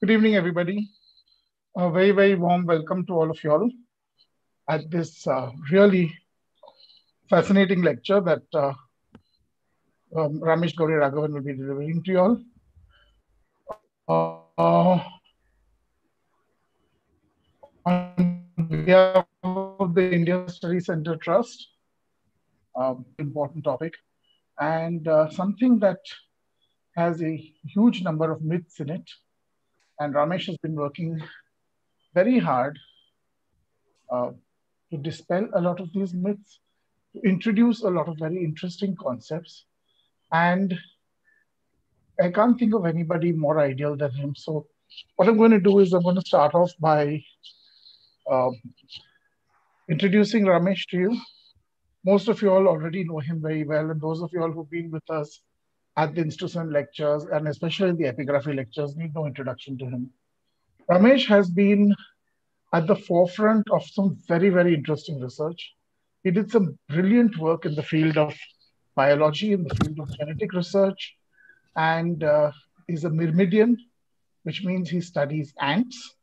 Good evening, everybody. A very, very warm welcome to all of you all at this really fascinating lecture that Raamesh Gowri Raghavan will be delivering to you all. On behalf of the Indian Studies Center Trust, important topic, and something that has a huge number of myths in it. And Raamesh has been working very hard to dispel a lot of these myths, to introduce a lot of very interesting concepts. And I can't think of anybody more ideal than him. So what I'm going to do is I'm going to start off by introducing Raamesh to you. Most of you all already know him very well. And those of you all who've been with us at the institution lectures, and especially the epigraphy lectures, need no introduction to him. Raamesh has been at the forefront of some very, very interesting research. He did some brilliant work in the field of biology, in the field of genetic research, and is a Myrmidian, which means he studies ants.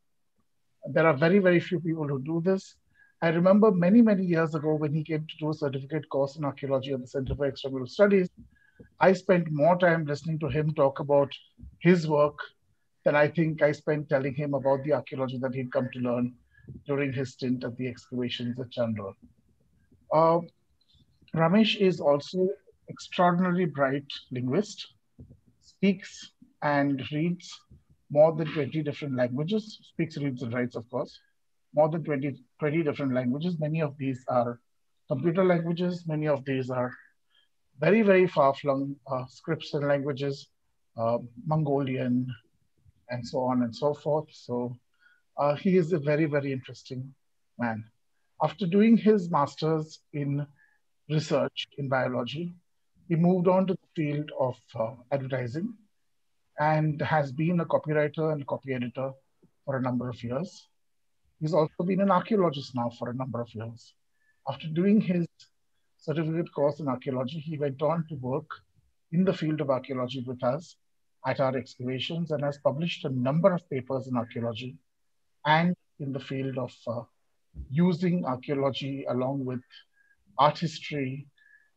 There are very, very few people who do this. I remember many, many years ago when he came to do a certificate course in archaeology at the Center for Extramural Studies, I spent more time listening to him talk about his work than I think I spent telling him about the archaeology that he'd come to learn during his stint at the excavations at Chandor. Raamesh is also extraordinarily bright linguist, speaks and reads more than 20 different languages, speaks, reads, and writes, of course, more than 20 different languages. Many of these are computer languages. Many of these are very, very far-flung scripts and languages, Mongolian, and so on and so forth. So he is a very, very interesting man. After doing his master's in research in biology, he moved on to the field of advertising and has been a copywriter and copy editor for a number of years. He's also been an archaeologist now for a number of years. After doing his certificate course in archaeology, he went on to work in the field of archaeology with us at our excavations and has published a number of papers in archaeology and in the field of using archaeology along with art history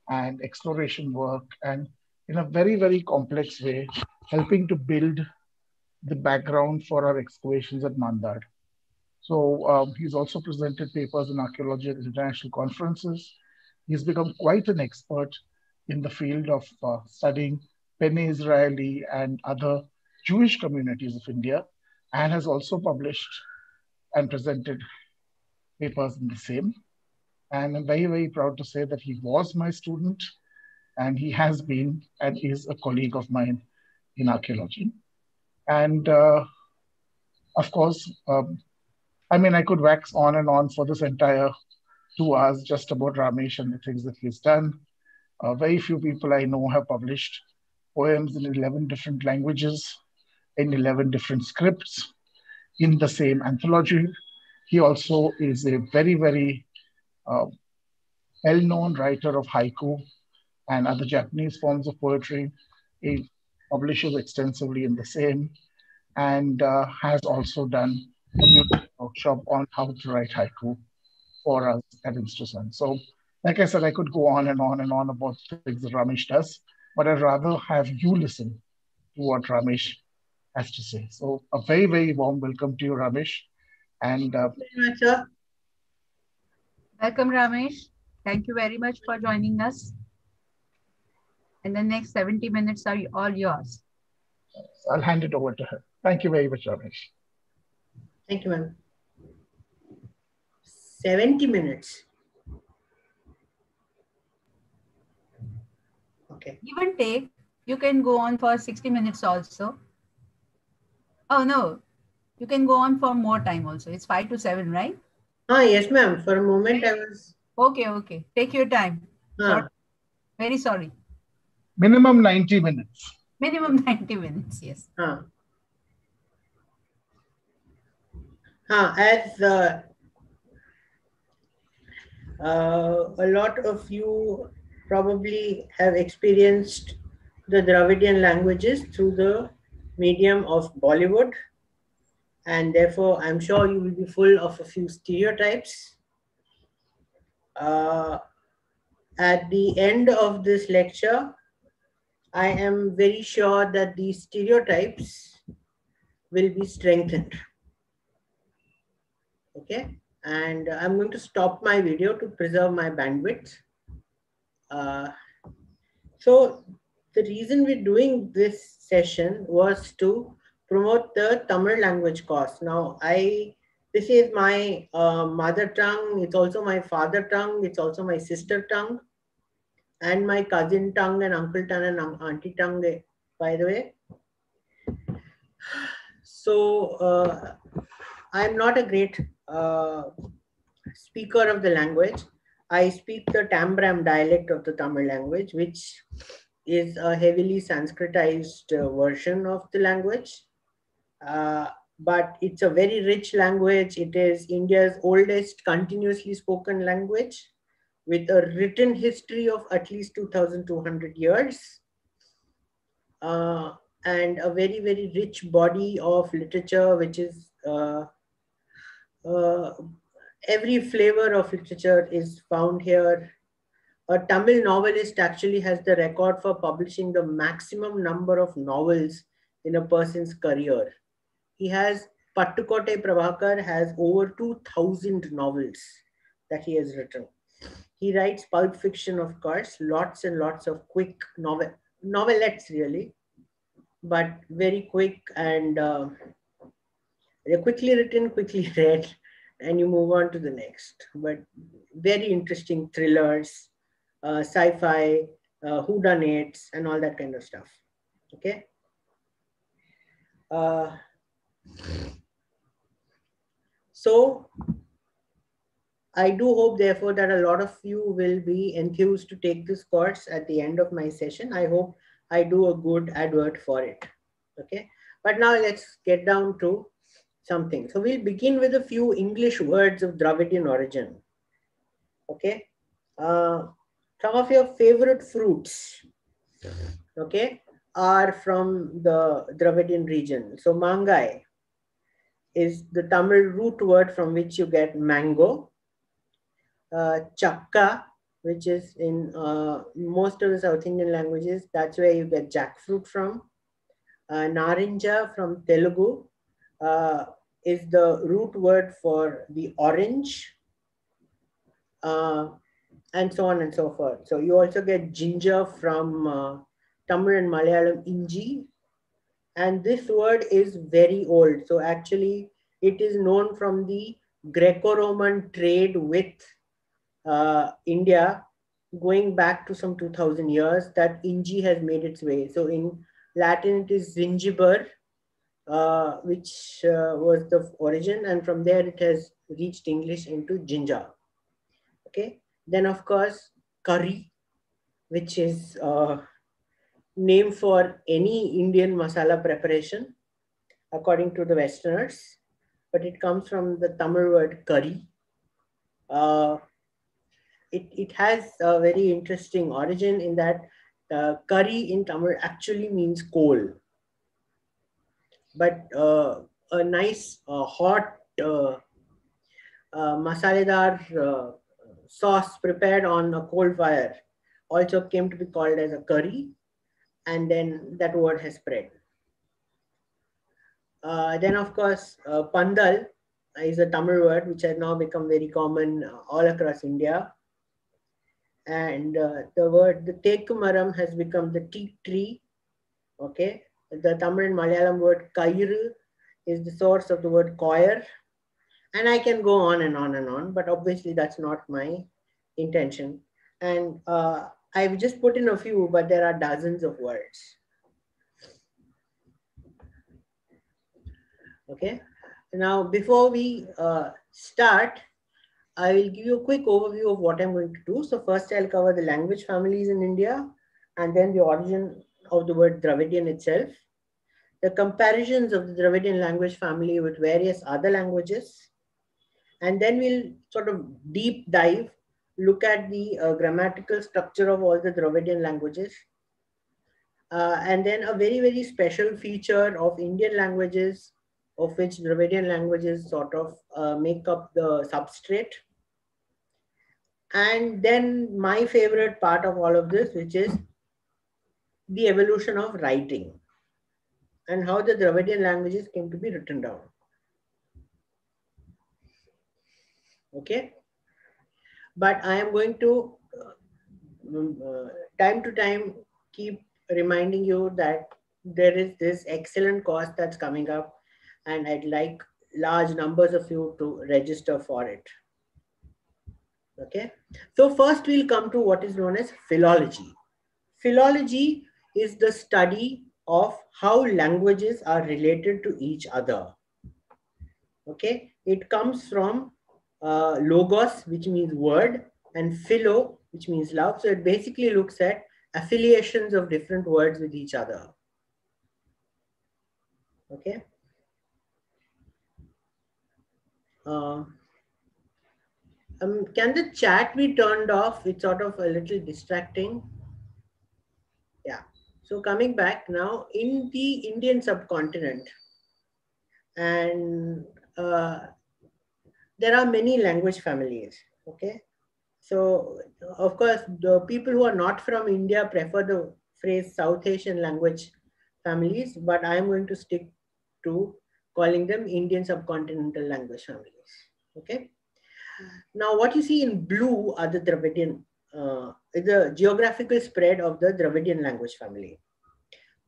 and exploration work, and in a very, very complex way, helping to build the background for our excavations at Mandad. So he's also presented papers in archaeology at international conferences. He's become quite an expert in the field of studying Bene Israeli and other Jewish communities of India, and has also published and presented papers in the same. And I'm very, very proud to say that he was my student, and he has been and is a colleague of mine in archaeology. And of course, I mean, I could wax on and on for this entire 2 hours just about Raamesh and the things that he's done. Very few people I know have published poems in 11 different languages, in 11 different scripts, in the same anthology. He also is a very, very well-known writer of haiku and other Japanese forms of poetry. He publishes extensively in the same, and has also done a workshop on how to write haiku for us at Institution. So, like I said, I could go on and on and on about things that Raamesh does, but I'd rather have you listen to what Raamesh has to say. So, a very, very warm welcome to you, Raamesh. And welcome, Raamesh. Thank you very much for joining us. And the next 70 minutes are all yours. I'll hand it over to her. Thank you very much, Raamesh. Thank you, ma'am. 70 minutes. Okay. Give and take. You can go on for 60 minutes also. Oh, no. You can go on for more time also. It's 5 to 7, right? Yes, ma'am. For a moment, I was... Okay. Take your time. Sorry. Very sorry. Minimum 90 minutes. Minimum 90 minutes, yes. As a lot of you probably have experienced the Dravidian languages through the medium of Bollywood and therefore I'm sure you will be full of a few stereotypes. At the end of this lecture, I am very sure that these stereotypes will be strengthened. Okay, and I'm going to stop my video to preserve my bandwidth. So the reason we're doing this session was to promote the Tamil language course. Now, this is my mother tongue. It's also my father tongue. It's also my sister tongue, and my cousin tongue and uncle tongue and auntie tongue, by the way. So I'm not a great speaker of the language. I speak the Tambram dialect of the Tamil language, which is a heavily Sanskritized version of the language. But it's a very rich language. It is India's oldest continuously spoken language with a written history of at least 2,200 years. And a very, very rich body of literature, which is every flavor of literature is found here. A Tamil novelist actually has the record for publishing the maximum number of novels in a person's career. He has, Pattukotte Prabhakar has over 2,000 novels that he has written. He writes pulp fiction, of course, lots and lots of quick novelettes really, but very quick, and they're quickly written, quickly read, and you move on to the next. But very interesting thrillers, sci-fi, whodunits, and all that kind of stuff. Okay. So I do hope, therefore, that a lot of you will be enthused to take this course at the end of my session. I hope I do a good advert for it. Okay. But now let's get down to something. So we'll begin with a few English words of Dravidian origin. Okay. Some of your favorite fruits, okay, are from the Dravidian region. So mangai is the Tamil root word from which you get mango. Chakka, which is in most of the South Indian languages, that's where you get jackfruit from. Narinja from Telugu is the root word for the orange, and so on and so forth. So you also get ginger from Tamil and Malayalam inji, and this word is very old. So actually it is known from the Greco-Roman trade with India going back to some 2,000 years that inji has made its way. So in Latin it is zingiber, which was the origin, and from there it has reached English into ginger. Okay. Then of course curry, which is name for any Indian masala preparation according to the Westerners, but it comes from the Tamil word curry. It has a very interesting origin in that curry in Tamil actually means coal, but a nice hot masaledar sauce prepared on a coal fire also came to be called as a curry, and then that word has spread. Then of course pandal is a Tamil word which has now become very common all across India. And the tekumaram has become the teak tree. Okay, the Tamil and Malayalam word kairu is the source of the word koyer, and I can go on and on and on, but obviously that's not my intention. And I've just put in a few, but there are dozens of words. Okay, now before we start, I will give you a quick overview of what I'm going to do. So first I'll cover the language families in India, and then the origin of the word Dravidian itself, the comparisons of the Dravidian language family with various other languages, and then we'll sort of deep dive, look at the grammatical structure of all the Dravidian languages, and then a very, very special feature of Indian languages of which Dravidian languages sort of make up the substrate. And then my favorite part of all of this, which is the evolution of writing and how the Dravidian languages came to be written down. Okay. But I am going to time to time keep reminding you that there is this excellent course that's coming up, and I'd like large numbers of you to register for it. Okay, so first we'll come to what is known as philology. Philology is the study of how languages are related to each other. Okay, it comes from logos, which means word, and philo, which means love. So it basically looks at affiliations of different words with each other. Okay. Can the chat be turned off? It's sort of a little distracting. Yeah. So coming back now, in the Indian subcontinent, and there are many language families. Okay. So of course, the people who are not from India prefer the phrase South Asian language families, but I am going to stick to calling them Indian subcontinental language families. Okay. Now, what you see in blue are the Dravidian, the geographical spread of the Dravidian language family.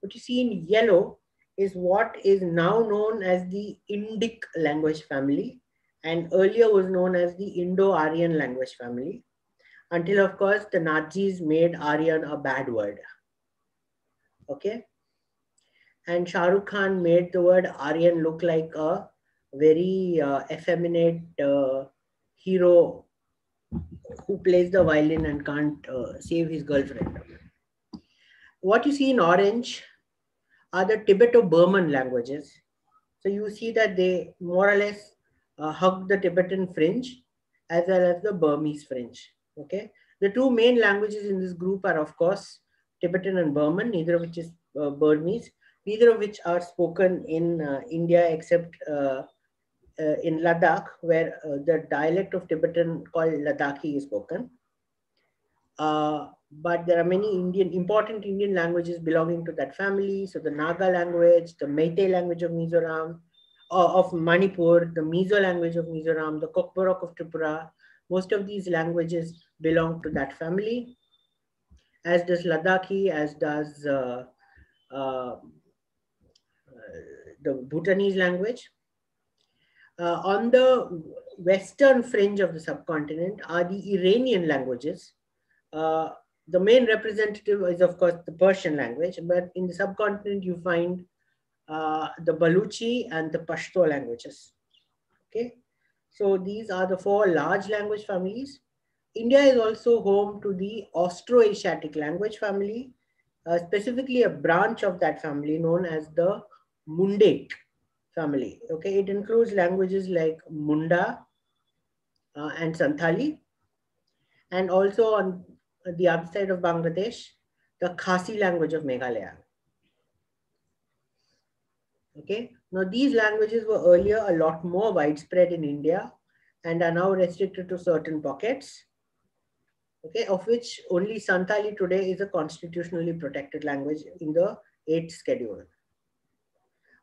What you see in yellow is what is now known as the Indic language family, and earlier was known as the Indo-Aryan language family, until of course the Nazis made Aryan a bad word. Okay. And Shah Rukh Khan made the word Aryan look like a very effeminate hero who plays the violin and can't save his girlfriend. What you see in orange are the Tibeto-Burman languages. So you see that they more or less hug the Tibetan fringe as well as the Burmese fringe. Okay, the two main languages in this group are of course Tibetan and Burman, neither of which is Burmese, neither of which are spoken in India except in Ladakh, where the dialect of Tibetan called Ladakhi is spoken. But there are many important Indian languages belonging to that family. So the Naga language, the Meitei language of Mizoram, of Manipur, the Mizo language of Mizoram, the Kokborok of Tripura. Most of these languages belong to that family, as does Ladakhi, as does the Bhutanese language. On the western fringe of the subcontinent are the Iranian languages. The main representative is of course the Persian language, but in the subcontinent you find the Baluchi and the Pashto languages. Okay, so these are the four large language families. India is also home to the Austroasiatic language family, specifically a branch of that family known as the Mundaic family. Okay, it includes languages like Munda and Santhali, and also on the other side of Bangladesh, the Khasi language of Meghalaya. Okay, now these languages were earlier a lot more widespread in India and are now restricted to certain pockets. Okay, of which only Santhali today is a constitutionally protected language in the 8th schedule.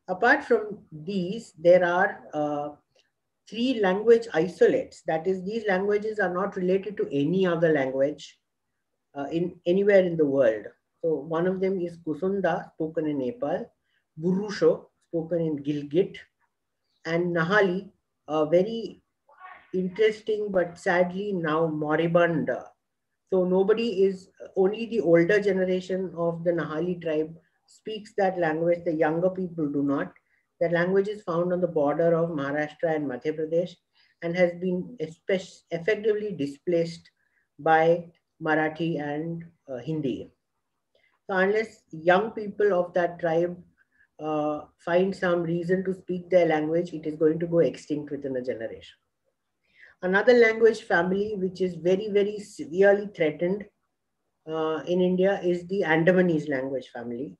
Apart from these, there are 3 language isolates. That is, these languages are not related to any other language anywhere in the world. So one of them is Kusunda, spoken in Nepal, Burusho, spoken in Gilgit, and Nahali, a very interesting but sadly now moribund. So nobody is, only the older generation of the Nahali tribe speaks that language. The younger people do not. That language is found on the border of Maharashtra and Madhya Pradesh and has been effectively displaced by Marathi and Hindi. So unless young people of that tribe find some reason to speak their language, it is going to go extinct within a generation. Another language family which is very, very severely threatened in India is the Andamanese language family,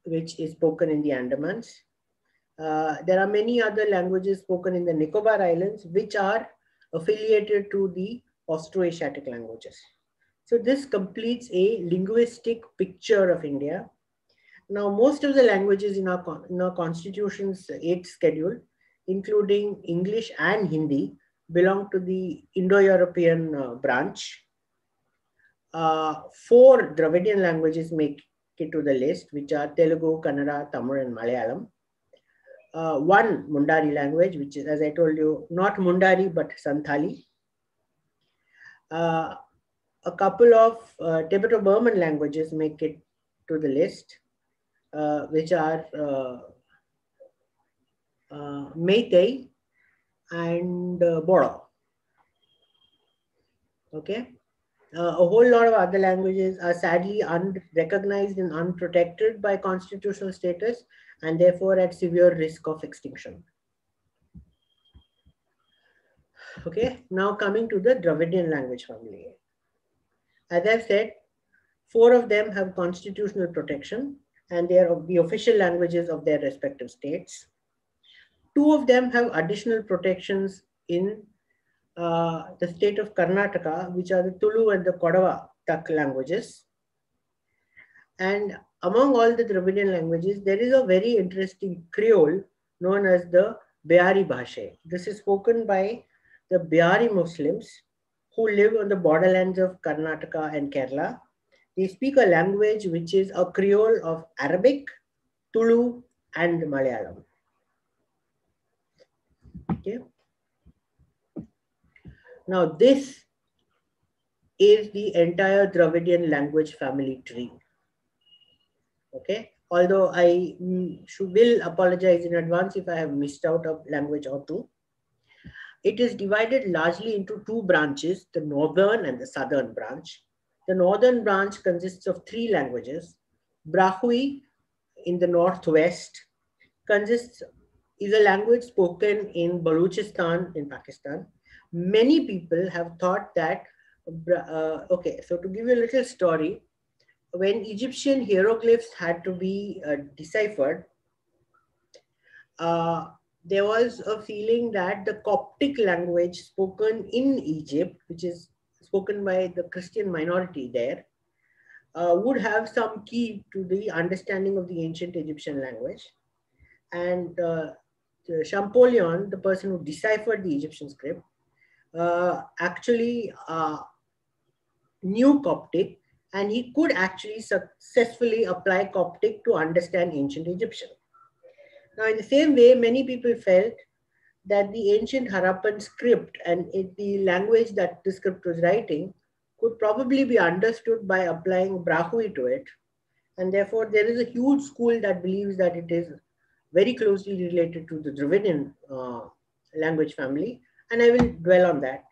which is spoken in the Andamans. There are many other languages spoken in the Nicobar Islands, which are affiliated to the Austroasiatic languages. So this completes a linguistic picture of India. Now, most of the languages in our Constitution's 8th schedule, including English and Hindi, belong to the Indo-European branch. 4 Dravidian languages make it to the list, which are Telugu, Kannada, Tamil, and Malayalam. 1 Mundari language, which is, as I told you, not Mundari, but Santhali. A couple of Tibeto-Burman languages make it to the list, which are Meitei and Bodo. Okay. A whole lot of other languages are sadly unrecognized and unprotected by constitutional status, and therefore at severe risk of extinction. Okay, now coming to the Dravidian language family. As I've said, 4 of them have constitutional protection, and they are the official languages of their respective states. 2 of them have additional protections in the state of Karnataka, which are the Tulu and the Kodava Tak languages. And among all the Dravidian languages, there is a very interesting Creole known as the Bihari Bhasha. This is spoken by the Bihari Muslims who live on the borderlands of Karnataka and Kerala. They speak a language which is a Creole of Arabic, Tulu, and Malayalam. Okay. Now, this is the entire Dravidian language family tree. Okay. Although I will apologize in advance if I have missed out a language or 2. It is divided largely into 2 branches, the northern and the southern branch. The northern branch consists of 3 languages. Brahui in the northwest is a language spoken in Balochistan in Pakistan. Many people have thought that, okay, so to give you a little story, when Egyptian hieroglyphs had to be deciphered, there was a feeling that the Coptic language spoken in Egypt, which is spoken by the Christian minority there, would have some key to the understanding of the ancient Egyptian language. And Champollion, the person who deciphered the Egyptian script, actually knew Coptic, and he could actually successfully apply Coptic to understand ancient Egyptian. Now, in the same way, many people felt that the ancient Harappan script and the language that the script was writing could probably be understood by applying Brahui to it. And therefore, there is a huge school that believes that it is very closely related to the Dravidian language family. And I will dwell on that.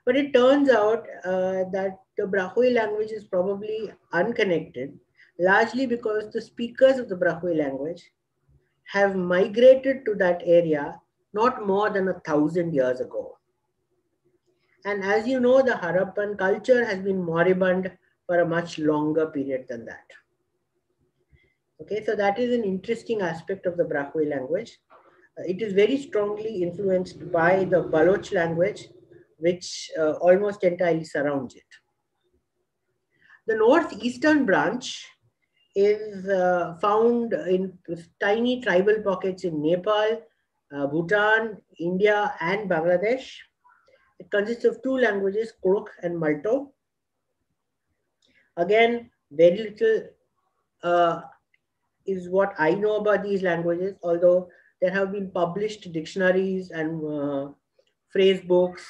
But it turns out that the Brahui language is probably unconnected, largely because the speakers of the Brahui language have migrated to that area not more than 1,000 years ago. And as you know, the Harappan culture has been moribund for a much longer period than that. Okay, so that is an interesting aspect of the Brahui language. It is very strongly influenced by the Baloch language, which almost entirely surrounds it. The northeastern branch is found in tiny tribal pockets in Nepal, Bhutan, India, and Bangladesh. It consists of 2 languages, Kurukh and Malto. Again, very little is what I know about these languages, although there have been published dictionaries and phrase books.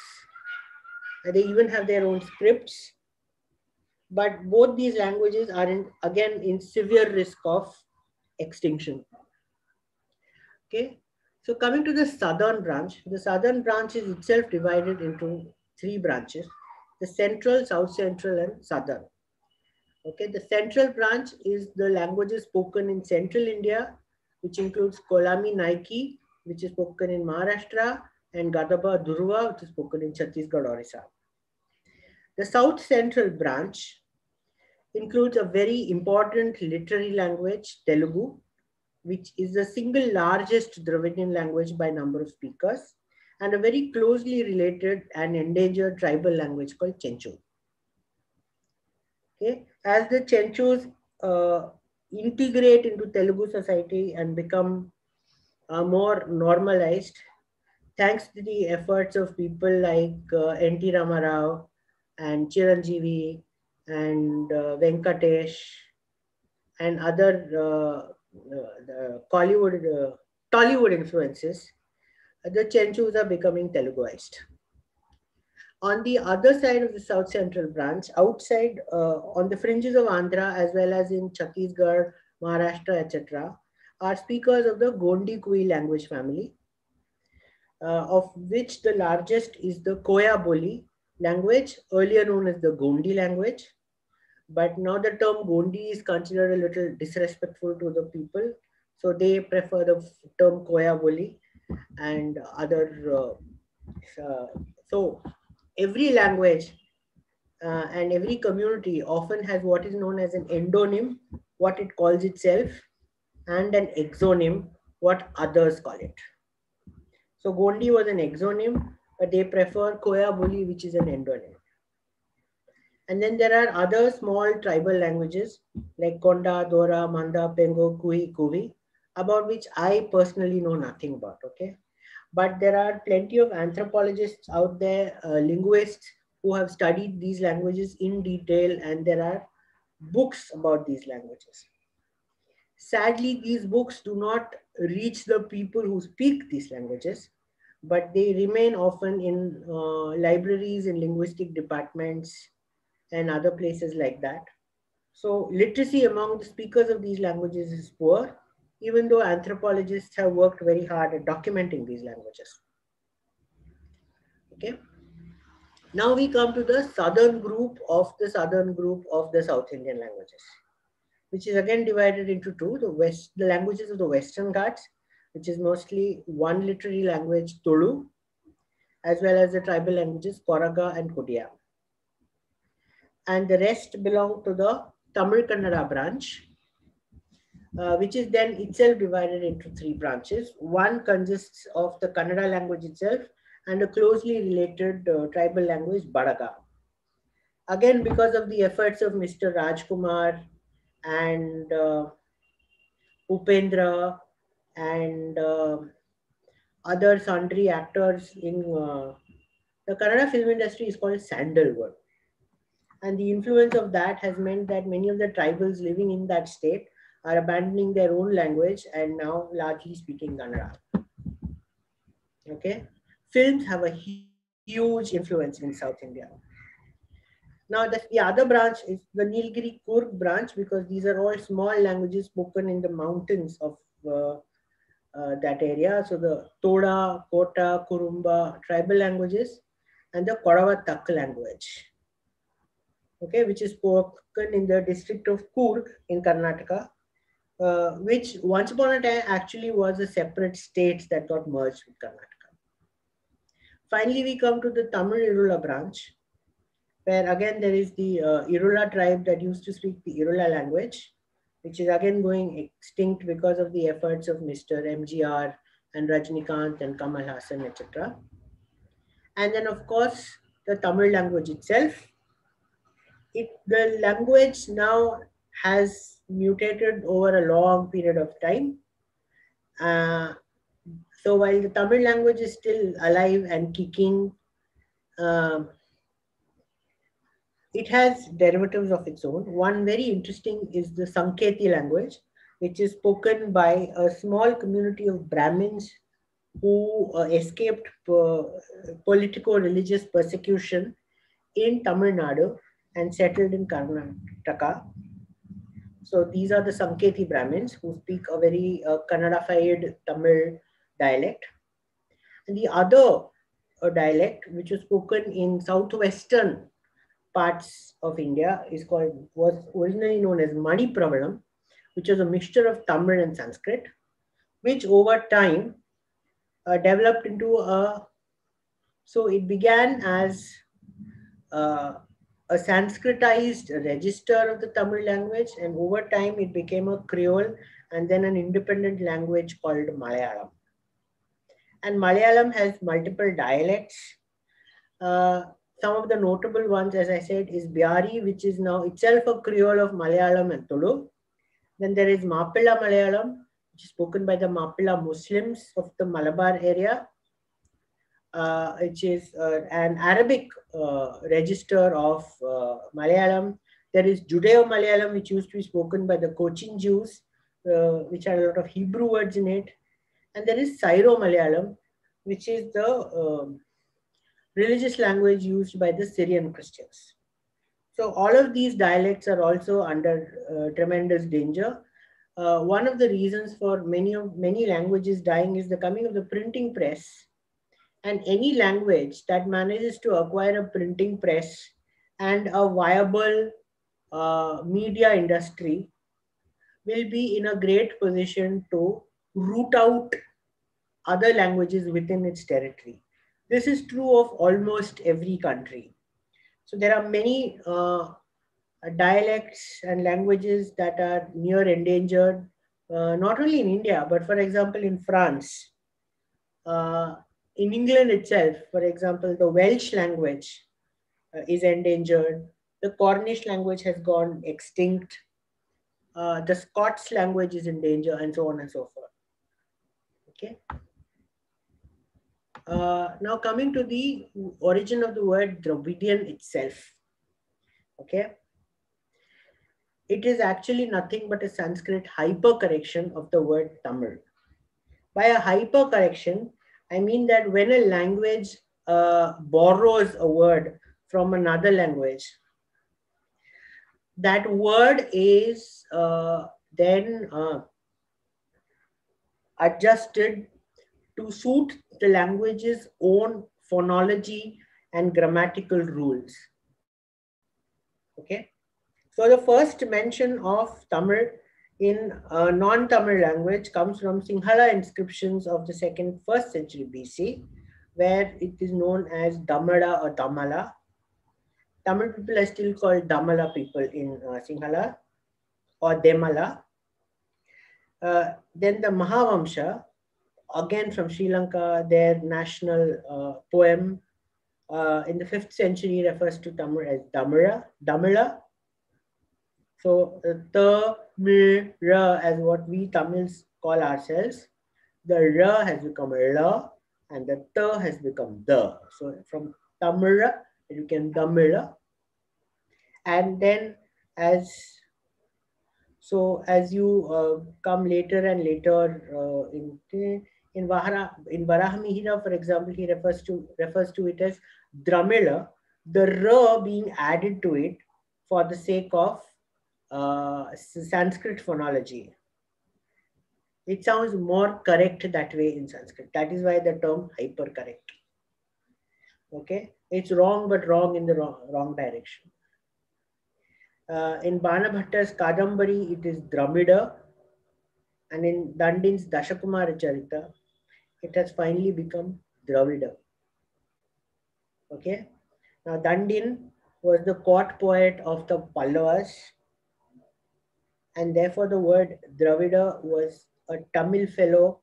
They even have their own scripts. But both these languages are again in severe risk of extinction. Okay, so coming to the southern branch, the southern branch is itself divided into 3 branches: the central, south central, and southern. Okay, the central branch is the languages spoken in central India, which includes Kolami Naiki, which is spoken in Maharashtra, and Gadaba Durva, which is spoken in Chhattisgarh, Orissa. The south central branch includes a very important literary language, Telugu, which is the single largest Dravidian language by number of speakers, and a very closely related and endangered tribal language called Chenchu. Okay. As the Chenchus integrate into Telugu society and become more normalized, thanks to the efforts of people like N.T. Ramarao and Chiranjeevi and Venkatesh and other Tollywood influences, the Chenchus are becoming Teluguized. On the other side of the South Central branch, outside on the fringes of Andhra as well as in Chhattisgarh, Maharashtra, etc., are speakers of the Gondi Kui language family, of which the largest is the Koya Boli language, earlier known as the Gondi language. But now the term Gondi is considered a little disrespectful to the people, so they prefer the term Koya Boli and other. So every language and every community often has what is known as an endonym, what it calls itself, and an exonym, what others call it. So Gondi was an exonym, but they prefer Koya Boli, which is an endonym. And then there are other small tribal languages like Konda, Dora, Manda, Pengo, Kui, Kuvi, about which I personally know nothing about, okay? But there are plenty of anthropologists out there, linguists who have studied these languages in detail, and there are books about these languages. Sadly, these books do not reach the people who speak these languages, but they remain often in libraries, in linguistic departments, and other places like that. So literacy among the speakers of these languages is poor, even though anthropologists have worked very hard at documenting these languages. Okay. Now we come to the southern group of the South Indian languages, which is again divided into two: the languages of the Western Ghats, which is mostly one literary language, Tulu, as well as the tribal languages Koraga and Kudiya. And the rest belong to the Tamil Kannada branch, which is then itself divided into three branches. One consists of the Kannada language itself and a closely related tribal language, Badaga. Again, because of the efforts of Mr. Rajkumar and Upendra and other sundry actors in the Kannada film industry is called sandalwood. And the influence of that has meant that many of the tribals living in that state are abandoning their own language and now largely speaking Kannada. Okay, films have a huge influence in South India. Now the other branch is the Nilgiri Kurg branch, because these are all small languages spoken in the mountains of that area. So the Toda, Kota, Kurumba tribal languages and the Kodava Tak language. Okay, which is spoken in the district of Coorg in Karnataka, which once upon a time actually was a separate state that got merged with Karnataka. Finally, we come to the Tamil Irula branch, where again there is the Irula tribe that used to speak the Irula language, which is again going extinct because of the efforts of Mr. MGR and Rajnikant and Kamal Hassan, etc. And then of course, the Tamil language itself. The language now has mutated over a long period of time. So while the Tamil language is still alive and kicking, it has derivatives of its own. One very interesting is the Sanketi language, which is spoken by a small community of Brahmins who escaped politico-religious persecution in Tamil Nadu and settled in Karnataka. So these are the Sanketi Brahmins who speak a very Kannadified Tamil dialect. And the other dialect, which was spoken in southwestern parts of India, was originally known as Manipravalam, which was a mixture of Tamil and Sanskrit, which over time developed into so it began as a Sanskritized register of the Tamil language, and over time it became a Creole and then an independent language called Malayalam. And Malayalam has multiple dialects. Some of the notable ones, as I said, is Biari, which is now itself a Creole of Malayalam and Tulu. Then there is Mappila Malayalam, which is spoken by the Mappila Muslims of the Malabar area, which is an Arabic register of Malayalam. There is Judeo-Malayalam, which used to be spoken by the Cochin Jews, which had a lot of Hebrew words in it. And there is Syro-Malayalam, which is the religious language used by the Syrian Christians. So all of these dialects are also under tremendous danger. One of the reasons for many languages dying is the coming of the printing press. And any language that manages to acquire a printing press and a viable media industry will be in a great position to root out other languages within its territory. This is true of almost every country. So there are many dialects and languages that are near endangered, not only in India, but for example, in France. In England itself, for example, the Welsh language is endangered. The Cornish language has gone extinct. The Scots language is in danger, and so on and so forth. Okay. Now coming to the origin of the word Dravidian itself. Okay. It is actually nothing but a Sanskrit hypercorrection of the word Tamil. By a hypercorrection, I mean that when a language borrows a word from another language, that word is then adjusted to suit the language's own phonology and grammatical rules. Okay. So the first mention of Tamil in a non-Tamil language comes from Sinhala inscriptions of the 1st century BC, where it is known as Damada or Damala. Tamil people are still called Damala people in Sinhala or Demala. Then the Mahavamsha, again from Sri Lanka, their national poem in the 5th century refers to Tamil as Damila. So the ra as what we Tamils call ourselves, the ra has become la and the ta has become the. So from Tamira it became Damila. And then as you come later and later in Varahamihira, for example, he refers to it as Dramila, the ra being added to it for the sake of Sanskrit phonology. It sounds more correct that way in Sanskrit. That is why the term hypercorrect. Okay, it's wrong, but wrong in the wrong direction. In Banabhatta's Kadambari, it is Dramida, and in Dandin's Dashakumara Charita, it has finally become Dravida. Okay, now Dandin was the court poet of the Pallavas, and therefore the word Dravida was a Tamil fellow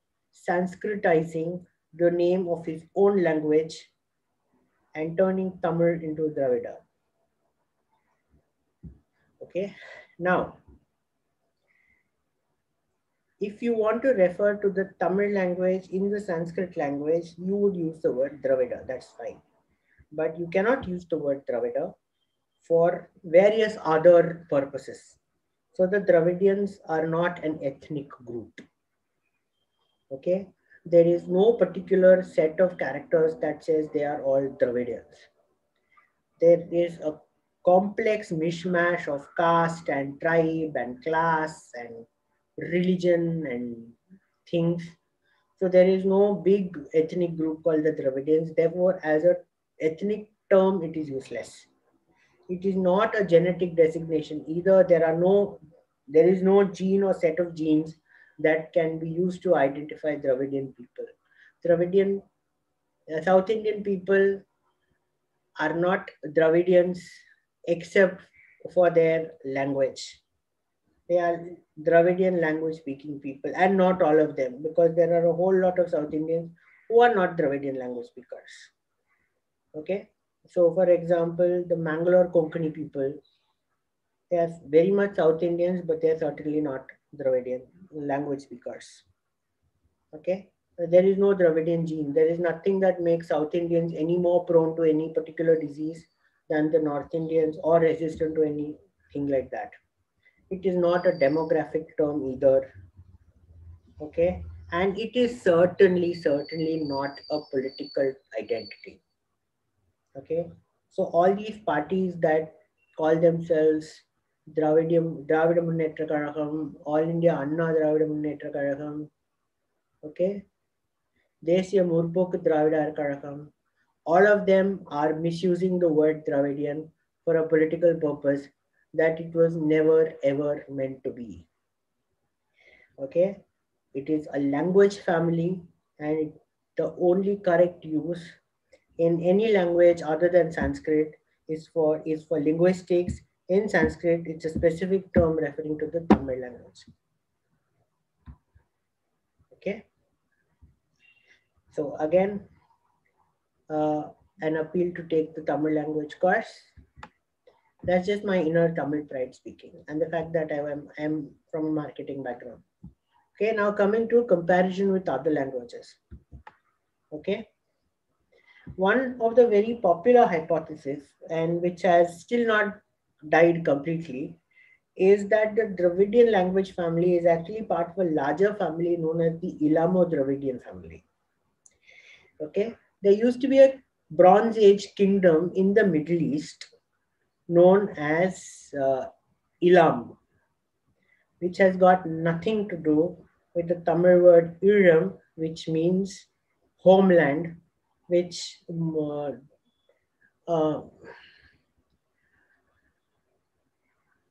Sanskritizing the name of his own language and turning Tamil into Dravida. Okay, now if you want to refer to the Tamil language in the Sanskrit language, you would use the word Dravida, that's fine. But you cannot use the word Dravida for various other purposes. So the Dravidians are not an ethnic group. Okay, there is no particular set of characters that says they are all Dravidians. There is a complex mishmash of caste and tribe and class and religion and things. So there is no big ethnic group called the Dravidians. Therefore, as an ethnic term, it is useless. It is not a genetic designation either. There is no gene or set of genes that can be used to identify Dravidian people. Dravidian, South Indian people are not Dravidians except for their language. They are Dravidian language speaking people, and not all of them, because there are a whole lot of South Indians who are not Dravidian language speakers. Okay, so for example, the Mangalore Konkani people, they are very much South Indians, but they are certainly not Dravidian language speakers. Okay, there is no Dravidian gene. There is nothing that makes South Indians any more prone to any particular disease than the North Indians, or resistant to anything like that. It is not a demographic term either. Okay, and it is certainly not a political identity. Okay, so all these parties that call themselves Dravida Munnetra Kazhagam, All India Anna Dravida Munnetra Kazhagam, okay, Desiya Murpokku Dravida Kazhagam, all of them are misusing the word Dravidian for a political purpose that it was never ever meant to be. Okay, it is a language family, and the only correct use in any language other than Sanskrit is for linguistics. In Sanskrit, it's a specific term referring to the Tamil language. Okay. So again, an appeal to take the Tamil language course. That's just my inner Tamil pride speaking, and the fact that I am from a marketing background. Okay, now coming to comparison with other languages. Okay. One of the very popular hypotheses, and which has still not died completely, is that the Dravidian language family is actually part of a larger family known as the Elamo-Dravidian family. Okay, there used to be a Bronze Age kingdom in the Middle East known as Elam, which has got nothing to do with the Tamil word Iram, which means homeland, which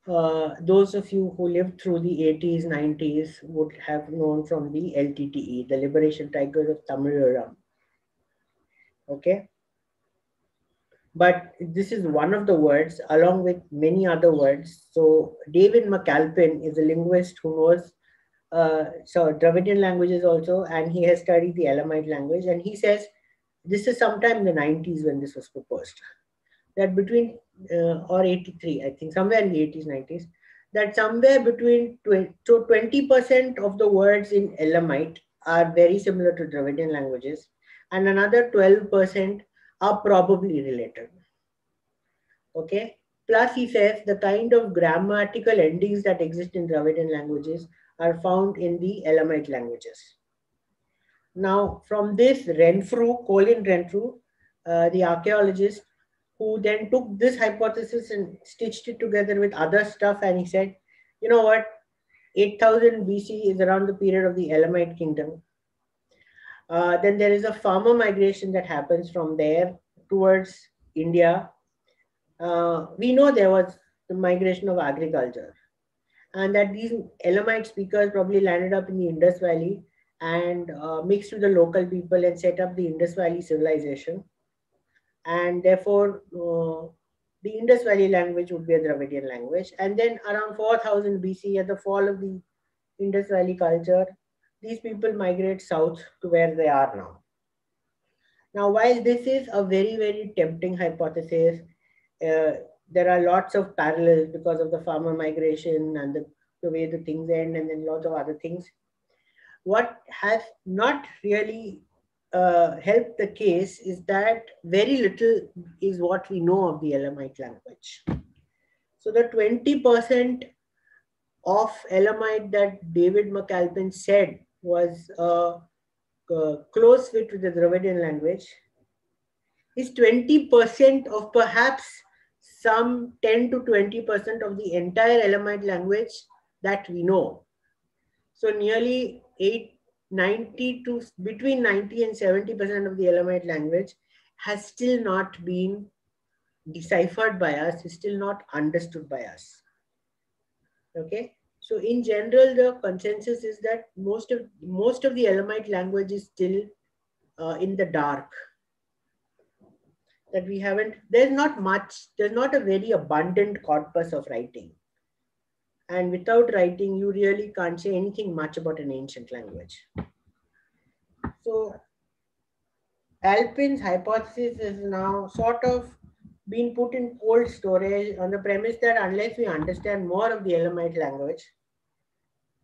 those of you who lived through the 80s, 90s would have known from the LTTE, the Liberation Tigers of Tamil Nadu. Okay. But this is one of the words along with many other words. So David McAlpin is a linguist who knows Dravidian languages also, and he has studied the Elamite language. And he says this is sometime in the 90s when this was proposed, that between or 83, I think somewhere in the 80s, 90s, that somewhere between 20% of the words in Elamite are very similar to Dravidian languages, and another 12% are probably related. Okay. Plus, he says the kind of grammatical endings that exist in Dravidian languages are found in the Elamite languages. Now, from this, Colin Renfrew, the archaeologist, who then took this hypothesis and stitched it together with other stuff, and he said, you know what, 8000 BC is around the period of the Elamite kingdom. Then there is a farmer migration that happens from there towards India. We know there was the migration of agriculture, and that these Elamite speakers probably landed up in the Indus Valley and mixed with the local people and set up the Indus Valley civilization. And therefore, the Indus Valley language would be a Dravidian language. And then around 4000 BC, at the fall of the Indus Valley culture, these people migrate south to where they are now. Now, while this is a very, very tempting hypothesis, there are lots of parallels because of the farmer migration and the way the things end, and then lots of other things. What has not really helped the case is that very little is what we know of the Elamite language. So the 20% of Elamite that David McAlpin said was close fit with the Dravidian language is 20% of perhaps some 10 to 20% of the entire Elamite language that we know. So nearly between 90 and 70% of the Elamite language has still not been deciphered by us, is still not understood by us. Okay. So in general, the consensus is that most of the Elamite language is still in the dark. That we haven't, there's not a very abundant corpus of writing. And without writing, you really can't say anything much about an ancient language. So Alpin's hypothesis is now sort of been put in cold storage on the premise that unless we understand more of the Elamite language,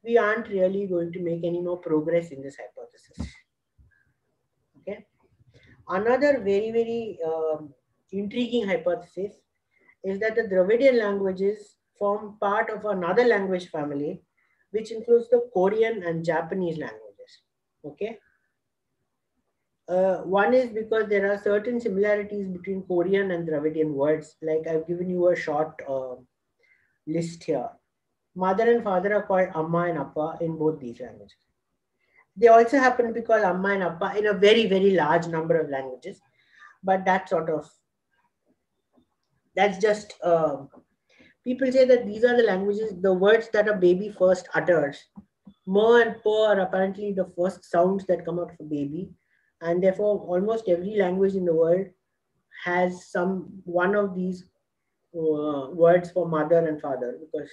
we aren't really going to make any more progress in this hypothesis. Okay. Another very intriguing hypothesis is that the Dravidian languages form part of another language family, which includes the Korean and Japanese languages. Okay. One is because there are certain similarities between Korean and Dravidian words. Like I've given you a short list here. Mother and father are called Amma and Appa in both these languages. They also happen to be called Amma and Appa in a very large number of languages. But that's just, people say that these are the languages, the words that a baby first utters. Ma and Pa are apparently the first sounds that come out of a baby. And therefore, almost every language in the world has one of these words for mother and father, because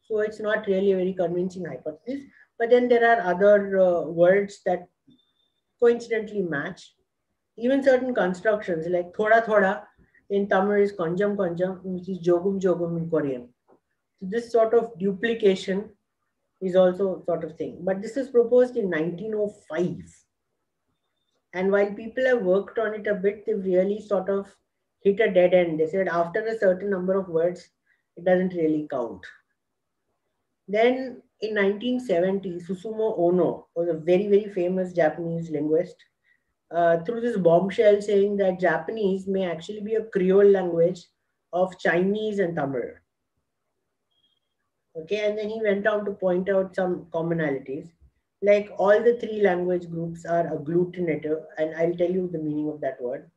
so it's not really a very convincing hypothesis. But then there are other words that coincidentally match. Even certain constructions like thoda thoda in Tamil is konjam konjam, which is jogum jogum in Korean. So this sort of duplication is also sort of thing. But this is proposed in 1905. And while people have worked on it a bit, they've really sort of hit a dead end. They said after a certain number of words, it doesn't really count. Then in 1970, Susumu Ono was a very famous Japanese linguist, through this bombshell saying that Japanese may actually be a Creole language of Chinese and Tamil. Okay, and then he went on to point out some commonalities. Like all the three language groups are agglutinative, and I'll tell you the meaning of that word.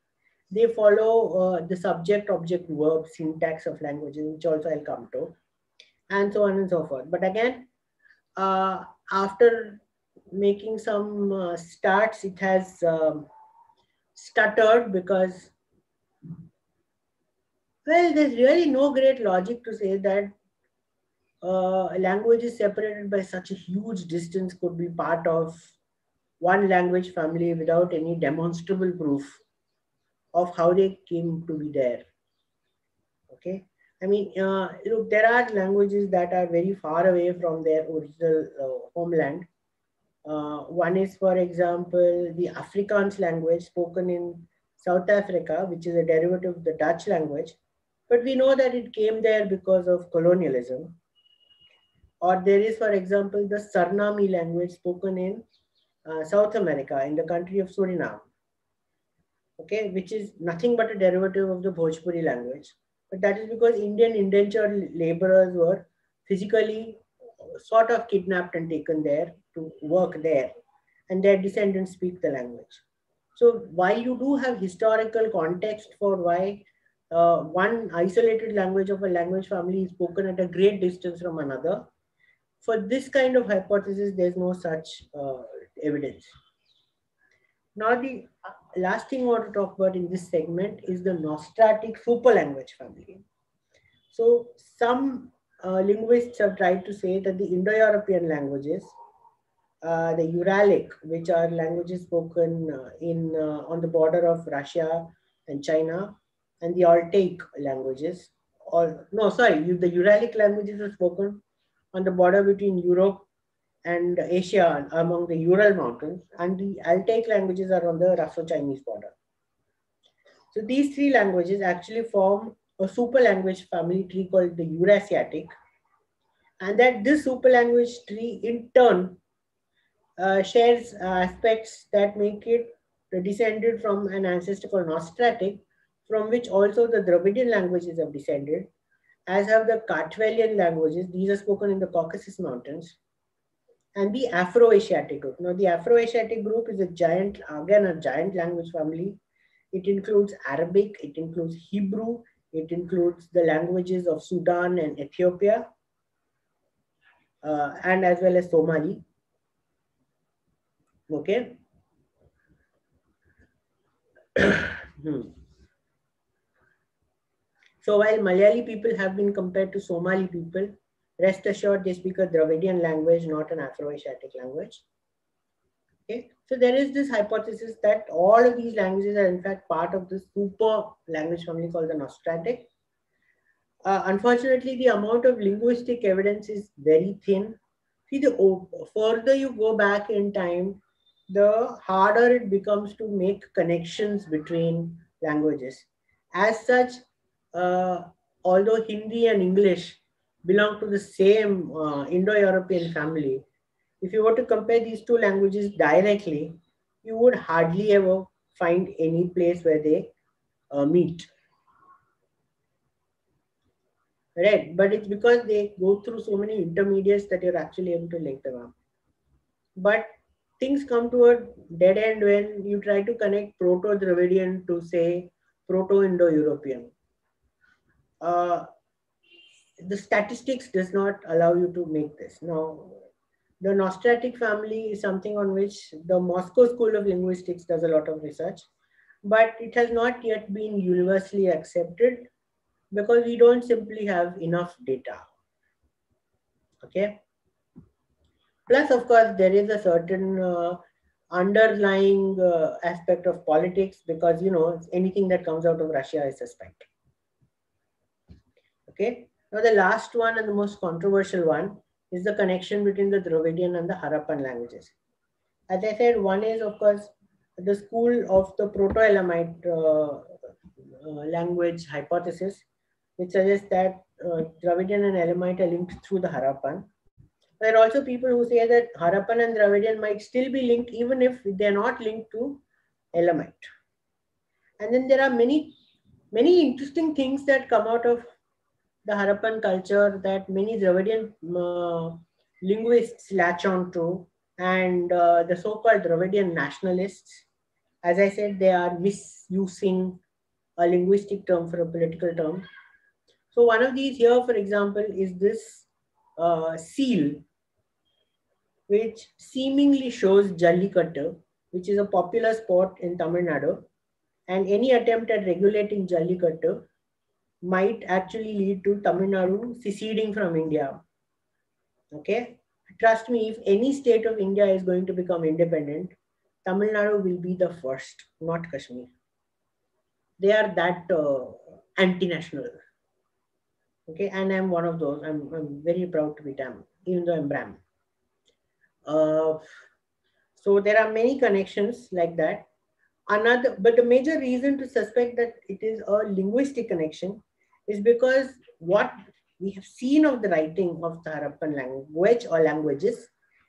They follow the subject, object, verb syntax of languages, which also I'll come to, and so on and so forth. But again, after making some starts, it has stuttered because, well, there's really no great logic to say that languages separated by such a huge distance could be part of one language family without any demonstrable proof of how they came to be there. Okay, I mean, look, there are languages that are very far away from their original homeland. One is, for example, the Afrikaans language spoken in South Africa, which is a derivative of the Dutch language. But we know that it came there because of colonialism. Or there is, for example, the Suriname language spoken in South America, in the country of Suriname. Okay, which is nothing but a derivative of the Bhojpuri language. But that is because Indian indentured laborers were physically sort of kidnapped and taken there to work there, and their descendants speak the language. So while you do have historical context for why one isolated language of a language family is spoken at a great distance from another, for this kind of hypothesis, there's no such evidence. Now, the last thing I want to talk about in this segment is the Nostratic super language family. So some linguists have tried to say that the Indo-European languages, the Uralic, which are languages spoken on the border of Russia and China, and the Altaic languages, the Uralic languages are spoken on the border between Europe and Asia among the Ural Mountains, and the Altaic languages are on the Russo-Chinese border. So these three languages actually form a super language family tree called the Eurasiatic, and that this super language tree in turn shares aspects that make it descended from an ancestor called Nostratic, from which also the Dravidian languages have descended, as have the Kartvelian languages. These are spoken in the Caucasus Mountains, and the Afro-Asiatic group. Now, the Afro-Asiatic group is a giant language family. It includes Arabic, it includes Hebrew, it includes the languages of Sudan and Ethiopia, and as well as Somali. Okay. So while Malayali people have been compared to Somali people, rest assured they speak a Dravidian language, not an Afro-Asiatic language. Okay, so there is this hypothesis that all of these languages are in fact part of this super language family called the Nostratic. Unfortunately, the amount of linguistic evidence is very thin. See, the further you go back in time, the harder it becomes to make connections between languages. As such, uh, although Hindi and English belong to the same Indo-European family, if you were to compare these two languages directly, you would hardly ever find any place where they meet. Right, but it's because they go through so many intermediates that you're actually able to link them up. But things come to a dead end when you try to connect Proto-Dravidian to, say, Proto-Indo-European. The statistics does not allow you to make this. Now, the Nostratic family is something on which the Moscow School of Linguistics does a lot of research, but it has not yet been universally accepted because we don't simply have enough data. Okay. Plus, of course, there is a certain underlying aspect of politics because, you know, anything that comes out of Russia is suspect. Okay. Now, the last one and the most controversial one is the connection between the Dravidian and the Harappan languages. As I said, one is, of course, the school of the Proto-Elamite language hypothesis, which suggests that Dravidian and Elamite are linked through the Harappan. There are also people who say that Harappan and Dravidian might still be linked even if they're not linked to Elamite. And then there are many interesting things that come out of the Harappan culture that many Dravidian linguists latch on to, and the so-called Dravidian nationalists, as I said, they are misusing a linguistic term for a political term. So one of these here, for example, is this seal, which seemingly shows Jallikattu, which is a popular sport in Tamil Nadu. And any attempt at regulating Jallikattu might actually lead to Tamil Nadu seceding from India. Okay? Trust me, if any state of India is going to become independent, Tamil Nadu will be the first, not Kashmir. They are that anti-national. Okay, and I'm one of those. I'm very proud to be Tam, even though I'm Brahmi. So there are many connections like that. But the major reason to suspect that it is a linguistic connection is because what we have seen of the writing of the Harappan language or languages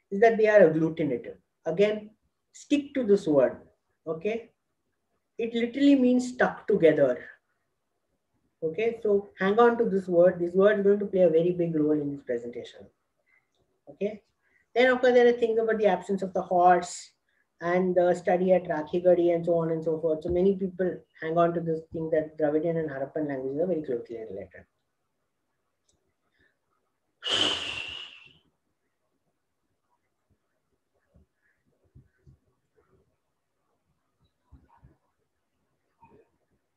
is that they are agglutinative. Again, stick to this word, okay? It literally means stuck together. Okay, so hang on to this word. This word is going to play a very big role in this presentation. Okay, then of course there are things about the absence of the horse and the study at Rakhigadi and so on and so forth. So many people hang on to this thing that Dravidian and Harappan languages are very closely related.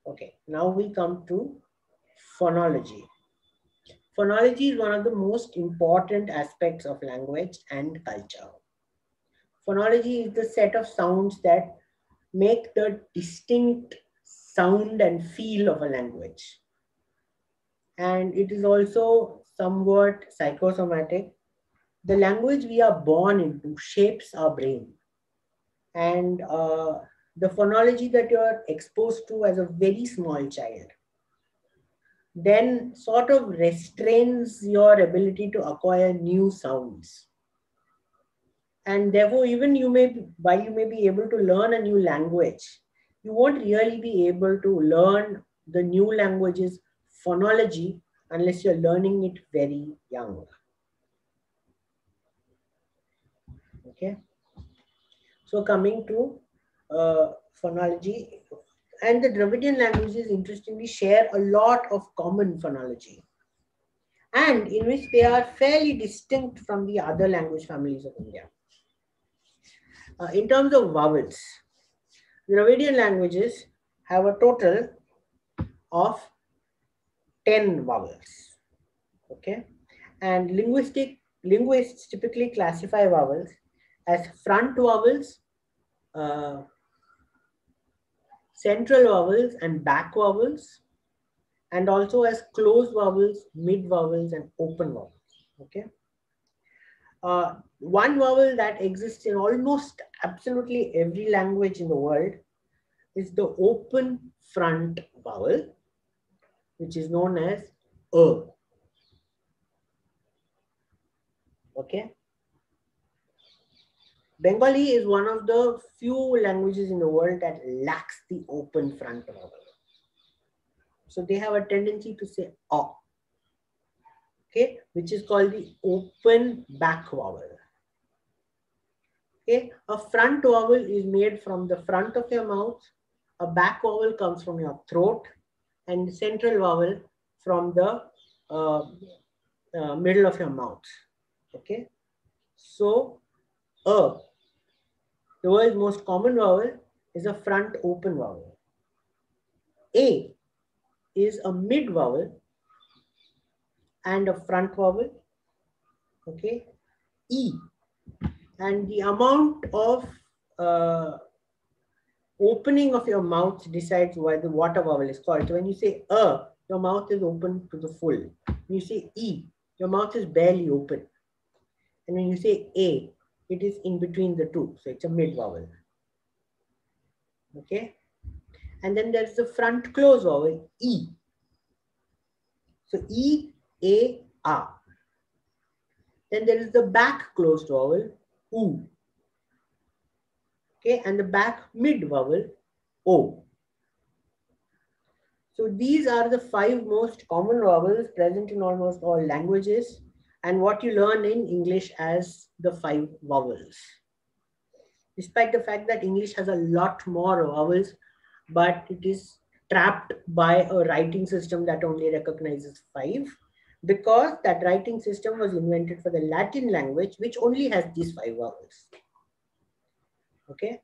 Okay, now we come to phonology. Phonology is one of the most important aspects of language and culture. Phonology is the set of sounds that make the distinct sound and feel of a language. And it is also somewhat psychosomatic. The language we are born into shapes our brain. And the phonology that you're exposed to as a very small child then sort of restrains your ability to acquire new sounds. And therefore, even while you may be able to learn a new language, you won't really be able to learn the new language's phonology unless you're learning it very young. Okay. So coming to phonology, and the Dravidian languages interestingly share a lot of common phonology, and in which they are fairly distinct from the other language families of India. In terms of vowels, Dravidian languages have a total of 10 vowels. Okay, and linguists typically classify vowels as front vowels, central vowels, and back vowels, and also as closed vowels, mid vowels, and open vowels. Okay. One vowel that exists in almost absolutely every language in the world is the open front vowel, which is known as a. Okay. Bengali is one of the few languages in the world that lacks the open front vowel. So they have a tendency to say a, okay, which is called the open back vowel. Okay, a front vowel is made from the front of your mouth, a back vowel comes from your throat, and the central vowel from the middle of your mouth. Okay, so the world's most common vowel is a front open vowel. A is a mid vowel and a front vowel. Okay, E, and the amount of opening of your mouth decides what a vowel is called. So when you say your mouth is open to the full. When you say E, your mouth is barely open. And when you say A, it is in between the two. So it's a mid vowel. Okay. And then there's the front close vowel, E. So E, A, A. Then there is the back closed vowel, U. Okay, and the back mid vowel, O. So these are the 5 most common vowels present in almost all languages, and what you learn in English as the 5 vowels. Despite the fact that English has a lot more vowels, but it is trapped by a writing system that only recognizes 5, because that writing system was invented for the Latin language, which only has these 5 vowels. Okay.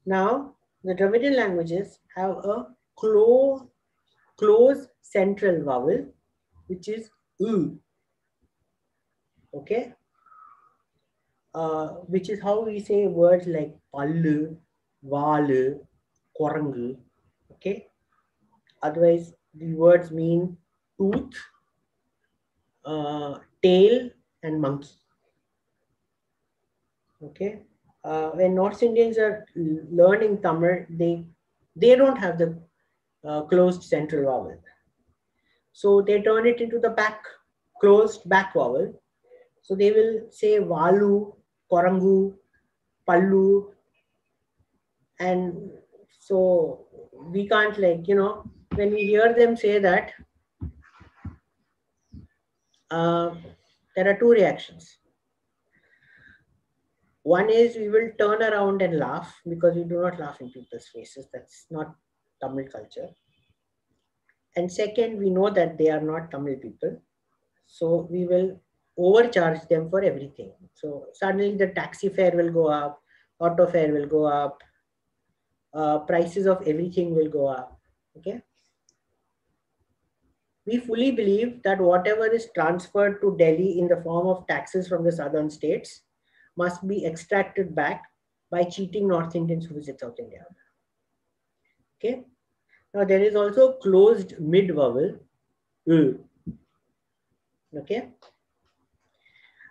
Now, the Dravidian languages have a close central vowel, which is U. Okay. Which is how we say words like pallu, valu, korangu. Okay. Otherwise, the words mean tooth, tail, and monkey. Okay. When North Indians are learning Tamil, they don't have the closed central vowel. So they turn it into the closed back vowel. So they will say valu, korangu, pallu. And so we can't, like, when we hear them say that, there are 2 reactions. One is we will turn around and laugh, because we do not laugh in people's faces. That's not Tamil culture. And second, we know that they are not Tamil people. So we will overcharge them for everything. So suddenly the taxi fare will go up, auto fare will go up, prices of everything will go up. Okay. We fully believe that whatever is transferred to Delhi in the form of taxes from the southern states must be extracted back by cheating North Indians who visit South India. Okay. Now there is also closed mid vowel, okay,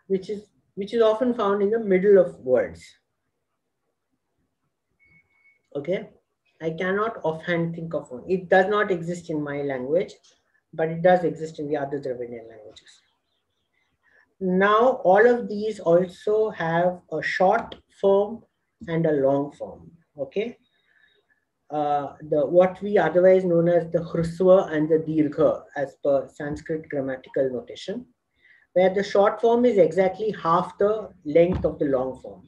which is often found in the middle of words. Okay, I cannot offhand think of one. It does not exist in my language, but it does exist in the other Dravidian languages. Now, all of these also have a short form and a long form. Okay. What we otherwise known as the hrusva and the dirgha as per Sanskrit grammatical notation, where the short form is exactly half the length of the long form.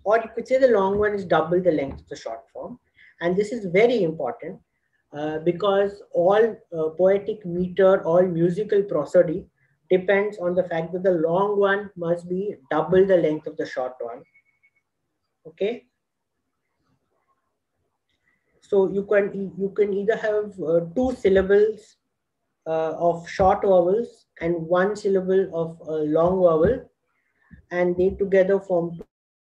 Or you could say the long one is double the length of the short form. And this is very important because all poetic meter, all musical prosody depends on the fact that the long one must be double the length of the short one. Okay. So you can either have 2 syllables of short vowels and one syllable of a long vowel, and they together form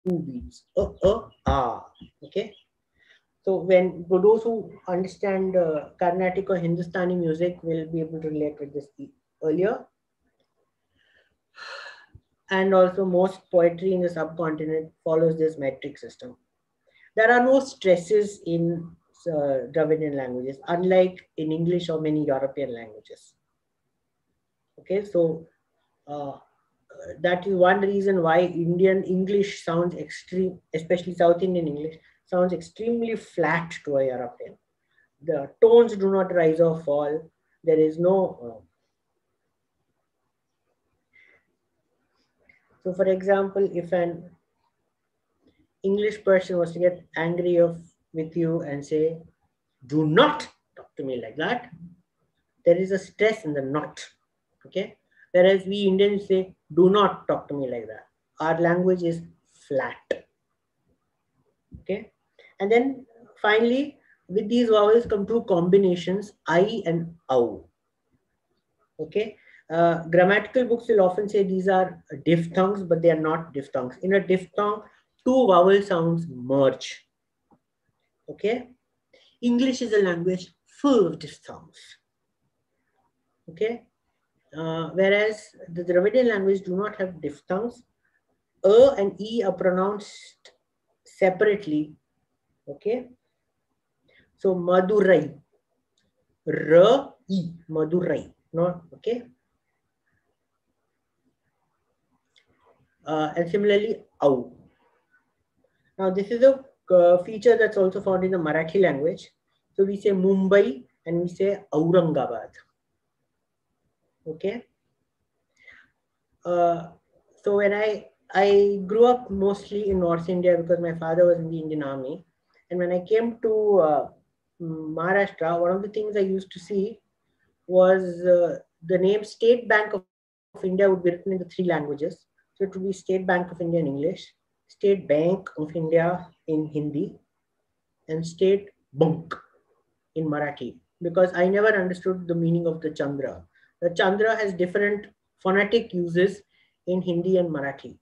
two beats. Okay. So when for those who understand Carnatic or Hindustani music will be able to relate with this earlier. And also most poetry in the subcontinent follows this metric system. There are no stresses in Dravidian languages, unlike in English or many European languages. Okay, so that is one reason why Indian English sounds extreme, especially South Indian English, sounds extremely flat to a European. The tones do not rise or fall. There is no... So for example, if an English person was to get angry with you and say, do not talk to me like that, there is a stress in the not. Okay. Whereas we Indians say, do not talk to me like that. Our language is flat. Okay. And then finally, with these vowels come two combinations, I and OU. Okay. Grammatical books will often say these are diphthongs, but they are not diphthongs. In a diphthong, two vowel sounds merge. Okay. English is a language full of diphthongs. Okay. Whereas the Dravidian language do not have diphthongs. And E are pronounced separately. Okay. So Madurai. E, Madurai. No, okay. And similarly, Au. Now this is a feature that's also found in the Marathi language. So we say Mumbai and we say Aurangabad. Okay. So when I grew up mostly in North India because my father was in the Indian Army. And when I came to Maharashtra, one of the things I used to see was the name State Bank of India would be written in the three languages. So it would be State Bank of India in English, State Bank of India in Hindi, and State Bank in Marathi, because I never understood the meaning of the Chandra. The Chandra has different phonetic uses in Hindi and Marathi.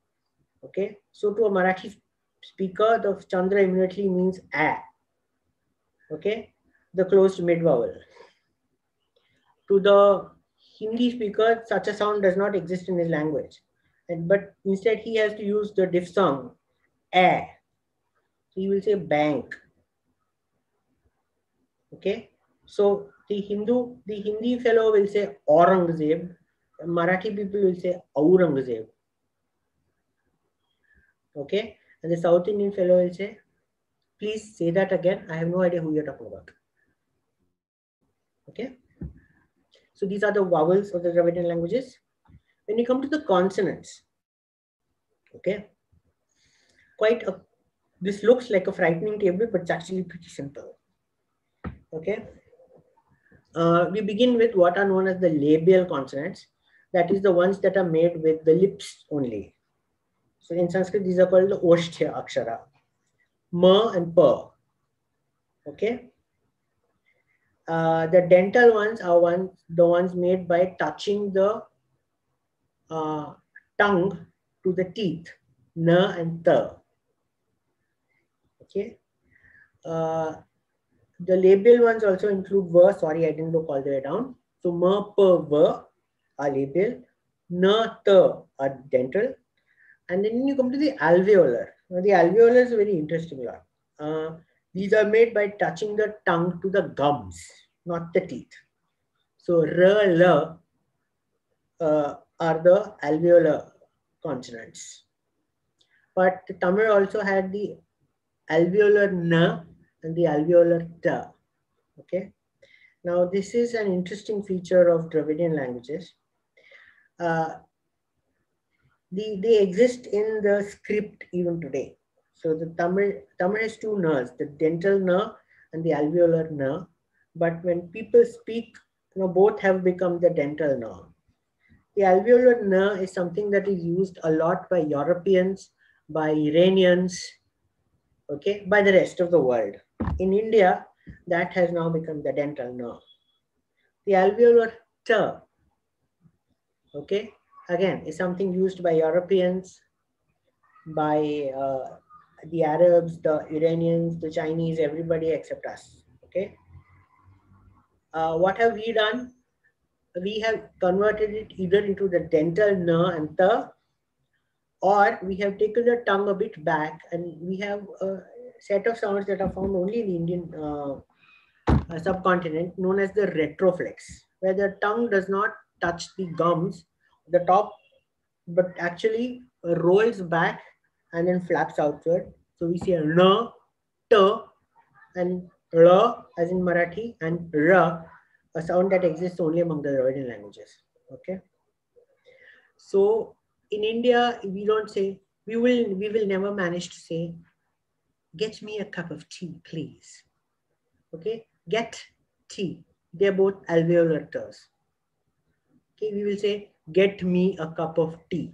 Okay, so to a Marathi speaker, the Chandra immediately means a. Okay, the closed mid vowel. To the Hindi speaker, such a sound does not exist in his language, but instead he has to use the diphthong a. So he will say bank. Okay, so the Hindi fellow will say Aurangzeb. Marathi people will say Aurangzeb. Okay, and the South Indian fellow will say, please say that again. I have no idea who you're talking about. Okay, so these are the vowels of the Dravidian languages. When you come to the consonants, okay, this looks like a frightening table, but it's actually pretty simple. Okay, we begin with what are known as the labial consonants. That is the ones that are made with the lips only. So in Sanskrit, these are called the Oshtya Akshara, Ma and Pa. Okay. The dental ones are the ones made by touching the tongue to the teeth, Na and Ta. Okay. The labial ones also include ver. Sorry, I didn't look all the way down. So Ma, Pa, Ver are labial, Na, Ta are dental. And then you come to the alveolar. Now the alveolar is a very interesting one. These are made by touching the tongue to the gums, not the teeth. So R, L are the alveolar consonants. But the Tamil also had the alveolar N and the alveolar T. Okay. Now this is an interesting feature of Dravidian languages. They exist in the script even today. So the Tamil has two Ns, the dental N and the alveolar N. But when people speak, both have become the dental N. The alveolar N is something that is used a lot by Europeans, by Iranians, okay, by the rest of the world. In India, that has now become the dental N. The alveolar T. Okay, again, is something used by Europeans, by the Arabs, the Iranians, the Chinese, everybody except us. Okay, what have we done? We have converted it either into the dental n and the, or we have taken the tongue a bit back, and we have a set of sounds that are found only in the Indian subcontinent, known as the retroflex, where the tongue does not touch the gums, the top, but actually rolls back and then flaps outward. So we say n, t, and r as in Marathi, and r, a sound that exists only among the Dravidian languages. Okay. So in India, we don't say, we will never manage to say, get me a cup of tea, please. Okay, get tea. They're both alveolar t's. Okay, we will say, get me a cup of tea.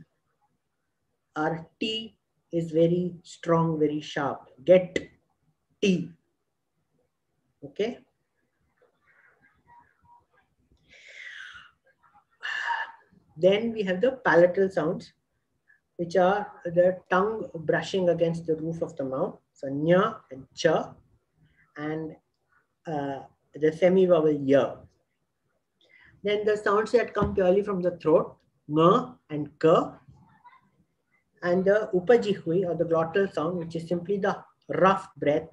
Our T is very strong, very sharp. Get tea. Okay. Then we have the palatal sounds, which are the tongue brushing against the roof of the mouth. So nya and cha, and the semi-vowel ya. Then the sounds that come purely from the throat, ng and k, and the upajihvi, or the glottal sound, which is simply the rough breath,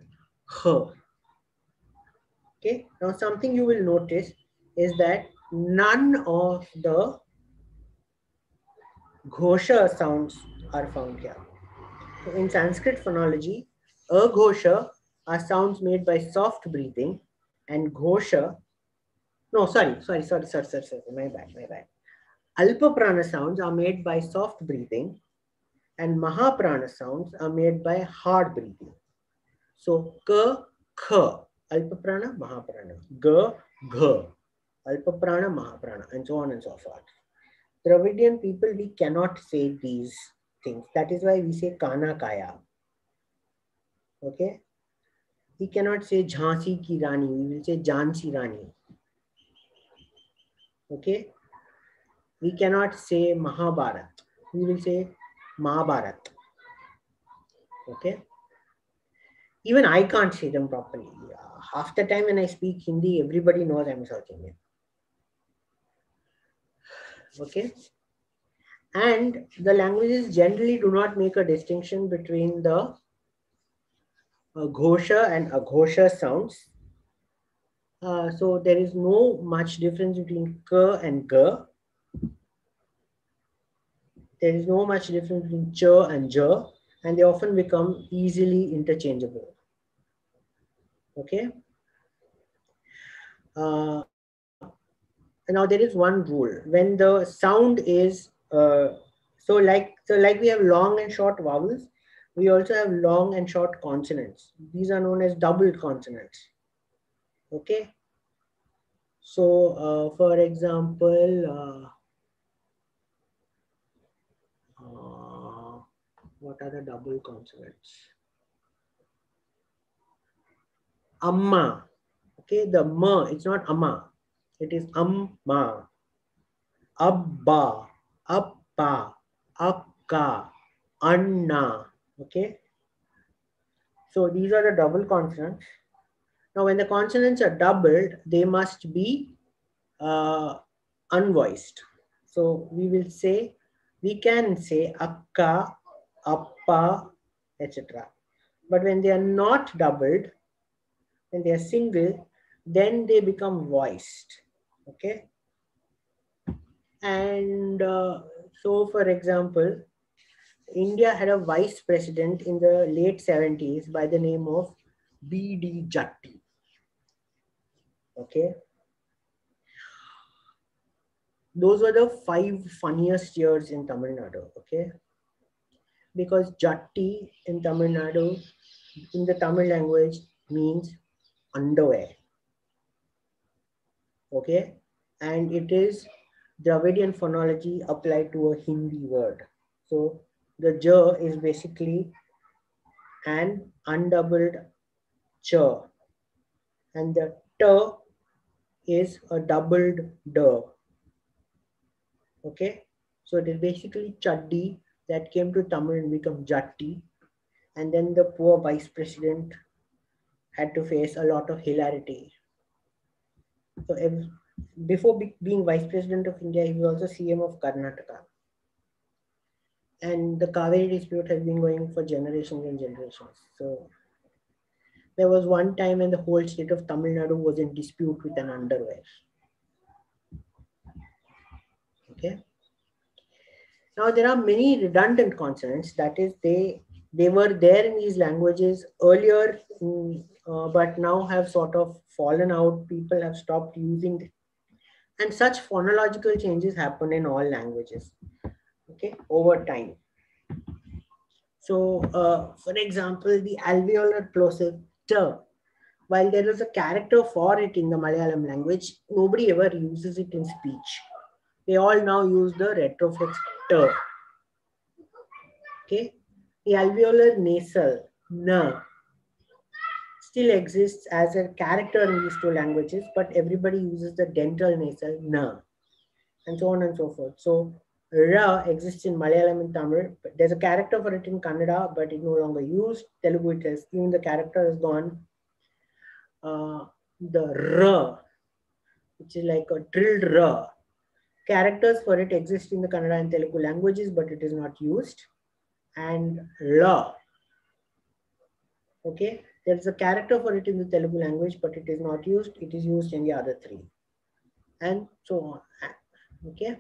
h. Okay. Now something you will notice is that none of the ghosha sounds are found here. So in Sanskrit phonology, aghosha are sounds made by soft breathing, and ghosha, no, sorry, my bad. Alpa prana sounds are made by soft breathing, and mahaprana sounds are made by hard breathing. So ka, kha, alpa prana, mahaprana, ga, gha, alpa prana, mahaprana, and so on and so forth. Dravidian people, we cannot say these things. That is why we say kana kaya. Okay? We cannot say Jhansi ki Rani, we will say Jhansi Rani. Okay? We cannot say Mahabharat, we will say Mahabharat. Okay? Even I can't say them properly. Half the time when I speak Hindi, everybody knows I'm South Indian. Okay? And the languages generally do not make a distinction between the ghosha and aghosha sounds. So there is no much difference between k and g. There is no much difference between ch and j, and they often become easily interchangeable. Okay. Now there is one rule. When the sound is so like we have long and short vowels, we also have long and short consonants. These are known as double consonants. Okay. So for example, what are the double consonants? Amma. Okay, the ma, it's not amma. It is amma. Abba, appa, akka, anna. Okay. So these are the double consonants. Now when the consonants are doubled, they must be unvoiced. So we can say akka, appa, etc. But when they are not doubled, when they are single, then they become voiced. Okay. And so for example, India had a vice president in the late 70s by the name of B.D. Jatti. Okay. Those were the 5 funniest years in Tamil Nadu. Okay. Because Jatti in Tamil Nadu, in the Tamil language, means underwear. Okay. And it is Dravidian phonology applied to a Hindi word. So the j is basically an undoubled ch, and the t is a doubled d. Okay, so it is basically chaddi that came to Tamil and become jatti, and then the poor vice president had to face a lot of hilarity. So before being vice president of India, he was also CM of Karnataka. And the Kaveri dispute has been going for generations and generations. So there was one time when the whole state of Tamil Nadu was in dispute with an underwear. Okay. Now there are many redundant consonants. That is, they were there in these languages earlier, but now have sort of fallen out. People have stopped using them. And such phonological changes happen in all languages, okay, over time. So, for example, the alveolar plosive t, while there is a character for it in the Malayalam language, nobody ever uses it in speech. They all now use the retroflex t. Okay, the alveolar nasal n still exists as a character in these two languages, but everybody uses the dental nasal n, and so on and so forth. So ra exists in Malayalam and Tamil, but there's a character for it in Kannada, but it's no longer used. Telugu, it has, even the character is gone. The r, which is like a drilled r, characters for it exist in the Kannada and Telugu languages, but it is not used. And la, okay, there's a character for it in the Telugu language, but it is not used. It is used in the other three, and so on. Okay.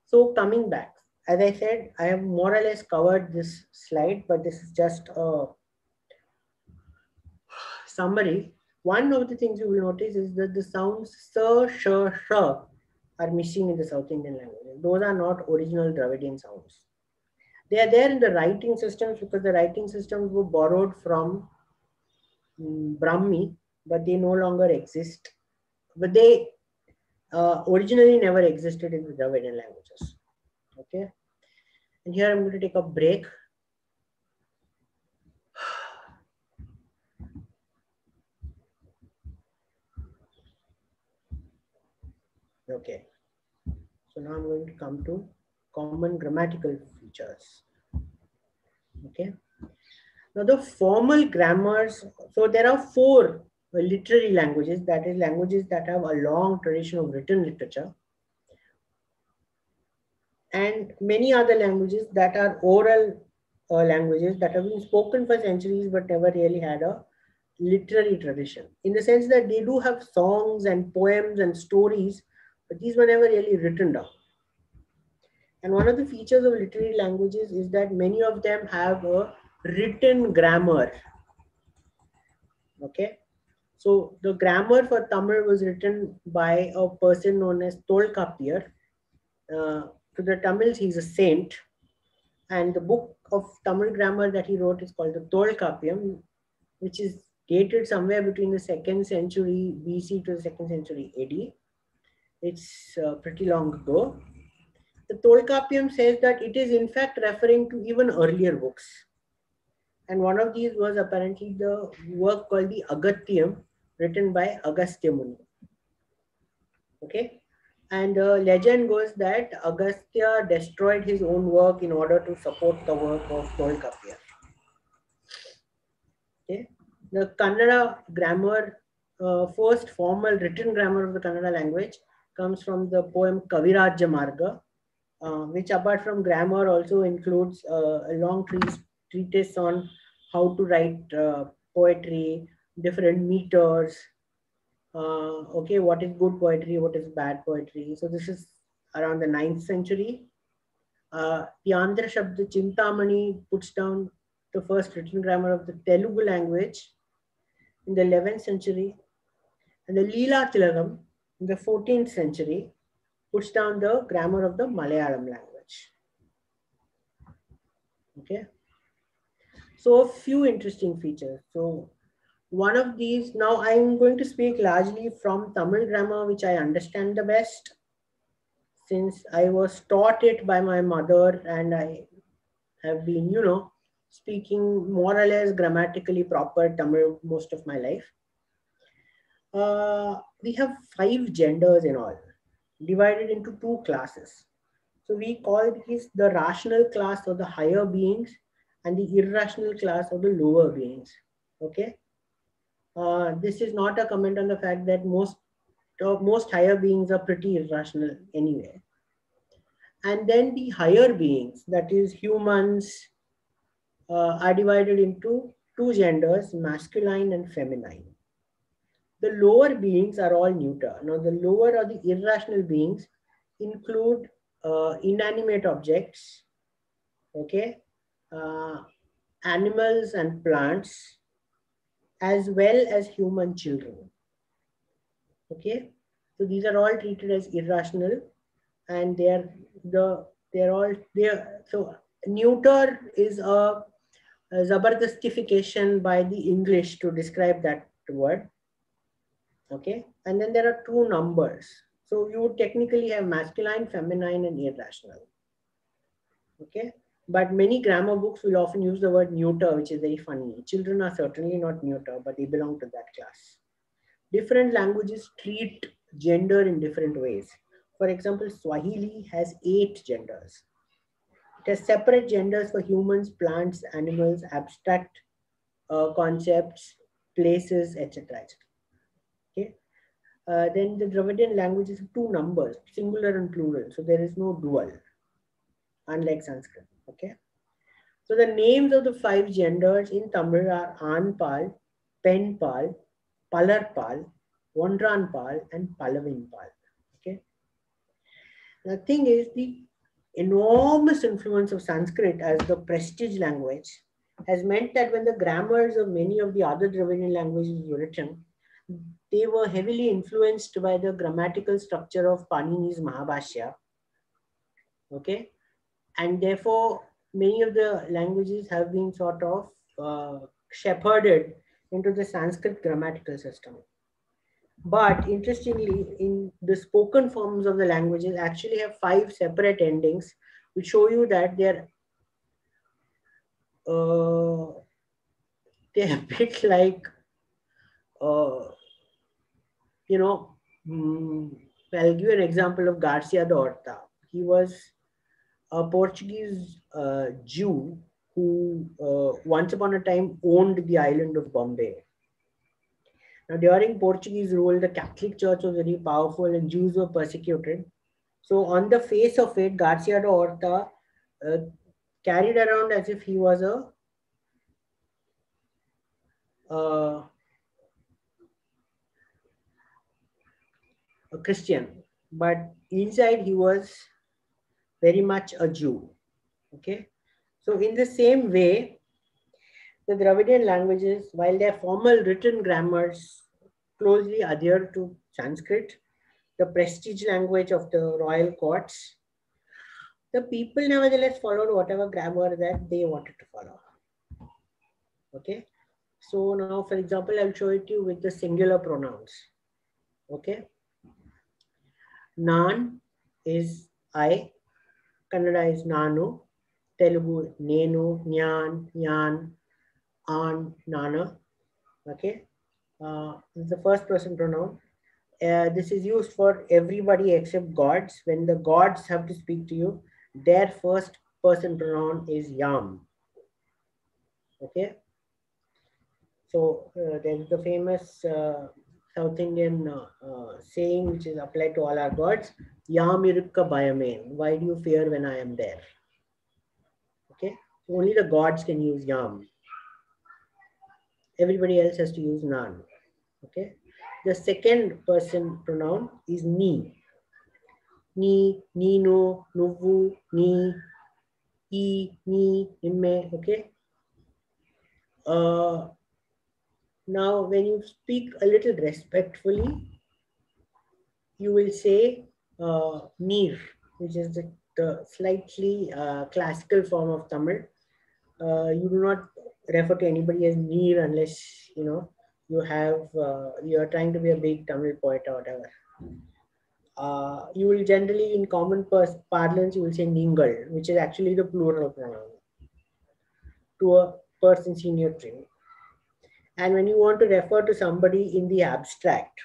So coming back, as I said, I have more or less covered this slide, but this is just a summary. One of the things you will notice is that the sounds s, sh, sh are missing in the South Indian languages. Those are not original Dravidian sounds. They are there in the writing systems because the writing systems were borrowed from Brahmi, but they no longer exist. But they originally never existed in the Dravidian languages. Okay. And here I'm going to take a break. Okay. So now I'm going to come to common grammatical features. Okay. Now the formal grammars, so there are 4 literary languages, that is languages that have a long tradition of written literature, and many other languages that are oral languages that have been spoken for centuries but never really had a literary tradition, in the sense that they do have songs and poems and stories, but these were never really written down. And one of the features of literary languages is that many of them have a written grammar. Okay, so the grammar for Tamil was written by a person known as Tolkappiyar. To the Tamils, he's a saint, and the book of Tamil grammar that he wrote is called the Tolkappiyam, which is dated somewhere between the 2nd century BC to the 2nd century AD. It's pretty long ago. The Tolkappiyam says that it is in fact referring to even earlier books. And one of these was apparently the work called the Agatyam, written by Agastya Muni. Okay. And legend goes that Agastya destroyed his own work in order to support the work of Tolkappiyar. Okay. The Kannada grammar, first formal written grammar of the Kannada language, comes from the poem Kavirajya Marga, which apart from grammar also includes a long treatise on how to write poetry, different meters, okay, what is good poetry, what is bad poetry. So this is around the 9th century. The Andhra Shabda Chintamani puts down the first written grammar of the Telugu language in the 11th century. And the Leela Tilagam in the 14th century puts down the grammar of the Malayalam language. Okay. So a few interesting features. So one of these, now I'm going to speak largely from Tamil grammar, which I understand the best, since I was taught it by my mother and I have been, speaking more or less grammatically proper Tamil most of my life. We have 5 genders in all. divided into two classes. So we call these the rational class of the higher beings and the irrational class of the lower beings. Okay. This is not a comment on the fact that most higher beings are pretty irrational anyway. And then the higher beings, that is humans, are divided into two genders, masculine and feminine. The lower beings are all neuter. Now the lower or the irrational beings include inanimate objects, okay, animals and plants, as well as human children. Okay, so these are all treated as irrational, and so neuter is a zabardastification by the English to describe that word. Okay, and then there are two numbers. So you would technically have masculine, feminine, and irrational. Okay, but many grammar books will often use the word neuter, which is very funny. Children are certainly not neuter, but they belong to that class. Different languages treat gender in different ways. For example, Swahili has 8 genders. It has separate genders for humans, plants, animals, abstract concepts, places, etc. Okay. Then the Dravidian languages have 2 numbers, singular and plural. So there is no dual, unlike Sanskrit. Okay. So the names of the 5 genders in Tamil are Anpal, Penpal, Palarpal, Wandranpal, and Palavinpal. Okay. The thing is, the enormous influence of Sanskrit as the prestige language has meant that when the grammars of many of the other Dravidian languages were written, they were heavily influenced by the grammatical structure of Panini's Mahabhashya. Okay. And therefore, many of the languages have been sort of shepherded into the Sanskrit grammatical system. But interestingly, in the spoken forms of the languages actually have 5 separate endings, which show you that they're a bit like, I'll give you an example of Garcia de Horta. He was a Portuguese Jew who once upon a time owned the island of Bombay. Now, during Portuguese rule, the Catholic Church was very powerful and Jews were persecuted. So on the face of it, Garcia de Horta carried around as if he was a Christian, but inside he was very much a Jew. Okay, so in the same way, the Dravidian languages, while their formal written grammars closely adhere to Sanskrit, the prestige language of the royal courts, the people nevertheless followed whatever grammar that they wanted to follow. Okay, so now, for example, I'll show it to you with the singular pronouns. Okay, Nan is I, Kannada is Nanu, Telugu Nenu, Nyan, Yan, An, Nana. Okay, this is the first person pronoun. This is used for everybody except gods. When the gods have to speak to you, their first person pronoun is Yam. Okay, so there's the famous South Indian saying which is applied to all our gods: Yam irukka bayame. Why do you fear when I am there? Okay, so only the gods can use Yam. Everybody else has to use Nan. Okay, the second person pronoun is Ni. Ni, Nino, Nuvu, Ni, Ni, Nimme. Okay. Now, when you speak a little respectfully, you will say Neer, which is the slightly classical form of Tamil. You do not refer to anybody as Neer unless you are trying to be a big Tamil poet or whatever. You will generally, in common parlance, you will say Ningal, which is actually the plural pronoun to a person senior to you. And when you want to refer to somebody in the abstract,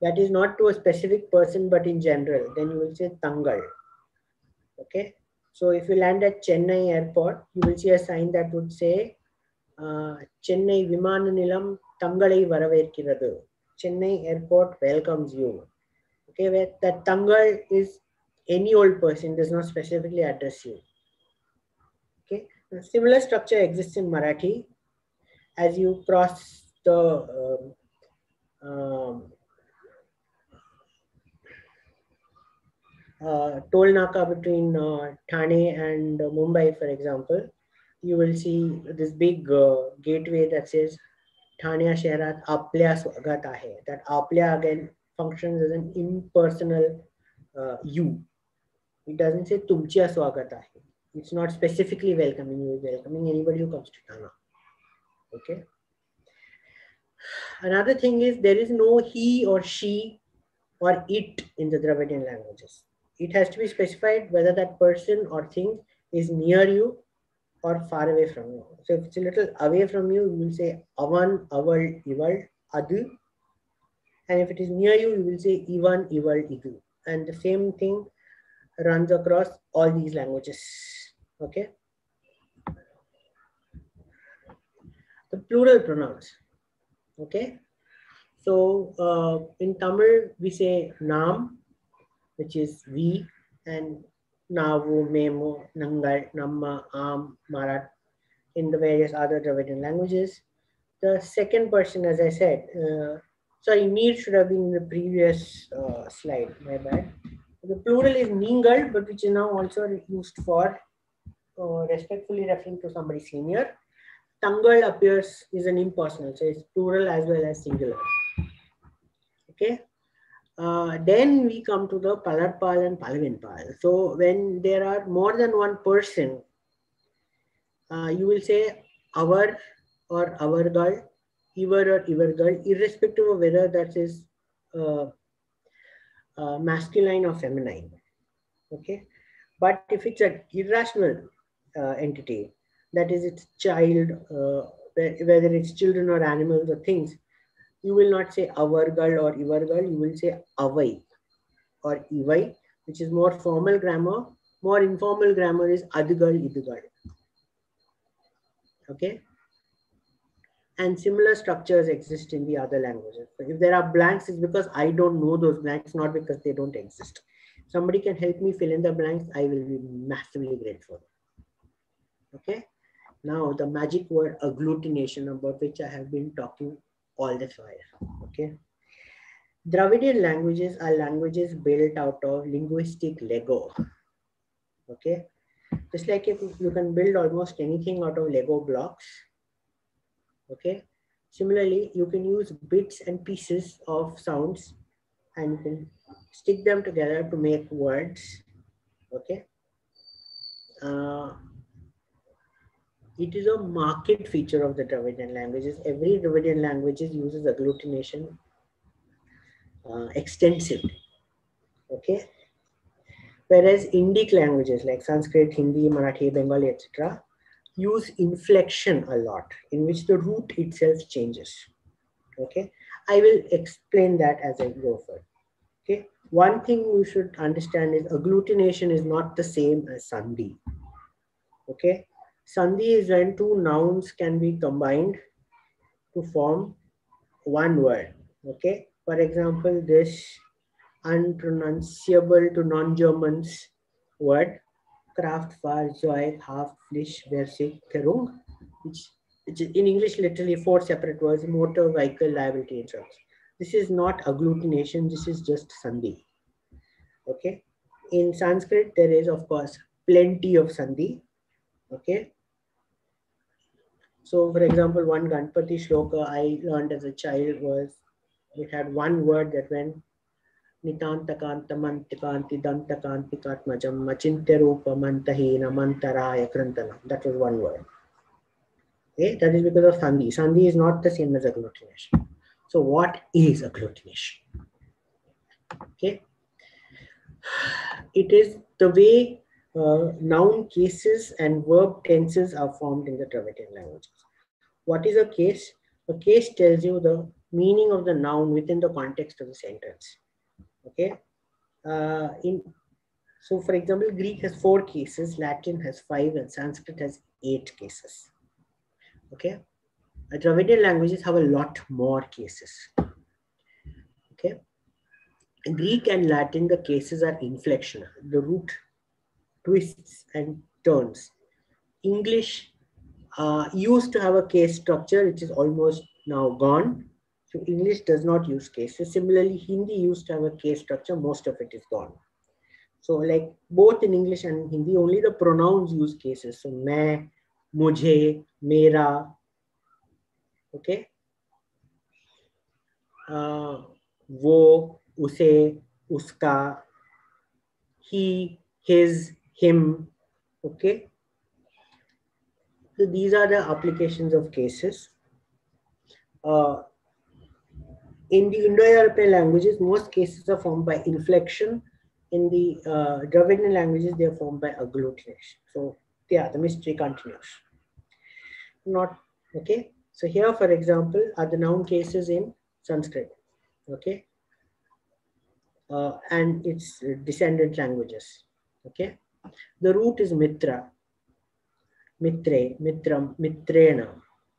that is not to a specific person but in general, then you will say Tangal. Okay. So if you land at Chennai airport, you will see a sign that would say Chennai Vimana Nilam Tangalai Varaverkiradu. Chennai airport welcomes you. Okay, where that Tangal is any old person, does not specifically address you. Okay, a similar structure exists in Marathi. As you cross the toll naka between Thane and Mumbai, for example, you will see this big gateway that says Thane Shehrat Apल्या Swagat Ahe. That Apल्या again functions as an impersonal you. It doesn't say Tumchya Swagat Ahe. It's not specifically welcoming you, welcoming anybody who comes to Thane. Okay. Another thing is there is no he or she or it in the Dravidian languages. It has to be specified whether that person or thing is near you or far away from you. So if it's a little away from you, you will say avan, aval, ival, adu. And if it is near you, you will say ivan, ival, idu. And the same thing runs across all these languages. Okay. The plural pronouns. Okay. So in Tamil, we say nam, which is we, and navu, memo, nangal, namma, am, marat, in the various other Dravidian languages. The second person, as I said, sorry, need should have been in the previous slide, my bad. The plural is ningal, but which is now also used for respectfully referring to somebody senior. Tangal appears is an impersonal, so it's plural as well as singular. Okay. Then we come to the Palarpal and Palavinpal. So when there are more than one person, you will say our or our girl, ivar or ivar girl, irrespective of whether that is masculine or feminine. Okay. But if it's an irrational entity, that is its child, whether it's children or animals or things, you will not say our girl or ivar girl, you will say avai or ivai, which is more formal grammar. More informal grammar is adgal, idgal. Okay. And similar structures exist in the other languages. So if there are blanks, it's because I don't know those blanks, not because they don't exist. Somebody can help me fill in the blanks, I will be massively grateful. Okay. Now the magic word agglutination, about which I have been talking all this while. Okay. Dravidian languages are languages built out of linguistic Lego. Okay. Just like if you can build almost anything out of Lego blocks. Okay. Similarly, you can use bits and pieces of sounds and you can stick them together to make words. Okay. It is a marked feature of the Dravidian languages. Every Dravidian language uses agglutination extensively. Okay. Whereas Indic languages like Sanskrit, Hindi, Marathi, Bengali, etc. use inflection a lot, in which the root itself changes. Okay. I will explain that as I go further. Okay. One thing you should understand is agglutination is not the same as sandhi. Okay. Sandhi is when two nouns can be combined to form one word. Okay. For example, this unpronounceable to non-Germans word, Kraftfahrzeug, Haftpflichtversicherung, which in English literally 4 separate words, motor vehicle liability insurance. This is not agglutination, this is just sandhi. Okay. In Sanskrit, there is of course plenty of sandhi. Okay. So for example, one Ganpati shloka I learned as a child was, it had one word that went Nitantakantamantikanti dantakantikaatmajam machinterupa mantahina mantaraya krantanam. That was one word. Okay, that is because of sandhi. Sandhi is not the same as agglutination. So what is agglutination? Okay. It is the way noun cases and verb tenses are formed in the Dravidian languages. What is a case? A case tells you the meaning of the noun within the context of the sentence. Okay. So for example, Greek has 4 cases, Latin has 5, and Sanskrit has 8 cases. Okay. Dravidian languages have a lot more cases. Okay. In Greek and Latin, the cases are inflectional. The root twists and turns. English used to have a case structure, which is almost now gone. So English does not use cases. Similarly, Hindi used to have a case structure. Most of it is gone. So like both in English and Hindi, only the pronouns use cases. So main, mujhe, mera. Okay. Wo, use, uska, he, his, him. Okay. So these are the applications of cases. In the Indo-European languages, most cases are formed by inflection. In the Dravidian languages, they are formed by agglutination. So yeah, the mystery continues. Not okay. So here, for example, are the noun cases in Sanskrit. Okay, and its descendant languages. Okay, the root is mitra, mitre, mitram, mitrena,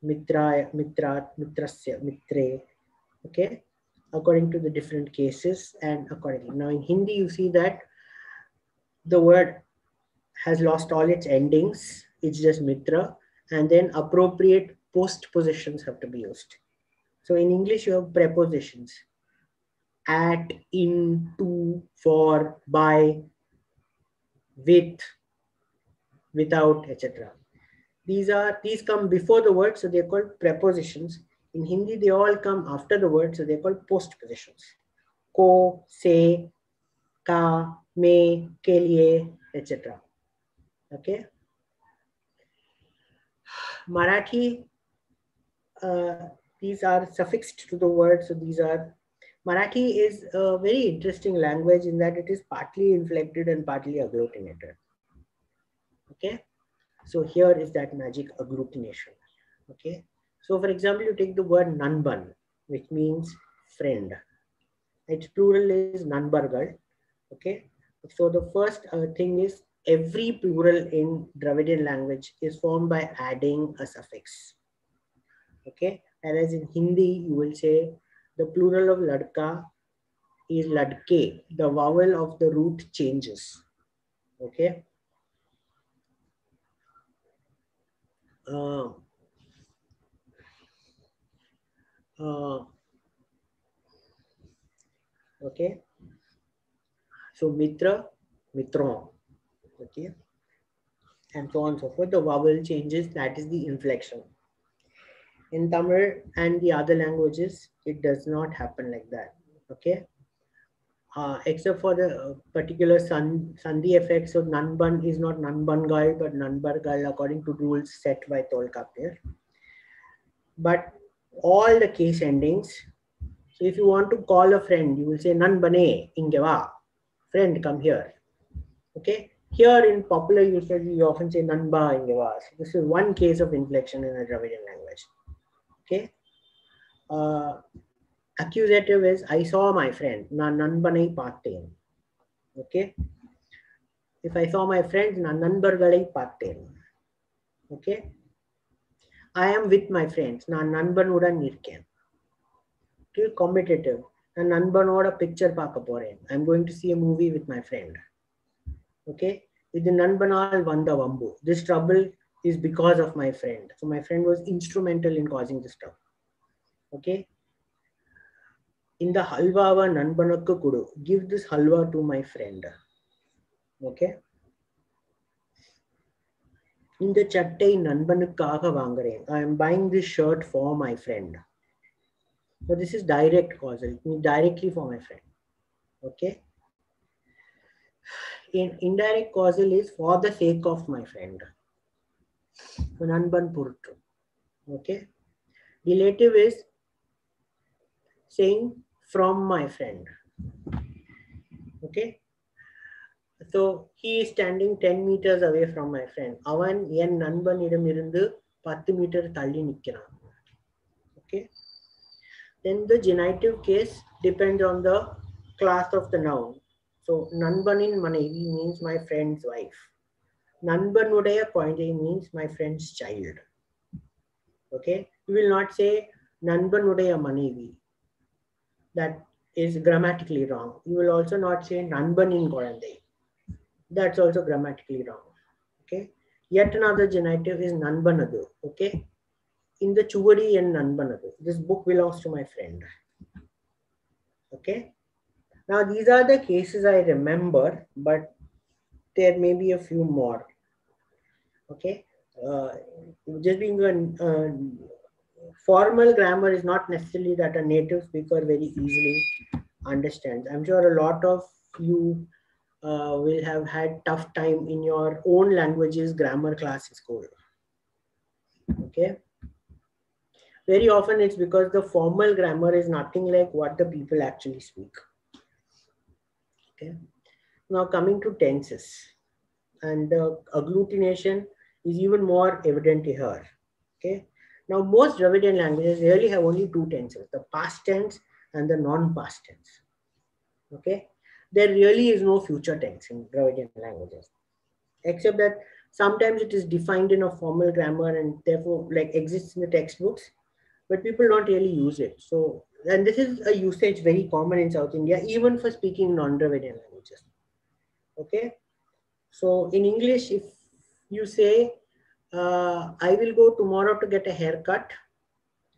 mitraya, mitrat, mitrasya, mitre. Okay, according to the different cases and accordingly. Now in Hindi, you see that the word has lost all its endings. It's just mitra, and then appropriate postpositions have to be used. So in English, you have prepositions: at, in, to, for, by, with, without, etc. These come before the word, so they're called prepositions. In Hindi, they all come after the word, so they're called postpositions. Ko, se, ka, me, ke liye, etc. Okay. Marathi, these are suffixed to the word, so these are. Marathi is a very interesting language in that it is partly inflected and partly agglutinated. Okay, so here is that magic agglutination. Okay, so for example, you take the word nanban, which means friend. Its plural is nanbargal. Okay, so the first thing is every plural in Dravidian language is formed by adding a suffix. Okay, whereas in Hindi, you will say the plural of ladka is ladke. The vowel of the root changes. Okay. Okay. So mitra, mitron. Okay. And so on and so forth. The vowel changes. That is the inflection. In Tamil and the other languages, it does not happen like that. Okay. Except for the particular sandhi effect. So nanban is not nanbangal, but nanbargal according to rules set by Tolkapir. But all the case endings. So if you want to call a friend, you will say nanbane ingeva. Friend, come here. Okay. Here in popular usage, you often say nanba ingeva. So this is one case of inflection in a Dravidian language. Okay. Accusative is I saw my friend. Na nanbanai patten. Okay. If I saw my friend, na nanbargalai patten. Okay. I am with my friends. Na nanbanudan nirken. Okay. Competitive. Na nanbanoda picture paaka poren. I'm going to see a movie with my friend. Okay. With the nanbanal vanda vambu. This trouble is because of my friend. So my friend was instrumental in causing this trouble. Okay. In the halva nanbanakku kudu. Give this halwa to my friend. Okay. In the chattai nanbanukkaga vaangaren. I am buying this shirt for my friend. So this is direct causal. It means directly for my friend. Okay. In indirect causal is for the sake of my friend. So nanban purtu. Okay. Relative is saying from my friend. Okay. So he is standing 10 meters away from my friend. Avan yen nanban idamirundu 10 meter thalli nikkiran. Okay. Then the genitive case depends on the class of the noun. So Nanbanin Manevi means my friend's wife. Nanbanudaya Koindai means my friend's child. Okay, you will not say Nanbanudaya Manevi. That is grammatically wrong. You will also not say Nanbanin Koindai. That's also grammatically wrong. Okay, yet another genitive is Nanbanadu. Okay, in the Chuvadi and Nanbanadu. This book belongs to my friend. Okay, now these are the cases I remember, but there may be a few more. Okay, just being a formal grammar is not necessarily that a native speaker very easily understands. I'm sure a lot of you will have had tough time in your own languages grammar class in school. Okay, very often it's because the formal grammar is nothing like what the people actually speak. Okay, now coming to tenses, and the agglutination is even more evident here. Okay, now most Dravidian languages really have only two tenses, the past tense and the non-past tense. Okay, there really is no future tense in Dravidian languages, except that sometimes it is defined in a formal grammar and therefore like exists in the textbooks, but people don't really use it. So, and this is a usage very common in South India, even for speaking non-Dravidian languages. Okay, so in English, if you say, I will go tomorrow to get a haircut,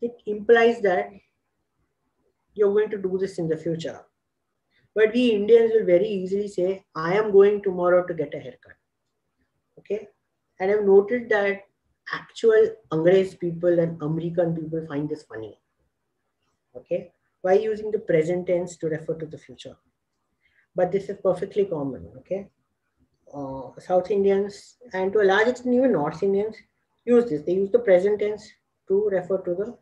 it implies that you're going to do this in the future. But we Indians will very easily say, I am going tomorrow to get a haircut. Okay, and I've noted that actual Angrez people and American people find this funny. Okay, why using the present tense to refer to the future? But this is perfectly common. Okay, South Indians and to a large extent even North Indians use this. They use the present tense to refer to the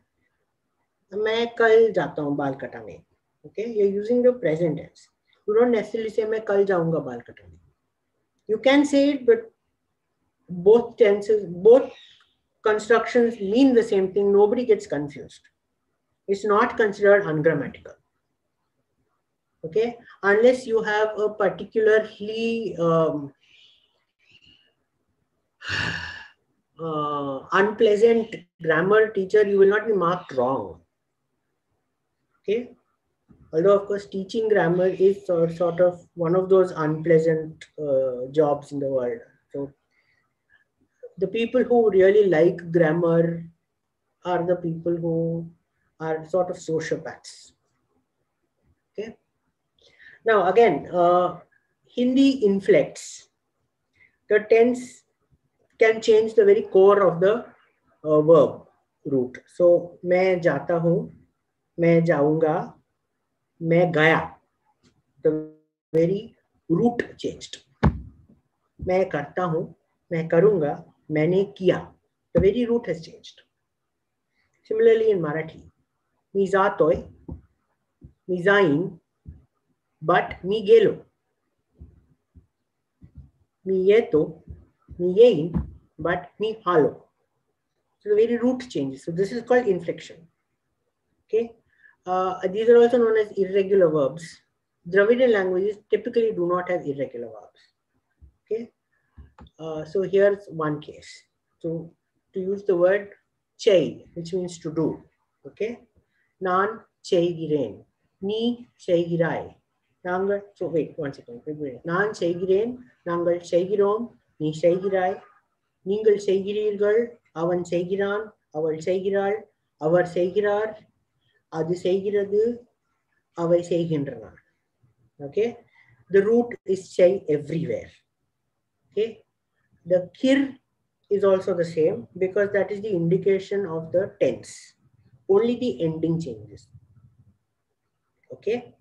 मैं कल जाता हूँ बाल कटाने. Okay, you're using the present tense. You don't necessarily say मैं कल जाऊँगा बाल कटाने. You can say it, but both tenses, both constructions mean the same thing. Nobody gets confused. It's not considered ungrammatical. Okay, unless you have a particularly unpleasant grammar teacher, you will not be marked wrong. Okay, although of course teaching grammar is sort of one of those unpleasant jobs in the world. So the people who really like grammar are the people who are sort of sociopaths. Okay, now again, Hindi inflects. The tense can change the very core of the verb root. So, मैं जाता हूँ, मैं जाऊँगा, मैं गया. The very root changed. मैं करता हूँ, मैं करूँगा, मैंने किया. The very root has changed. Similarly in Marathi, मी जातोय, मी जाईन, but मी गेलो. मी येतो, मी येईन, but me Alo. So the very root changes. So this is called inflection. Okay, these are also known as irregular verbs. Dravidian languages typically do not have irregular verbs. Okay, so here's one case. So to use the word chai, which means to do. Okay, nan chaigiren, ni chaigirai. Nangal. So wait one second. Wait. Nan chaigiren, nangal chaigirom, ni chaigirai. நீங்கள் செய்கிறீர்கள், அவன் செய்கிறான், அவள் செய்கிறாள், அவர் செய்கிறார், அது செய்கிறது, அவை செய்கின்றனர். Okay, the root is chai everywhere. Okay, the kir is also the same because that is the indication of the tense. Only the ending changes. Okay,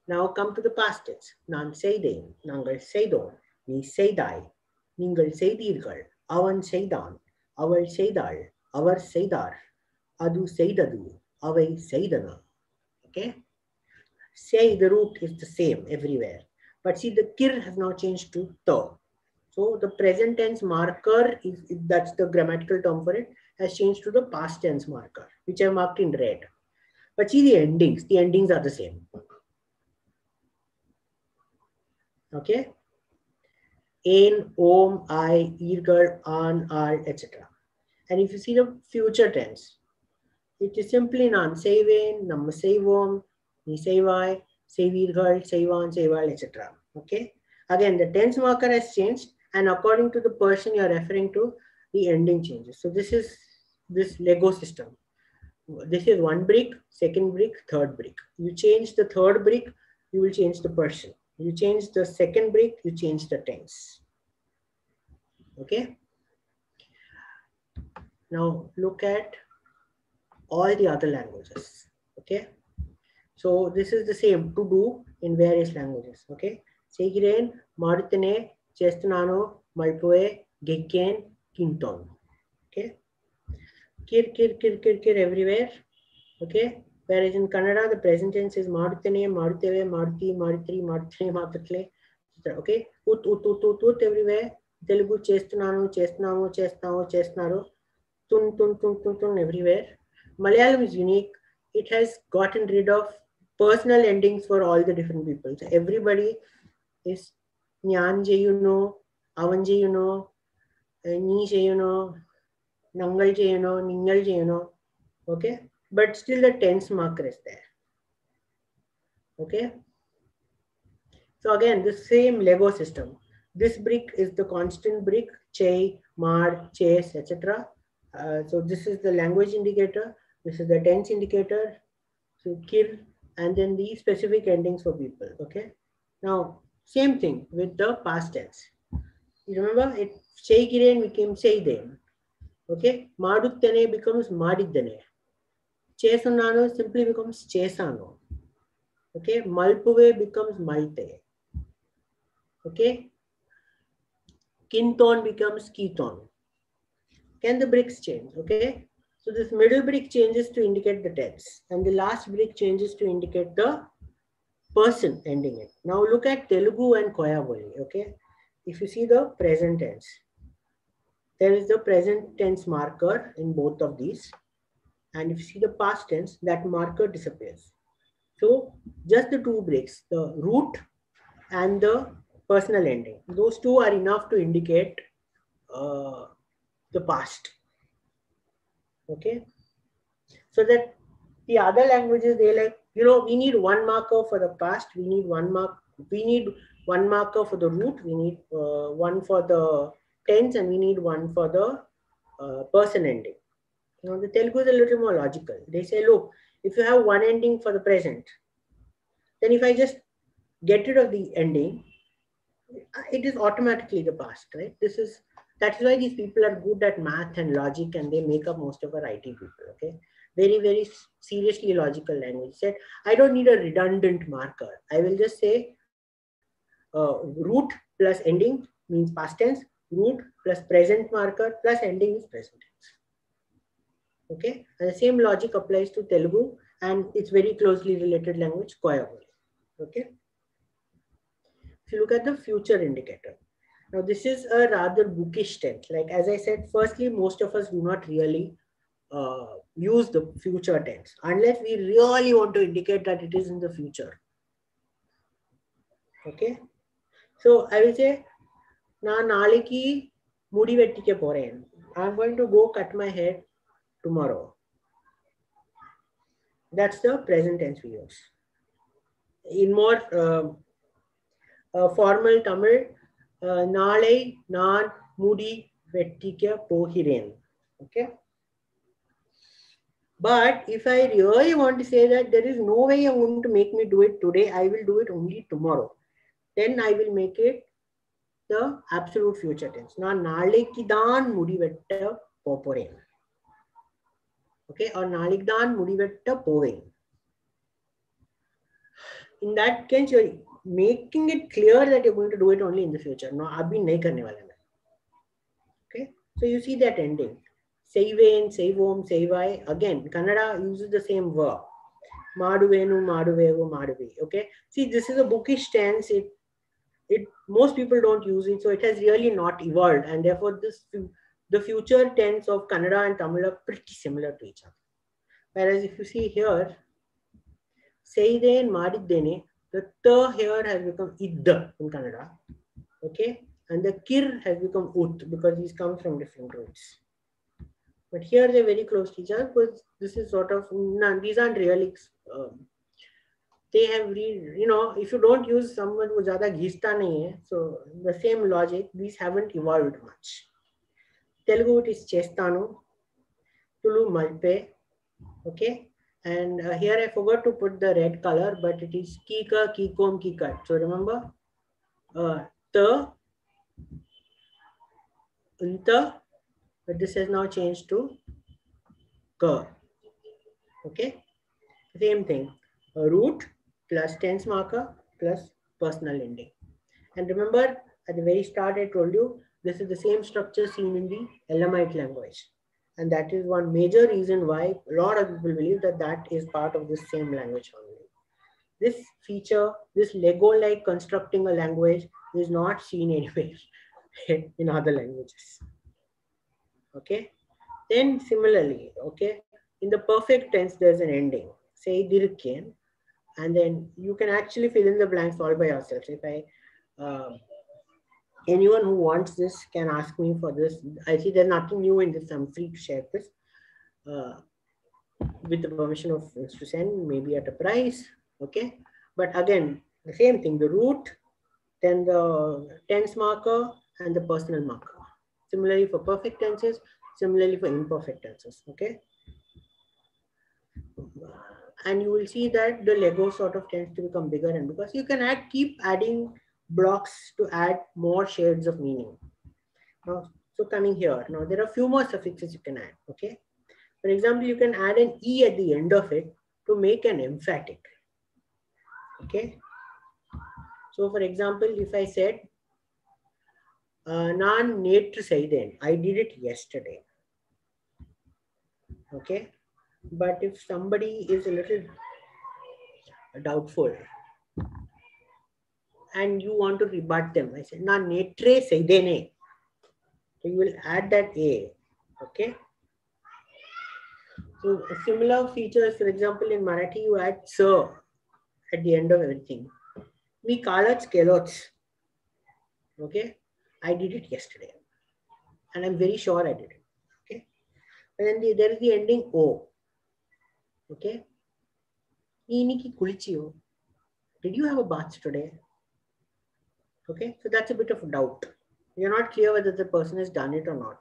now come to the past tense. நான் செய்தேன், நாங்கள் செய்தோம், நீ செய்தாய், நீங்கள் செய்தீர்கள், அவன் செய்தான், அவள் செய்தாள், அவர் செய்தார், அது செய்தது, அவை செய்தன. Okay, say the root is the same everywhere, but see the kir has now changed to the. So the present tense marker, that's the grammatical term for it, has changed to the past tense marker, which I marked in red. But see the endings are the same. Okay. Ain, om, I, irgar, an, ar, etc. And if you see the future tense, it is simply nan seiven, namma seivom, ni seivai, seivirgal, seivan, seival, etc. Okay. Again, the tense marker has changed, and according to the person you are referring to, the ending changes. So this is this Lego system. This is one brick, second brick, third brick. You change the third brick, you will change the person. You change the second brick, you change the tense. Okay. Now look at all the other languages. Okay. So this is the same to do in various languages. Okay. Segiren, Marutene, Chestunano, Malpoe, Gekken, Kinton. Okay. Kir everywhere. Okay. Whereas in Kannada, the present tense is Marutene, Maruteve, Maruti, Marutri, Marutne, Maruttle. Okay. Ut everywhere. Telugu Chestunano, Chestunamo, Chestnamo, Chestnaro. Tun everywhere. Malayalam is unique. It has gotten rid of personal endings for all the different people. So everybody is Nyan Jayuno, Avan Jayuno, Ni Jayuno, Nangal Jayuno, Ningal Jayuno. Okay. But still the tense marker is there. Okay. So again, the same Lego system. This brick is the constant brick, Che, Mar, Chase, etc. So this is the language indicator. This is the tense indicator. So kir, and then the specific endings for people. Okay. Now, same thing with the past tense. You remember it, Seigiren became Seiden. Okay. Maduttane becomes Madidane. Chesanano simply becomes Chesano. Okay. Malpuve becomes Malte. Okay. Kinton becomes Keton. Can the bricks change? Okay. So this middle brick changes to indicate the tense, and the last brick changes to indicate the person ending it. Now look at Telugu and Koyavoli. Okay. If you see the present tense, there is the present tense marker in both of these. And if you see the past tense, that marker disappears. So just the two bricks, the root and the personal ending. Those two are enough to indicate the past. Okay. So that the other languages, they like, we need one marker for the past, we need one marker for the root, we need one for the tense, and we need one for the person ending. The Telugu is a little more logical. They say, look, if you have one ending for the present, then if I just get rid of the ending, it is automatically the past, right? That is why these people are good at math and logic, and they make up most of our IT people. Okay. Very, very seriously logical language. Said, I don't need a redundant marker. I will just say root plus ending means past tense, root plus present marker plus ending is present tense. Okay. And the same logic applies to Telugu, and it's very closely related language, Koyavoli. Okay. If you look at the future indicator. Now this is a rather bookish tense. Like as I said, firstly, most of us do not really use the future tense unless we really want to indicate that it is in the future. Okay. So I will say, Na naliki mudi vettike poren. I'm going to go cut my hair tomorrow. That's the present tense we use. In more formal Tamil, nalai naan mudi vettike pohiren. Okay. But if I really want to say that there is no way you're going to make me do it today, I will do it only tomorrow. Then I will make it the absolute future tense. Na nalikidan mudivetta poporen. Okay, or nalikdan mudivetta poven. In that case, you're making it clear that you're going to do it only in the future. No, abhi nahi karne wala main. Okay, so you see that ending. Seiven, seivom, seivai. Again, Kannada uses the same verb. Maduvenu, maduvevu, maduvi. Okay. See, this is a bookish tense. Most people don't use it, so it has really not evolved, and therefore the future tense of Kannada and Tamil are pretty similar to each other. Whereas if you see here, Seiden Madiddene, the th here has become id in Kannada. Okay, and the kir has become ut because these come from different roots. But here they're very close to each other because this is sort of, these aren't really, they have, if you don't use someone who zyada ghista nahi hai, so the same logic, these haven't evolved much. Telugu it is chestanu, Tulu malpe, okay, and here I forgot to put the red color, but it is kika, kikom, kikat. So remember, the, unta, but this has now changed to ka. Okay, same thing, a root plus tense marker plus personal ending. And remember, at the very start I told you, this is the same structure seen in the Elamite language. And that is one major reason why a lot of people believe that that is part of the same language only. This feature, this Lego-like constructing a language is not seen anywhere in other languages. Okay. Then similarly, okay, in the perfect tense, there's an ending. Say dirken, and then you can actually fill in the blanks all by yourself. If anyone who wants this can ask me for this. I see there's nothing new in this. I'm free to share this with the permission of Mr. Sen, maybe at a price. Okay, but again, the same thing: the root, then the tense marker, and the personal marker. Similarly for perfect tenses. Similarly for imperfect tenses. Okay. And you will see that the Lego sort of tends to become bigger, and because you can keep adding blocks to add more shades of meaning. Now, so coming here, now there are a few more suffixes you can add. Okay. For example, you can add an E at the end of it to make an emphatic. Okay. So for example, if I said, Nan netru seiden, I did it yesterday. Okay. But if somebody is a little doubtful and you want to rebut them, I say, na netre seidene. So you will add that A. Okay. So similar features, for example, in Marathi, you add sir at the end of everything. Me kalach kelots. Okay. I did it yesterday. And I'm very sure I did it. Okay. And then there is the ending O. Okay. Did you have a bath today? Okay, so that's a bit of a doubt. You're not clear whether the person has done it or not.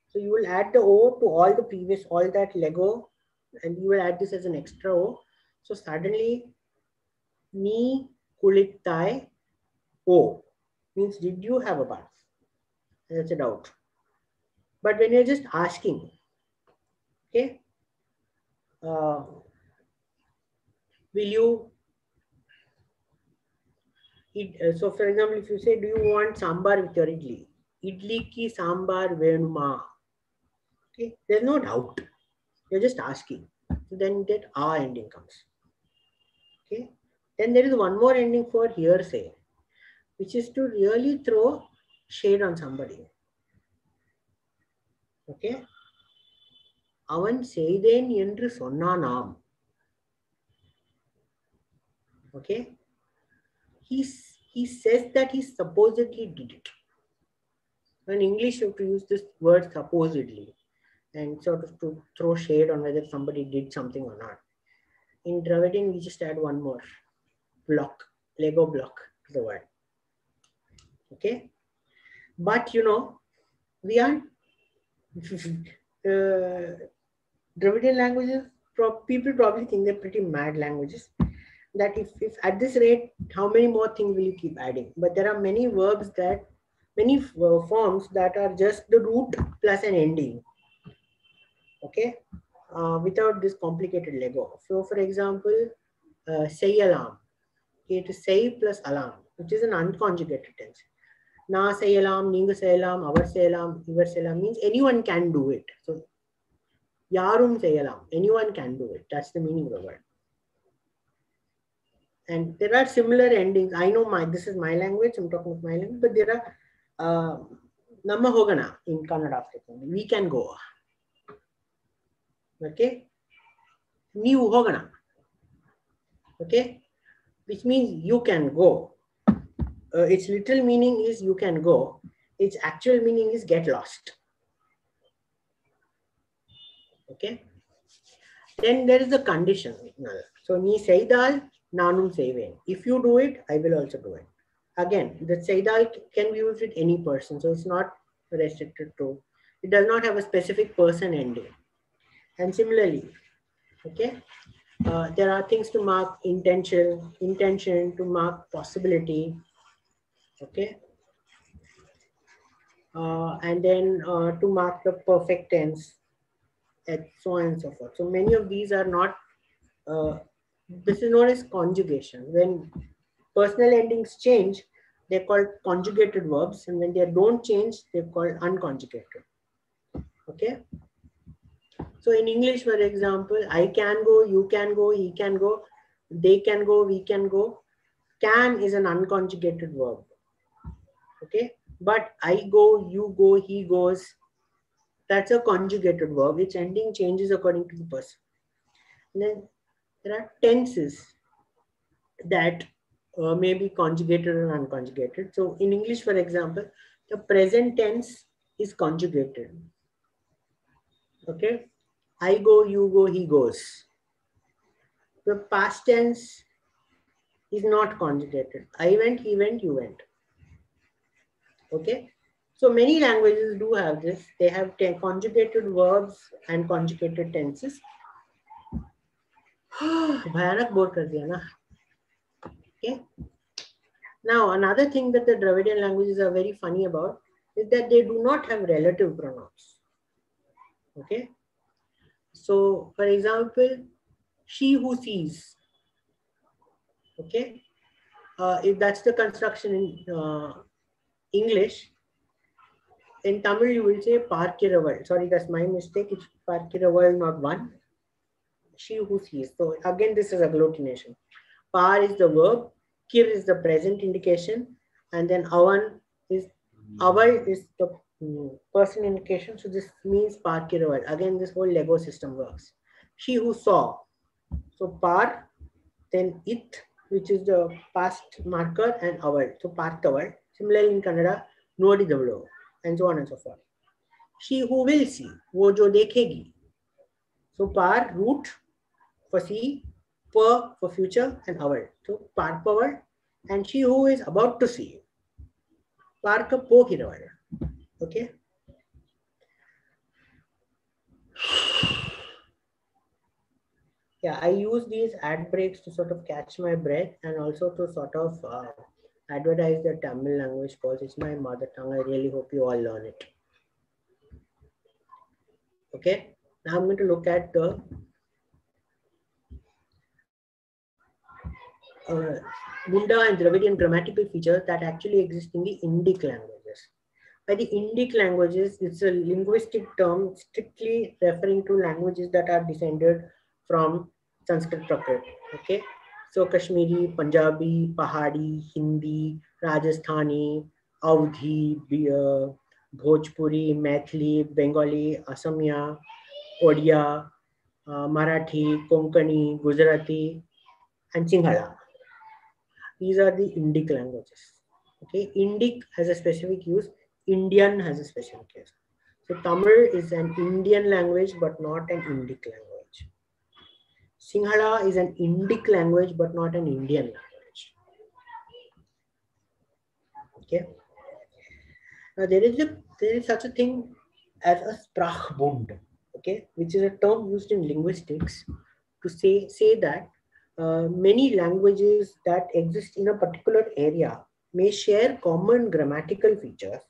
So you will add the O to all the previous, all that Lego, and you will add this as an extra O. So suddenly, ni kulittai O means did you have a bath? That's a doubt. But when you're just asking, okay, will you eat? So for example, if you say, do you want sambar with your idli? Idli ki sambar venuma. Okay, there's no doubt. You're just asking. So then that A ending comes. Okay. Then there is one more ending for hearsay, which is to really throw shade on somebody. Okay. Avan seiden endru sonnanam. Okay. He says that he supposedly did it. In English, you have to use this word supposedly and sort of to throw shade on whether somebody did something or not. In Dravidian, we just add one more block, Lego block to the word. Okay. But you know, we aren't Dravidian languages, people probably think they're pretty mad languages. That if at this rate, how many more things will you keep adding? But there are many verbs that, many forms that are just the root plus an ending. Okay, without this complicated Lego. So for example, say alarm. It is say plus alarm, which is an unconjugated tense. Na say alarm, ninga say alarm, our say alarm, ivar say alarm means anyone can do it. So yarum say alarm, anyone can do it. That's the meaning of the word. And there are similar endings. I know this is my language, I'm talking of my language, but there are Namma Hogana in Kannada. We can go. Okay? Neevu Hogana. Okay, which means you can go. Its literal meaning is you can go. Its actual meaning is get lost. Okay. Then there is a condition. So ni seidal nanum seven. If you do it, I will also do it. Again, the seidal can be used with any person, so it's not restricted to. It does not have a specific person ending. And similarly, okay, there are things to mark intention to mark possibility. Okay, and then to mark the perfect tense, and so on and so forth. So many of these are not. This is known as conjugation. When personal endings change, they're called conjugated verbs, and when they don't change, they're called unconjugated. Okay. So in English, for example, I can go, you can go, he can go, they can go, we can go. Can is an unconjugated verb. Okay. But I go, you go, he goes. That's a conjugated verb. Its ending changes according to the person. And then there are tenses that may be conjugated or unconjugated. So in English, for example, the present tense is conjugated. Okay. I go, you go, he goes. The past tense is not conjugated. I went, he went, you went. Okay. So many languages do have this. They have conjugated verbs and conjugated tenses. Bhayanak bore kar diya na. Okay. Now, another thing that the Dravidian languages are very funny about is that they do not have relative pronouns. Okay. So, for example, she who sees. Okay. If that's the construction in English, in Tamil you will say Parkiraval. Sorry, that's my mistake. It's Parkiraval, not one. She who sees. So again, this is agglutination. Par is the verb, kir is the present indication, and then avan is the person indication. So this means Parkiraval. Again, this whole Lego system works. She who saw. So par, then it, which is the past marker, and aval. So parthaval. Similarly in Kannada, nodidavlu, and so on and so forth. She who will see, wo jo dekhegi. So par, root for see, per for future, and aval. So parpaval, and she who is about to see. Parka pogiraval. Okay. Yeah, I use these ad breaks to sort of catch my breath and also to sort of advertise the Tamil language because it's my mother tongue. I really hope you all learn it. Okay, now I'm going to look at the Munda and Dravidian grammatical features that actually exist in the Indic languages. By the Indic languages, it's a linguistic term strictly referring to languages that are descended from Sanskrit Prakrit. Okay, so Kashmiri, Punjabi, Pahadi, Hindi, Rajasthani, Audhi, Bhojpuri, Maithili, Bengali, Assamia, Odia, Marathi, Konkani, Gujarati, and Sinhala. These are the Indic languages. Okay, Indic has a specific use. Indian has a specific use. So Tamil is an Indian language, but not an Indic language. Sinhala is an Indic language, but not an Indian language. Okay. Now there is such a thing as a sprachbund. Okay, which is a term used in linguistics to say that many languages that exist in a particular area may share common grammatical features,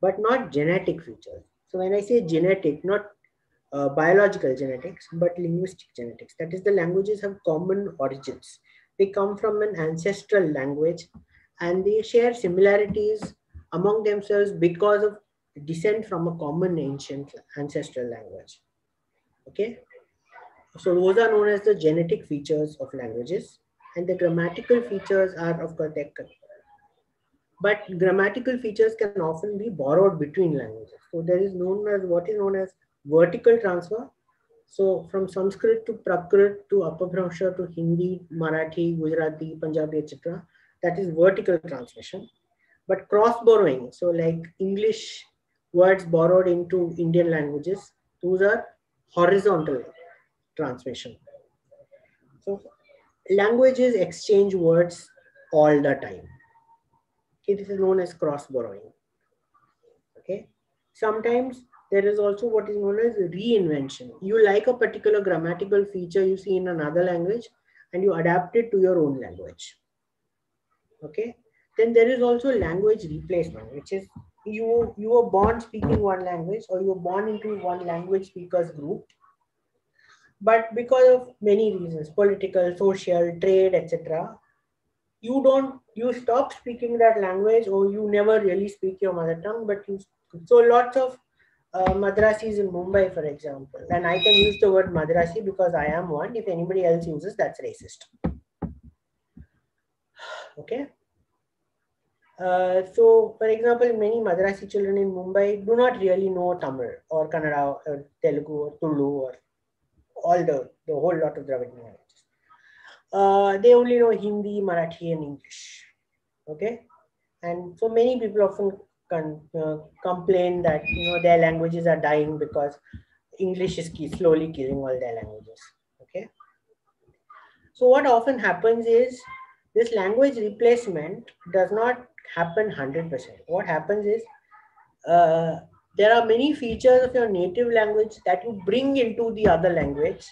but not genetic features. So when I say genetic, not biological genetics, but linguistic genetics. That is, the languages have common origins. They come from an ancestral language and they share similarities among themselves because of descent from a common ancient ancestral language. Okay. So those are known as the genetic features of languages, and the grammatical features are of course but grammatical features can often be borrowed between languages. So there is what is known as vertical transfer. So from Sanskrit to Prakrit to Apabhramsha to Hindi, Marathi, Gujarati, Punjabi, etc. That is vertical transmission. But cross borrowing, so like English words borrowed into Indian languages, those are horizontal transmission. So languages exchange words all the time. Okay, this is known as cross borrowing. Okay, sometimes there is also what is known as reinvention. You like a particular grammatical feature you see in another language and you adapt it to your own language. Okay, then there is also language replacement, which is you were born speaking one language or you were born into one language speakers group, but because of many reasons, political, social, trade, etc., you stop speaking that language or you never really speak your mother tongue, but so lots of Madrasis in Mumbai, for example, and I can use the word Madrasi because I am one. If anybody else uses, that's racist. Okay. So, for example, many Madrasi children in Mumbai do not really know Tamil or Kannada or Telugu or Tulu or all the whole lot of Dravidian languages. They only know Hindi, Marathi, and English. Okay, and so many people often complain that their languages are dying because English is slowly killing all their languages. Okay, so what often happens is this language replacement does not happen 100%. What happens is there are many features of your native language that you bring into the other language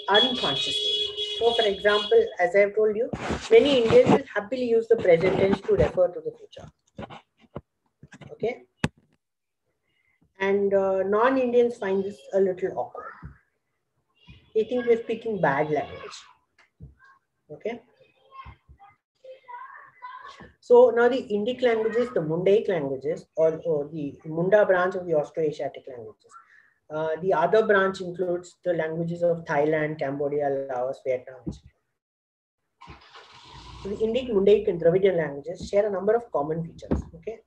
unconsciously. So, for example, as I have told you, many Indians will happily use the present tense to refer to the future. Okay, and non-Indians find this a little awkward. They think we're speaking bad language. Okay. So now the Indic languages, the Mundaic languages, or the Munda branch of the Austroasiatic languages. The other branch includes the languages of Thailand, Cambodia, Laos, Vietnam, etc. So the Indic, Mundaic, and Dravidian languages share a number of common features. Okay.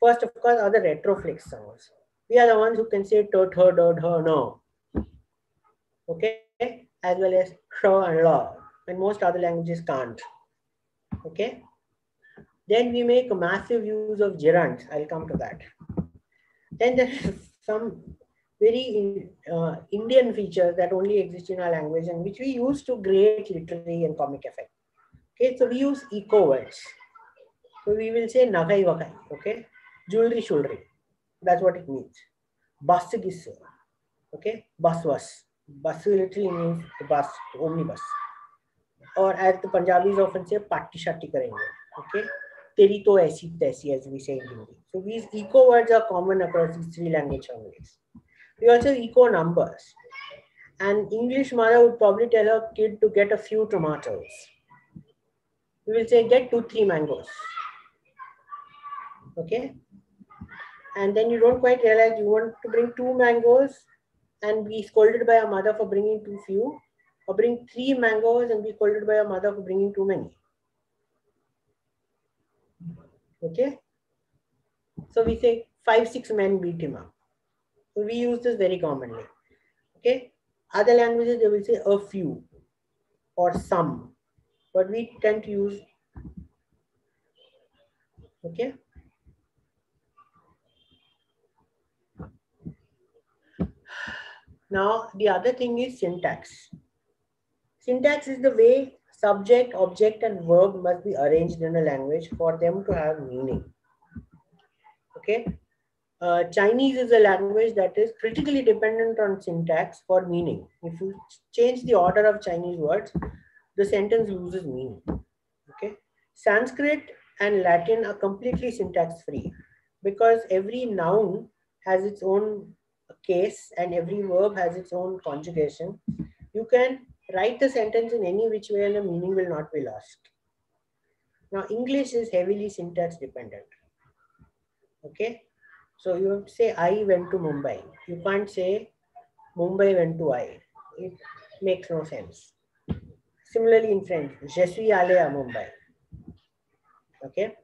First, of course, are the retroflex sounds. We are the ones who can say to, no. Okay, as well as sh and la, and most other languages can't. Okay. Then we make a massive use of gerunds. I'll come to that. Then there is some very Indian features that only exist in our language and which we use to create literary and comic effect. Okay, so we use eco words. So we will say nagai vakai. Okay, jewelry shulry. That's what it means. Bus gis. Okay, bus was. Bus literally means the bus, omnibus. Or as the Punjabis often say, patti shatti karenge. Okay. Teri to aisi taisi, as we say in Hindi. So these eco words are common across these three language families. We also have eco numbers. An English mother would probably tell her kid to get a few tomatoes. We will say get 2-3 mangoes. Okay. And then you don't quite realize you want to bring 2 mangoes and be scolded by a mother for bringing too few, or bring 3 mangoes and be scolded by a mother for bringing too many. Okay, so we say 5-6 men beat him up. So we use this very commonly. Okay, other languages they will say a few or some, but we tend to use. Okay. Now the other thing is syntax. Syntax is the way subject, object, and verb must be arranged in a language for them to have meaning. Okay. Chinese is a language that is critically dependent on syntax for meaning. If you change the order of Chinese words, the sentence loses meaning. Okay. Sanskrit and Latin are completely syntax free because every noun has its own case and every verb has its own conjugation. You can write the sentence in any which way and the meaning will not be lost. Now, English is heavily syntax dependent. Okay. So you have to say, I went to Mumbai. You can't say, Mumbai went to I. It makes no sense. Similarly in French, je suis allé à Mumbai. Okay.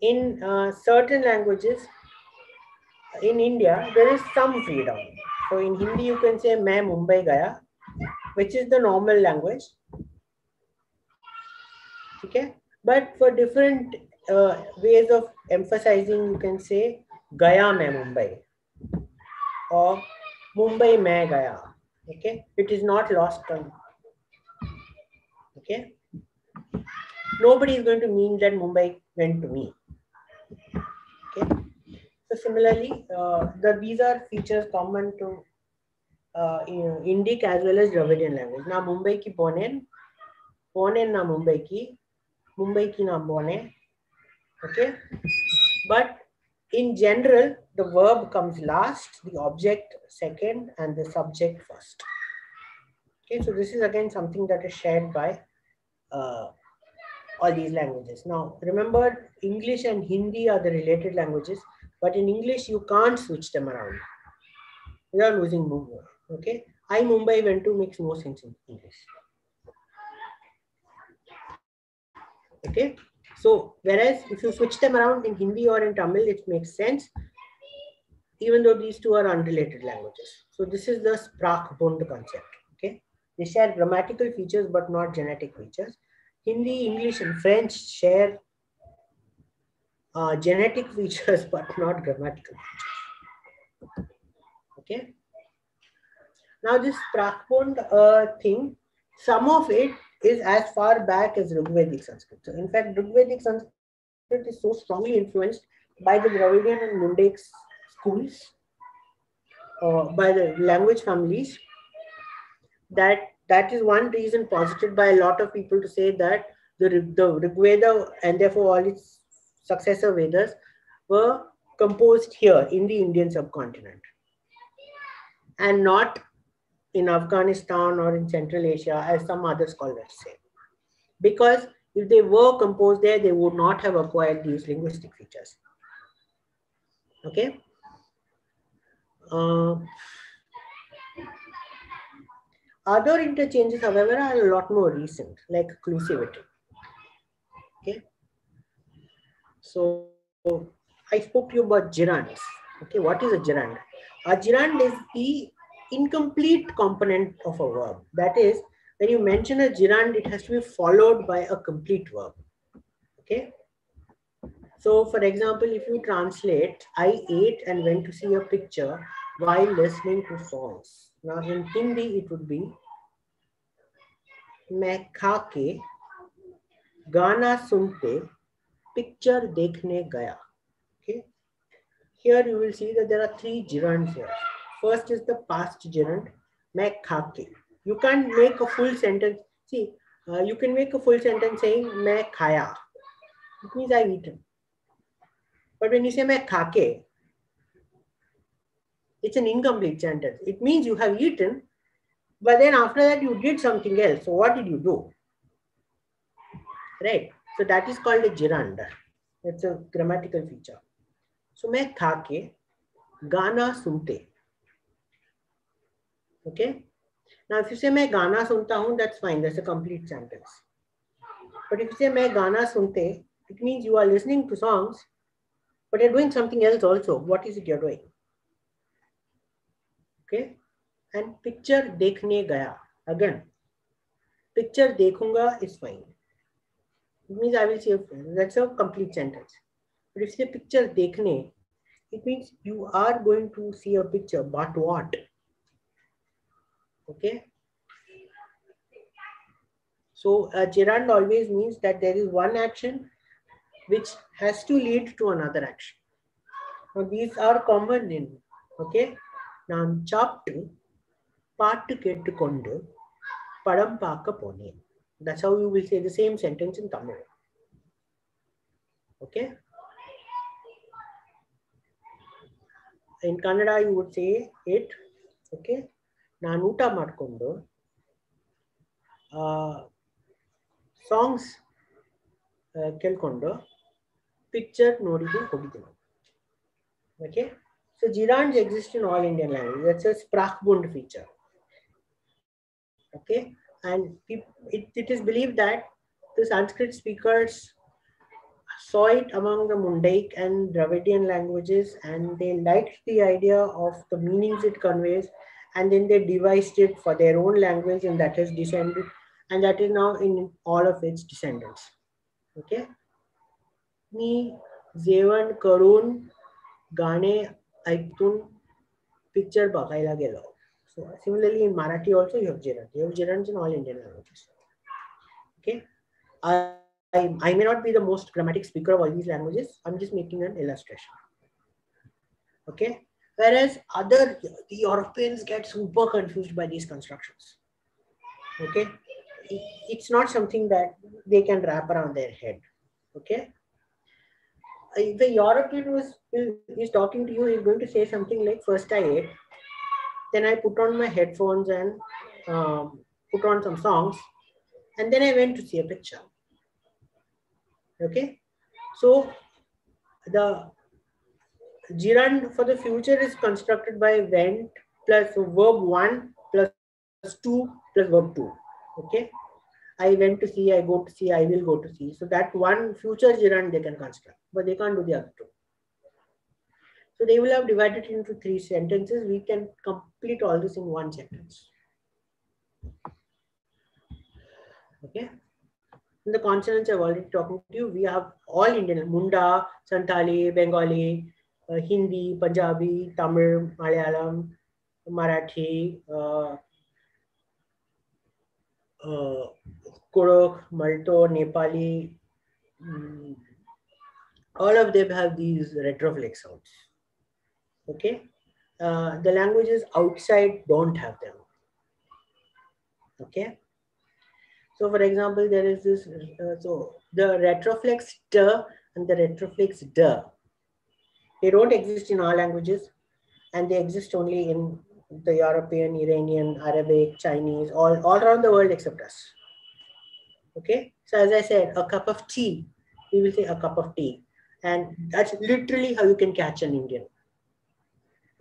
In certain languages, in India, there is some freedom. So in Hindi, you can say मैं Mumbai gaya, which is the normal language. Okay, but for different ways of emphasizing, you can say gaya मैं Mumbai or Mumbai मैं gaya. Okay, it is not lost on. Okay, nobody is going to mean that Mumbai went to me. Okay, so similarly, these are features common to Indic as well as Dravidian language. Na Mumbai ki bonen na Mumbai ki na bone. Okay, but in general, the verb comes last, the object second, and the subject first. Okay, so this is again something that is shared by all these languages. Now, remember, English and Hindi are the related languages, but in English, you can't switch them around without losing Mumbai. Okay, I Mumbai went to makes no sense in English. Okay, so whereas if you switch them around in Hindi or in Tamil, it makes sense, even though these two are unrelated languages. So this is the sprachbund concept. Okay, they share grammatical features but not genetic features. Hindi, English, and French share genetic features but not grammatical features. Okay. Now this sprachbund thing, some of it is as far back as Rigvedic Sanskrit. So in fact, Rigvedic Sanskrit is so strongly influenced by the Dravidian and Mundaic schools, by the language families, that is one reason posited by a lot of people to say that the Rigveda and therefore all its successor Vedas were composed here in the Indian subcontinent and not in Afghanistan or in Central Asia, as some other scholars say. Because if they were composed there, they would not have acquired these linguistic features. Okay. Other interchanges, however, are a lot more recent, like occlusivity. Okay. So I spoke to you about gerunds. Okay, what is a gerund? A gerund is the incomplete component of a verb. That is, when you mention a gerund, it has to be followed by a complete verb. Okay. So, for example, if you translate, I ate and went to see a picture while listening to songs. Now, in Hindi, it would be मैं खा के गाना सुनते picture देखने गया. Okay. Here you will see that there are three gerunds here. First is the past gerund, मैं खा के. You can't make a full sentence. See, you can make a full sentence saying मैं खाया. It means I've eaten. But when you say मैं खा के, it's an incomplete sentence. It means you have eaten, but then after that you did something else. So what did you do? Right. So that is called a gerund. It's a grammatical feature. So मैं खा के गाना सुनते. Okay. Now if you say मैं गाना सुनता हूँ, that's fine. That's a complete sentence. But if you say मैं गाना सुनते, it means you are listening to songs, but you're doing something else also. What is it you're doing? Okay. And picture देखने गया. Again, picture देखूंगा is fine. It means I will see a film. That's a complete sentence. But if you say picture देखने, it means you are going to see a picture, but what? Okay. So a gerund always means that there is one action which has to lead to another action. Now these are common in, okay. Now chapter paattu kettukondu padam paaka pone. That's how you will say the same sentence in Tamil. Okay. In Kannada you would say it. Okay. Nanu ಊಟ ಮಾಡಿಕೊಂಡು songs ಕೇಳ್ಕೊಂಡು picture ನೋಡಿದ್ದು ಹೋಗಿದ್ದೀನಿ. Okay, so gerunds exist in all Indian languages. That's a sprachbund feature. Okay, and it is believed that the Sanskrit speakers saw it among the Mundaic and Dravidian languages, and they liked the idea of the meanings it conveys, and then they devised it for their own language, and that has descended, and that is now in all of its descendants. Okay. मी जेवण करून गाणे ऐकून picture बघायला गेलो. So similarly in Marathi also you have gerund. You have gerunds in all Indian languages. Okay. I may not be the most grammatic speaker of all these languages. I'm just making an illustration. Okay. Whereas the Europeans get super confused by these constructions. Okay. It's not something that they can wrap around their head. Okay. If the European is talking to you, he's going to say something like, first I ate, then I put on my headphones and put on some songs, and then I went to see a picture. Okay. So the gerund for the future is constructed by went plus verb 1 plus 2 plus verb 2. Okay. I went to see, I go to see, I will go to see. So that one future gerund they can construct, but they can't do the other two. So they will have divided it into 3 sentences. We can complete all this in 1 sentence. Okay. In the consonants I've already talking to you, we have all Indian, Munda, Santali, Bengali, Hindi, Punjabi, Tamil, Malayalam, Marathi, Kodok, Malto, Nepali, all of them have these retroflex sounds. Okay. The languages outside don't have them. Okay. So for example, there is this, so the retroflex t and the retroflex d, they don't exist in all languages, and they exist only in the European, Iranian, Arabic, Chinese, all around the world except us. Okay. So as I said, a cup of tea, we will say a cup of tea. And that's literally how you can catch an Indian.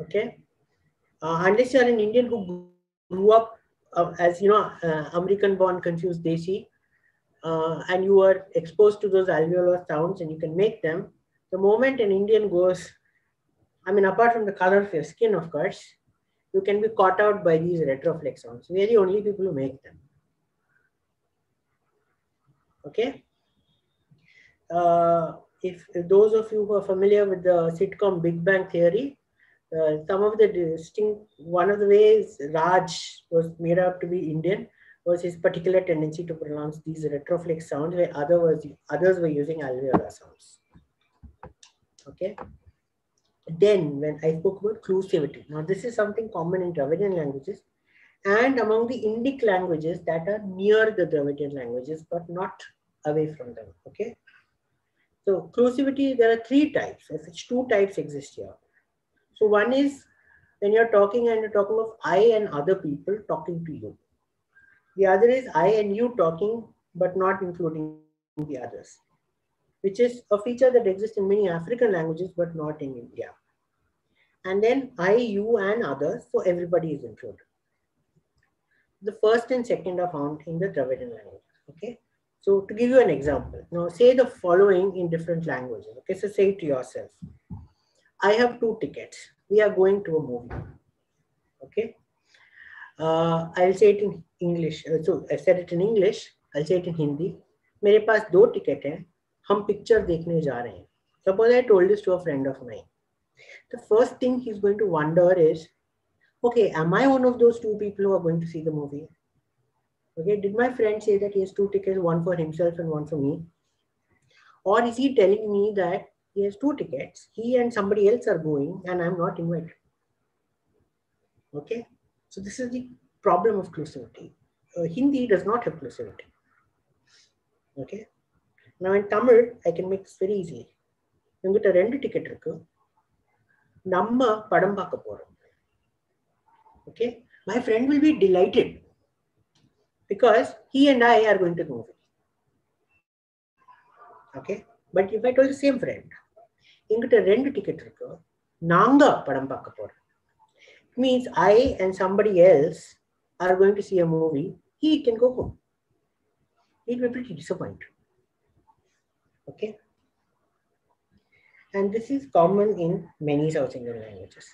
Okay. Unless you're an Indian who grew up as, you know, American born confused Desi, and you were exposed to those alveolar sounds and you can make them, the moment an Indian goes, I mean, apart from the color of your skin, of course, you can be caught out by these retroflex sounds. We are the only people who make them. Okay. If those of you who are familiar with the sitcom Big Bang Theory, some of the one of the ways Raj was made out to be Indian was his particular tendency to pronounce these retroflex sounds, where others were using alveolar sounds. Okay. Then when I spoke about clusivity, now this is something common in Dravidian languages and among the Indic languages that are near the Dravidian languages, but not away from them. Okay. So clusivity, there are 3 types, of which 2 types exist here. So one is when you're talking and you're talking of I and other people talking to you. The other is I and you talking, but not including the others, which is a feature that exists in many African languages, but not in India. And then I, you, and others, so everybody is included. The first and second are found in the Dravidian language. Okay. So to give you an example, now say the following in different languages. Okay. So say to yourself, I have 2 tickets. We are going to a movie. Okay. I'll say it in English. So I said it in English. I'll say it in Hindi. मेरे पास 2 tickets हैं. हम picture देखने जा रहे हैं. Suppose I told this to a friend of mine. The first thing he's going to wonder is, okay, am I one of those 2 people who are going to see the movie? Okay, did my friend say that he has 2 tickets, one for himself and one for me? Or is he telling me that he has 2 tickets, he and somebody else are going and I'm not invited? Okay, so this is the problem of clusivity. Hindi does not have clusivity. Okay, now in Tamil, I can make this very easily. எங்கிட்ட 2 ticket இருக்கு. நம்ம படம் பார்க்க போறோம். Okay, my friend will be delighted because he and I are going to the movie. Okay, but if I told the same friend, எங்கிட்ட 2 ticket இருக்கு, நாங்க படம் பார்க்க போறோம், it means I and somebody else are going to see a movie, he can go home. He'll be pretty disappointed. Okay, And this is common in many South Indian languages.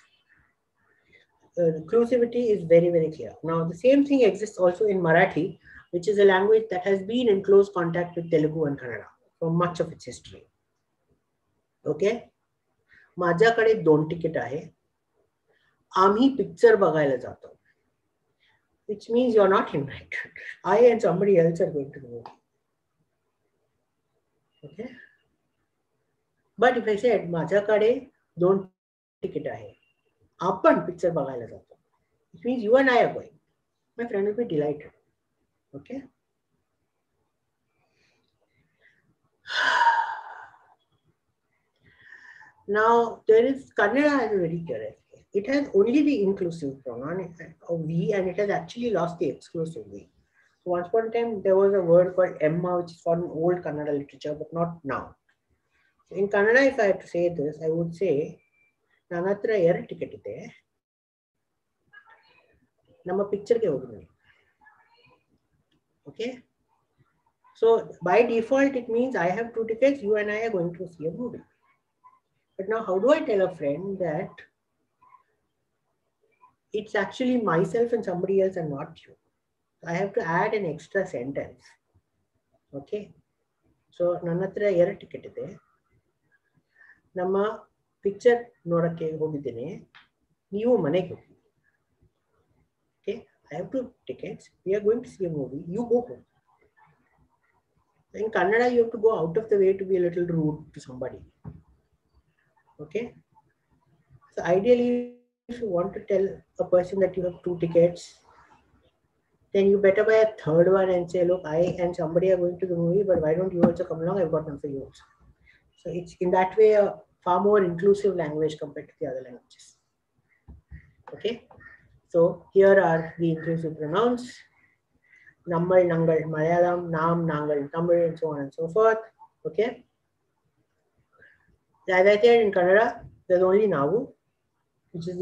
Inclusivity is very, very clear. Now, the same thing exists also in Marathi, which is a language that has been in close contact with Telugu and Kannada for much of its history. Okay? माझ्याकडे 2 ticket आहे. आम्ही picture बघायला जातो. Which means you're not invited. I and somebody else are going to the movie. Okay? But if I said, माझ्याकडे 2 ticket आहे. आपण picture बघायला जातो. Which means you and I are going. My friend will be delighted. Okay? Now, there is, Kannada has a very clear. It has only the inclusive pronoun of we, and it has actually lost the exclusive we. So once upon a time, there was a word called Emma, which is from old Kannada literature, but not now. So in Kannada, if I had to say this, I would say, Nanatra ಎರಡು ticket ಇದೆ ನಮ್ಮ picture ಗೆ ಹೋಗಿದ್ದೀನಿ. Okay? So by default, it means I have 2 tickets, you and I are going to see a movie. But now, how do I tell a friend that it's actually myself and somebody else and not you? I have to add an extra sentence. Okay? So, nanatra ಎರಡು ticket ಇದೆ ನಮ್ಮ picture ನೋಡಕ್ಕೆ ಹೋಗಿದ್ದೀನಿ ನೀವು ಮನೆಗೆ ಹೋಗಿ. Okay? I have 2 tickets. We are going to see a movie. You go home. In Kannada, you have to go out of the way to be a little rude to somebody. Okay? So ideally, if you want to tell a person that you have 2 tickets, then you better buy a third one and say, look, I and somebody are going to the movie, but why don't you also come along? I've got one for you also. So it's in that way a far more inclusive language compared to the other languages. Okay? So here are the inclusive pronouns. Nammal, Nangal, Malayalam, Nam, Nangal, Tamil, and so on and so forth. Okay? As I said, in Kannada, there's only Navu, which is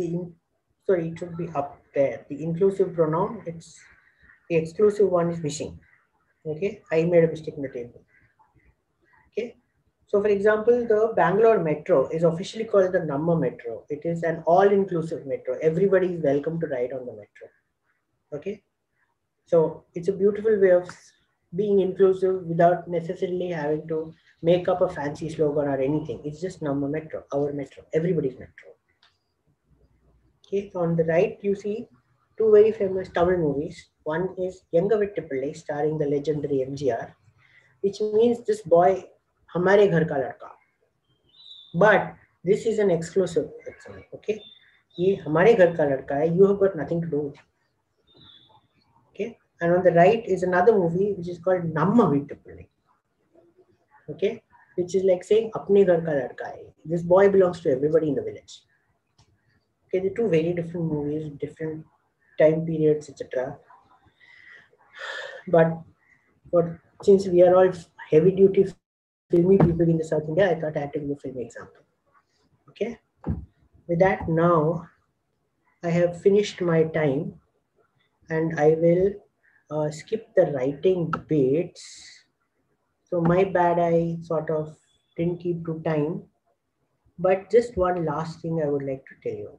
sorry, it should be up there. The inclusive pronoun, the exclusive one is missing. Okay? I made a mistake in the table. Okay? So for example, the Bangalore Metro is officially called the Namma Metro. It is an all-inclusive metro. Everybody is welcome to ride on the metro. Okay? So it's a beautiful way of being inclusive without necessarily having to make up a fancy slogan or anything. It's just Namma Metro, our metro, everybody's metro. Okay, so on the right, you see 2 very famous Tamil movies. One is Yenga Vettu Pillai, starring the legendary MGR, which means this boy, Hamare Ghar Ka Ladka. But this is an exclusive. Okay, Ye Hamare Ghar Ka Ladka hai, you have got nothing to do with it. Okay, and on the right is another movie which is called Namma Vettu Pillai. Okay, which is like saying Apne Ghar Ka Ladka hai. This boy belongs to everybody in the village. Okay, they're 2 very different movies, different time periods, etc. But since we are all heavy duty filmy people in the South India, I thought I had to give a filmy example. Okay, with that, now I have finished my time and I will skip the writing bits. So my bad, I sort of didn't keep to time, but just one last thing I would like to tell you.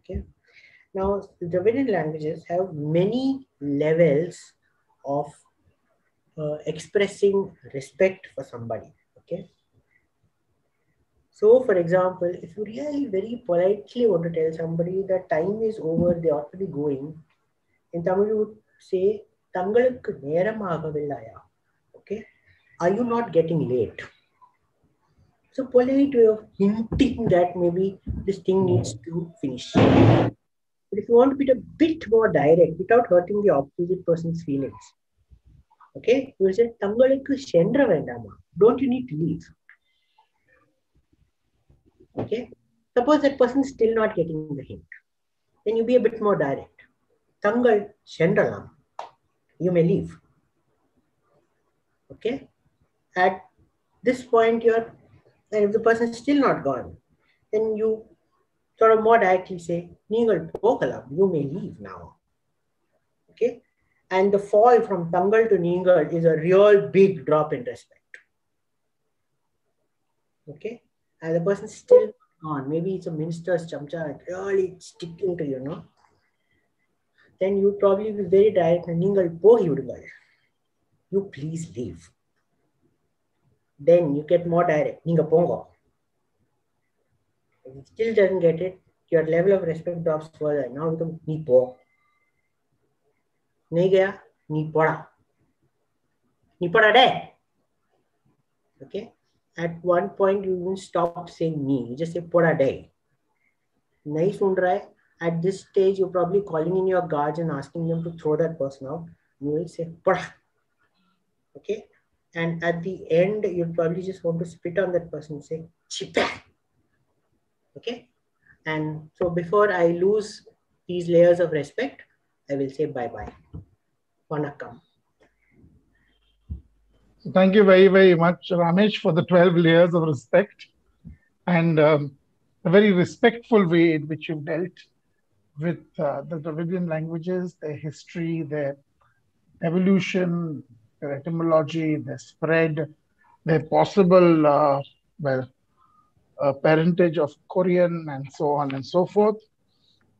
Okay, now the Dravidian languages have many levels of expressing respect for somebody. Okay, so for example, if you really very politely want to tell somebody that time is over, they ought to be going, in Tamil you would say Tangalukku neramagavillaya. Okay, are you not getting late? So polite way of hinting that maybe this thing needs to finish. But if you want to be a bit more direct without hurting the opposite person's feelings, okay, you will say Tangalukku shendra vendama. Don't you need to leave? Okay, suppose that person is still not getting the hint, then you be a bit more direct. Tangal shendralam, you may leave. Okay, at this point and if the person is still not gone, then you sort of more directly say, Neengal pogalam, you may leave now. Okay, and the fall from Tangal to Neengal is a real big drop in respect. Okay, and the person's still on. Maybe it's a minister's chamcha, like really sticking to you, know. Then you probably be very direct. You please leave. Then you get more direct. Ninga pongo. If it still doesn't get it, your level of respect drops further. Now it becomes ni po. Nahi gaya, ni poda. Ni poda de. Okay. At one point, you will stop saying ni. You just say poda de. Nahi sun raha hai. At this stage, you're probably calling in your guards and asking them to throw that person out. You will say poda. Okay. And at the end, you'll probably just want to spit on that person and say chipa. Okay. And so before I lose these layers of respect, I will say bye-bye. Vanakkam. So thank you very, very much, Raamesh, for the 12 layers of respect and a very respectful way in which you've dealt with the Dravidian languages, their history, their evolution, their etymology, their spread, their possible parentage of Korean and so on and so forth.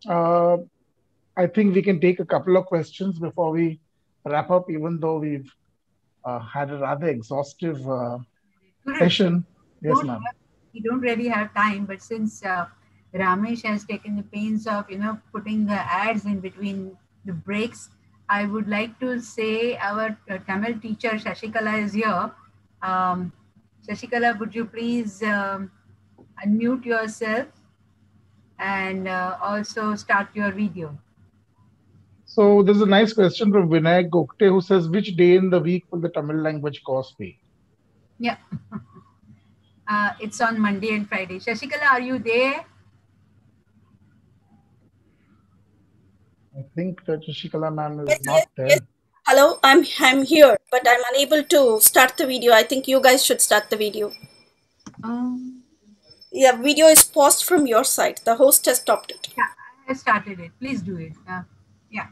I think we can take a couple of questions before we wrap up, even though we've had a rather exhaustive session. Yes, ma'am. We don't really have time, but since Raamesh has taken the pains of, putting the ads in between the breaks, I would like to say our Tamil teacher Shashikala is here. Shashikala, would you please unmute yourself and also start your video? So there's a nice question from Vinayak Gokte who says, which day in the week will the Tamil language course be? Yeah, it's on Monday and Friday. Shashikala, are you there? I think that Shashikala ma'am is not there. Yes. Hello, I'm here, but I'm unable to start the video. I think you guys should start the video. Yeah, video is paused from your side. The host has stopped it. Yeah, I started it. Please do it. Yeah.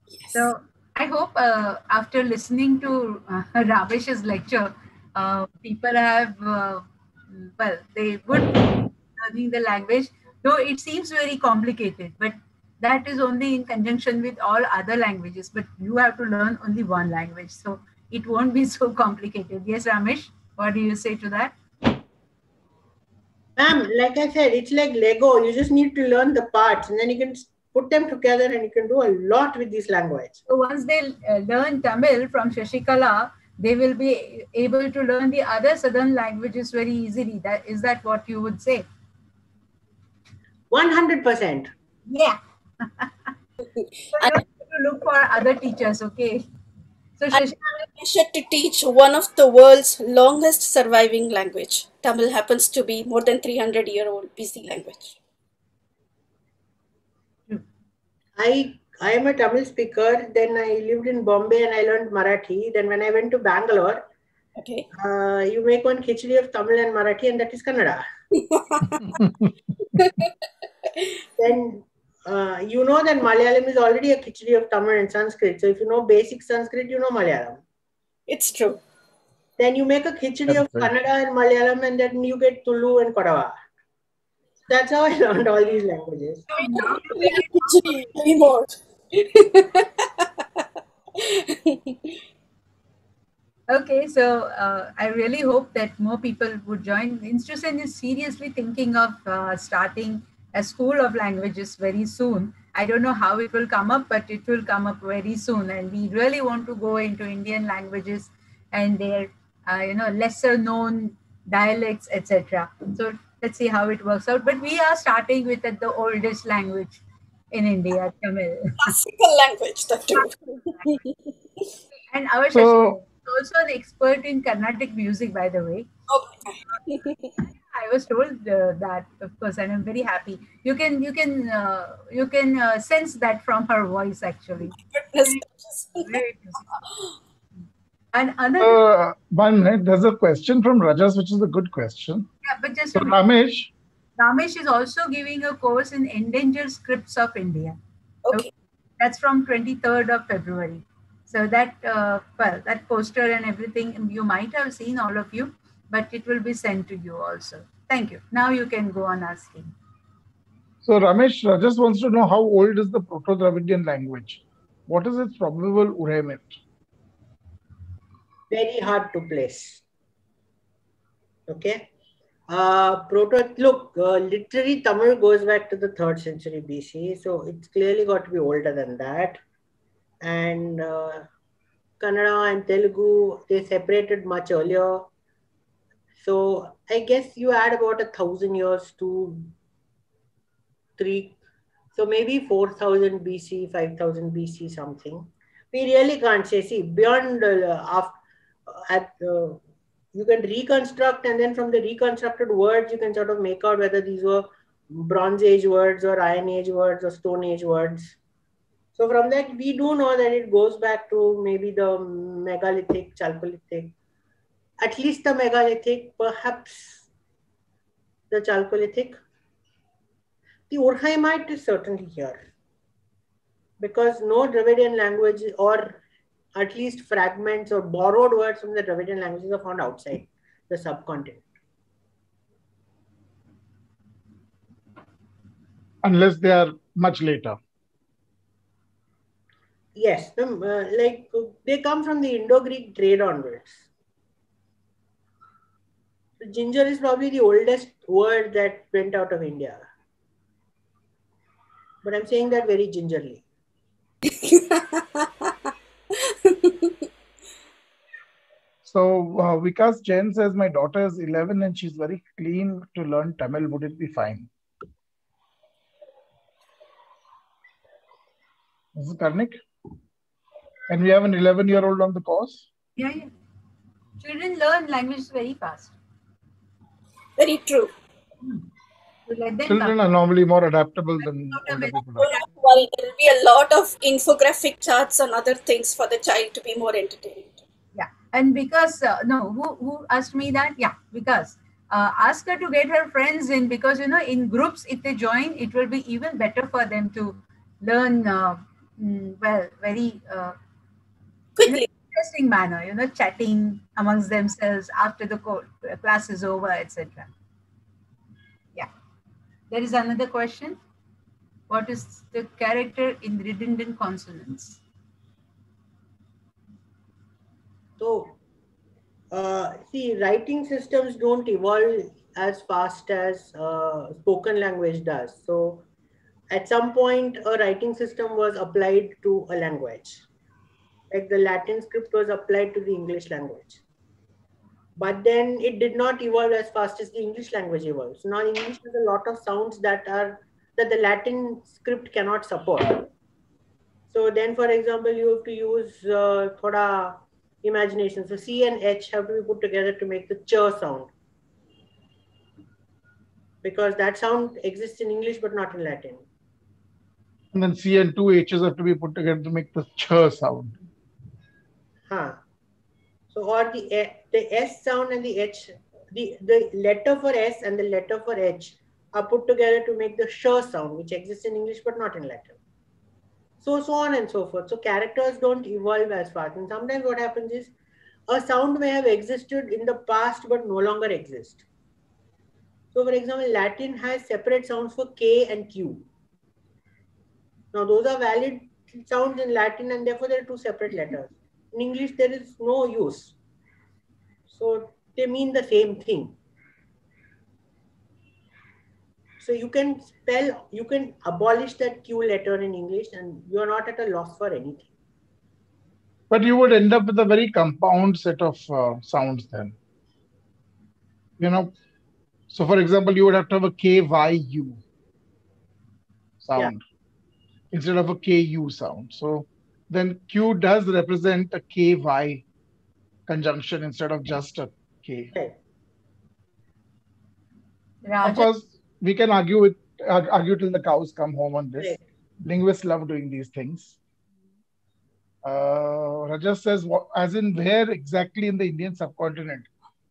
Yes. So I hope after listening to Raamesh's lecture, people have, they would be learning the language, though it seems very complicated, but that is only in conjunction with all other languages, but you have to learn only one language. So it won't be so complicated. Yes, Raamesh, what do you say to that? Ma'am, like I said, it's like Lego. You just need to learn the parts and then you can put them together and you can do a lot with this language. So once they learn Tamil from Shashikala, they will be able to learn the other southern languages very easily. Is that what you would say? 100%. Yeah. So you have to look for other teachers, okay? So I'm to teach one of the world's longest surviving language. Tamil happens to be more than 300-year-old BC language. I am a Tamil speaker. Then I lived in Bombay and I learned Marathi. Then when I went to Bangalore, okay, you make one khichdi of Tamil and Marathi, and that is Kannada. Then you know that Malayalam is already a khichdi of Tamil and Sanskrit. So if you know basic Sanskrit, you know Malayalam. It's true. Then you make a khichdi of Kannada and Malayalam, and then you get Tulu and Kodava. That's how I learned all these languages. Okay, so I really hope that more people would join. Institution is seriously thinking of starting a school of languages very soon. I don't know how it will come up, but it will come up very soon. And we really want to go into Indian languages and their, lesser known dialects, etc. So let's see how it works out. But we are starting with the oldest language in India, Tamil. Classical language, that too. And our Shashi is also an expert in Carnatic music, by the way. Okay. I was told that, of course, and I'm very happy. You can sense that from her voice, actually. Great. And another 1 minute, there's a question from Rajas, which is a good question. Yeah, but just so Raamesh is also giving a course in Endangered Scripts of India. Okay. That's from 23rd of February. So that, well, that poster and everything, you might have seen, all of you, but it will be sent to you also. Thank you. Now you can go on asking. So Ramesh just wants to know how old is the Proto-Dravidian language? What is its probable uremit? Very hard to place. Okay. Literary Tamil goes back to the 3rd century BC, so it's clearly got to be older than that. And Kannada and Telugu, they separated much earlier. So I guess you add about 1,000 years to 3. So maybe 4,000 BC, 5,000 BC something. We really can't say. See, beyond you can reconstruct, and then from the reconstructed words, you can sort of make out whether these were Bronze Age words or Iron Age words or Stone Age words. So from that, we do know that it goes back to maybe the megalithic, Chalcolithic, at least the megalithic, perhaps the Chalcolithic. The Urhaimite is certainly here, because no Dravidian language, or at least fragments or borrowed words from the Dravidian languages, are found outside the subcontinent. Unless they are much later. Yes, they come from the Indo-Greek trade onwards. So ginger is probably the oldest word that went out of India. But I'm saying that very gingerly. So Vikas Jain says, my daughter is 11 and she's very keen to learn Tamil. Would it be fine? This is Karnik. And we have an 11-year-old on the course? Yeah. Children learn language very fast. Very true. So let them Children are normally more adaptable than older people. Don't have to worry. There will be a lot of infographic charts and other things for the child to be more entertained. Yeah, and because who asked me that? Yeah, because ask her to get her friends in, because in groups, if they join, it will be even better for them to learn well, very Quickly. interesting manner. Chatting amongst themselves after the class is over, etc. Yeah, there is another question. What is the character in redundant consonants? So, see, writing systems don't evolve as fast as spoken language does. So, at some point, a writing system was applied to a language. Like the Latin script was applied to the English language. But then it did not evolve as fast as the English language evolves. Now, English has a lot of sounds that the Latin script cannot support. So then, for example, you have to use thoda imagination. So C and H have to be put together to make the ch sound, because that sound exists in English but not in Latin. And then C and two H's have to be put together to make the ch sound. So, or the S sound and the H, the letter for S and the letter for H are put together to make the sh sound, which exists in English but not in Latin. So on and so forth. So characters don't evolve as fast. And sometimes what happens is a sound may have existed in the past but no longer exist. So for example, Latin has separate sounds for K and Q. Now those are valid sounds in Latin, and therefore there are two separate letters. In English, there is no use. So they mean the same thing. So you can abolish that Q letter in English and you are not at a loss for anything. But you would end up with a very compound set of sounds then. So for example, you would have to have a KYU sound instead of a KU sound. So then Q does represent a KY conjunction instead of just a K. Raja? Of course, we can argue till the cows come home on this. Linguists love doing these things. Rajas says, as in where exactly in the Indian subcontinent?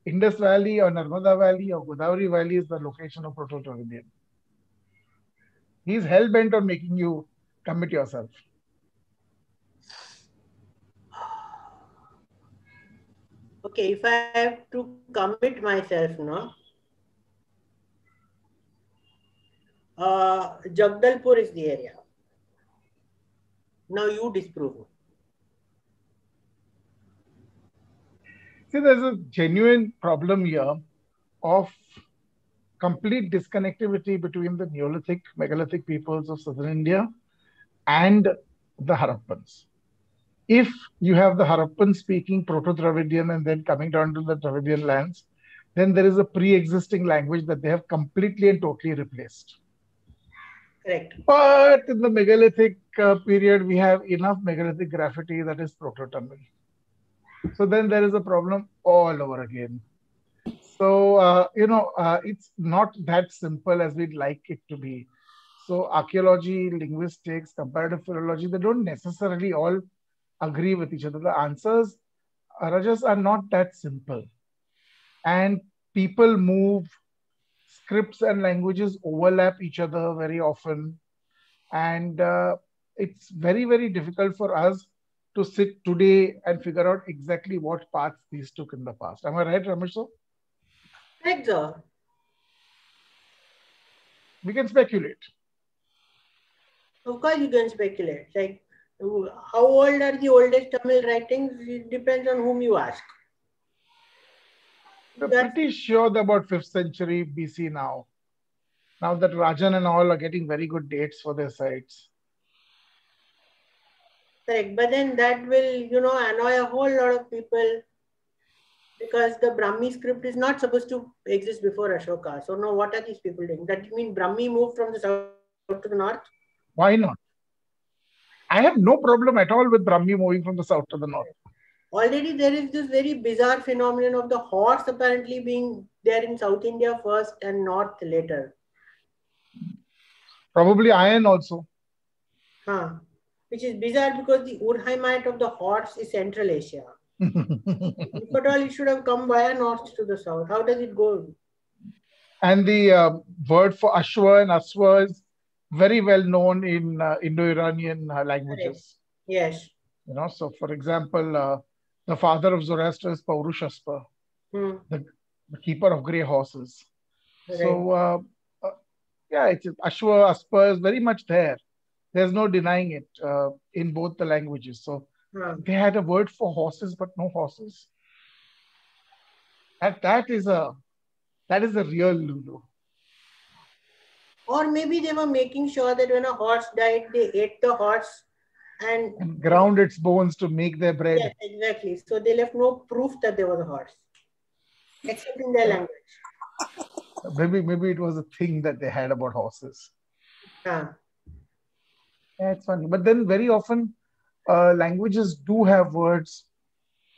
Indus Valley or Narmada Valley or Godavari Valley is the location of Proto-Dravidian. He's hell-bent on making you commit yourself. Okay, if I have to commit myself now, Jagdalpur is the area. Now you disprove. See, there's a genuine problem here of complete disconnectivity between the Neolithic, megalithic peoples of southern India and the Harappans. If you have the Harappan speaking Proto-Dravidian and then coming down to the Dravidian lands, then there is a pre-existing language that they have completely and totally replaced. Correct. But in the megalithic period, we have enough megalithic graffiti that is Proto-Tamil. So then there is a problem all over again. So, it's not that simple as we'd like it to be. So archaeology, linguistics, comparative philology, they don't necessarily all agree with each other. The answers, Rajas, are not that simple. And people move, scripts and languages overlap each other very often. And it's very, very difficult for us to sit today and figure out exactly what paths these took in the past. Am I right, Ramesh? Correct, sir. We can speculate. Of course, you can speculate. Like, how old are the oldest Tamil writings? It depends on whom you ask. We're pretty sure they're about 5th century BC now. Now that Rajan and all are getting very good dates for their sites. Correct. But then that will, annoy a whole lot of people because the Brahmi script is not supposed to exist before Ashoka. So now what are these people doing? That means Brahmi moved from the south to the north? Why not? I have no problem at all with Brahmi moving from the south to the north. Already there is this very bizarre phenomenon of the horse apparently being there in South India first and north later. Probably iron also. Which is bizarre because the Urheimite of the horse is Central Asia. If at all, it should have come via north to the south. How does it go? And the word for Ashwa and Aswa is very well known in Indo-Iranian languages. Yes. So for example, the father of Zoroaster is Paurushaspa, the keeper of grey horses. Right. So, it's Ashwa, Aspa is very much there. There's no denying it in both the languages. So they had a word for horses, but no horses. That is a real Lulu. Or maybe they were making sure that when a horse died, they ate the horse and ground its bones to make their bread. Yes, exactly. So they left no proof that there was a horse, except in their language. Maybe it was a thing that they had about horses. Yeah, it's funny. But then very often languages do have words,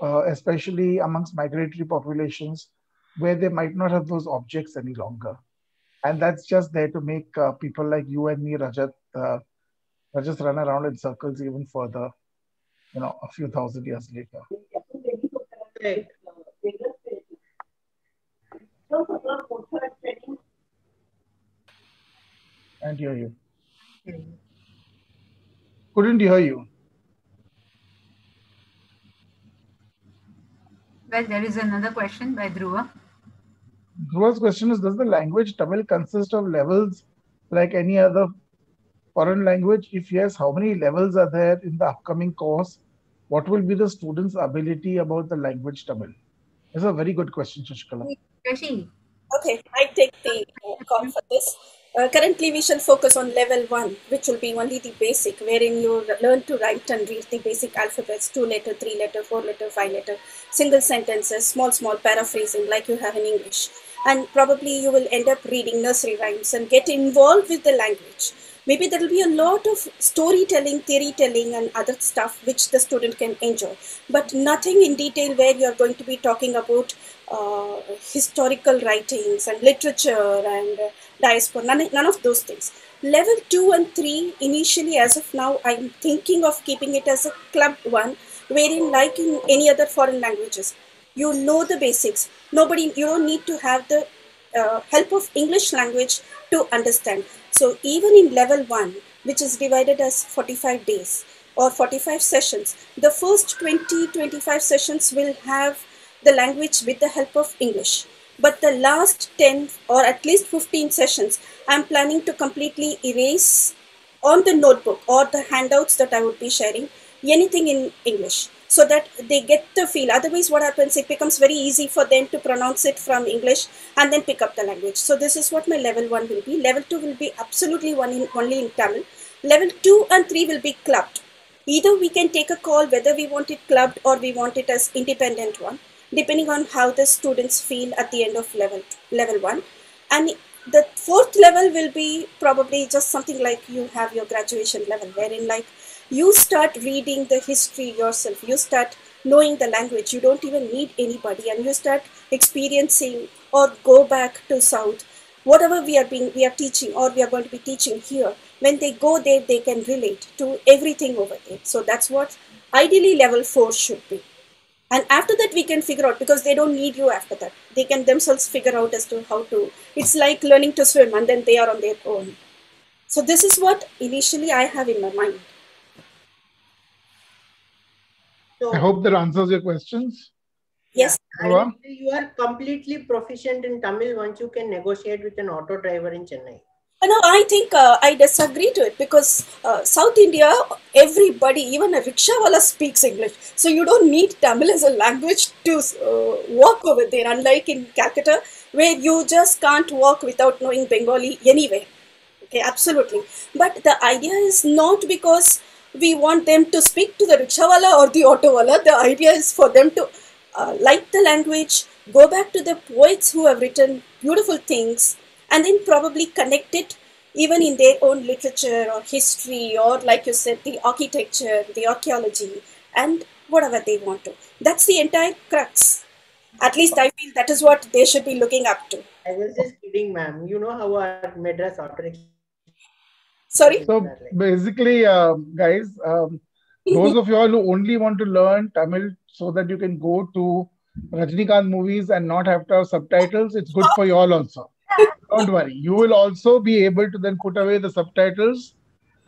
especially amongst migratory populations, where they might not have those objects any longer. And that's just there to make people like you and me, Rajat, just run around in circles even further, a few thousand years later. Right. Can't hear you. Couldn't hear you. Well, there is another question by Dhruva. Dhruva's question is, does the language Tamil consist of levels like any other foreign language? If yes, how many levels are there in the upcoming course? What will be the students' ability about the language Tamil? That's a very good question, Shashikala. Okay, I take the call for this. Currently, we shall focus on level 1, which will be only the basic, wherein you learn to write and read the basic alphabets, 2-letter, 3-letter, 4-letter, 5-letter, single sentences, small paraphrasing like you have in English. And probably you will end up reading nursery rhymes and get involved with the language. Maybe there will be a lot of storytelling, theory telling and other stuff which the student can enjoy. But nothing in detail where you are going to be talking about historical writings and literature and diaspora, none of those things. Level 2 and 3, initially as of now, I'm thinking of keeping it as a club 1, wherein like in any other foreign languages, you know the basics. You don't need to have the help of English language to understand. So even in level 1, which is divided as 45 days or 45 sessions, the first 20-25 sessions will have the language with the help of English. But the last 10 or at least 15 sessions, I'm planning to completely erase on the notebook or the handouts that I would be sharing anything in English so that they get the feel. Otherwise, what happens, it becomes very easy for them to pronounce it from English and then pick up the language. So this is what my level 1 will be. Level 2 will be absolutely only in Tamil. Level 2 and 3 will be clubbed. Either we can take a call whether we want it clubbed or we want it as independent one, depending on how the students feel at the end of level 1. And the fourth level will be probably just something like you have your graduation level, wherein like you start reading the history yourself, you start knowing the language, you don't even need anybody, and you start experiencing or go back to South. Whatever we are teaching or we are going to be teaching here, when they go there, they can relate to everything over there. So that's what ideally level 4 should be. And after that, we can figure out, because they don't need you after that. They can themselves figure out as to how to. It's like learning to swim and then they are on their own. So this is what initially I have in my mind. So, I hope that answers your questions. Yes. And you are completely proficient in Tamil once you can negotiate with an auto driver in Chennai. No, I think I disagree to it, because South India, everybody, even a rickshawala speaks English. So you don't need Tamil as a language to walk over there, unlike in Calcutta, where you just can't walk without knowing Bengali anywhere. Okay, absolutely. But the idea is not because we want them to speak to the rickshawala or the autowala. The idea is for them to like the language, go back to the poets who have written beautiful things, and then probably connect it even in their own literature or history, or like you said, the architecture, the archaeology, and whatever they want to. That's the entire crux. At least I feel that is what they should be looking up to. I was just kidding, ma'am. You know how our Madras auto. Sorry? So basically, guys, those of you all who only want to learn Tamil so that you can go to Rajnikant movies and not have to have subtitles, it's good for you all also. Don't worry. You will also be able to then put away the subtitles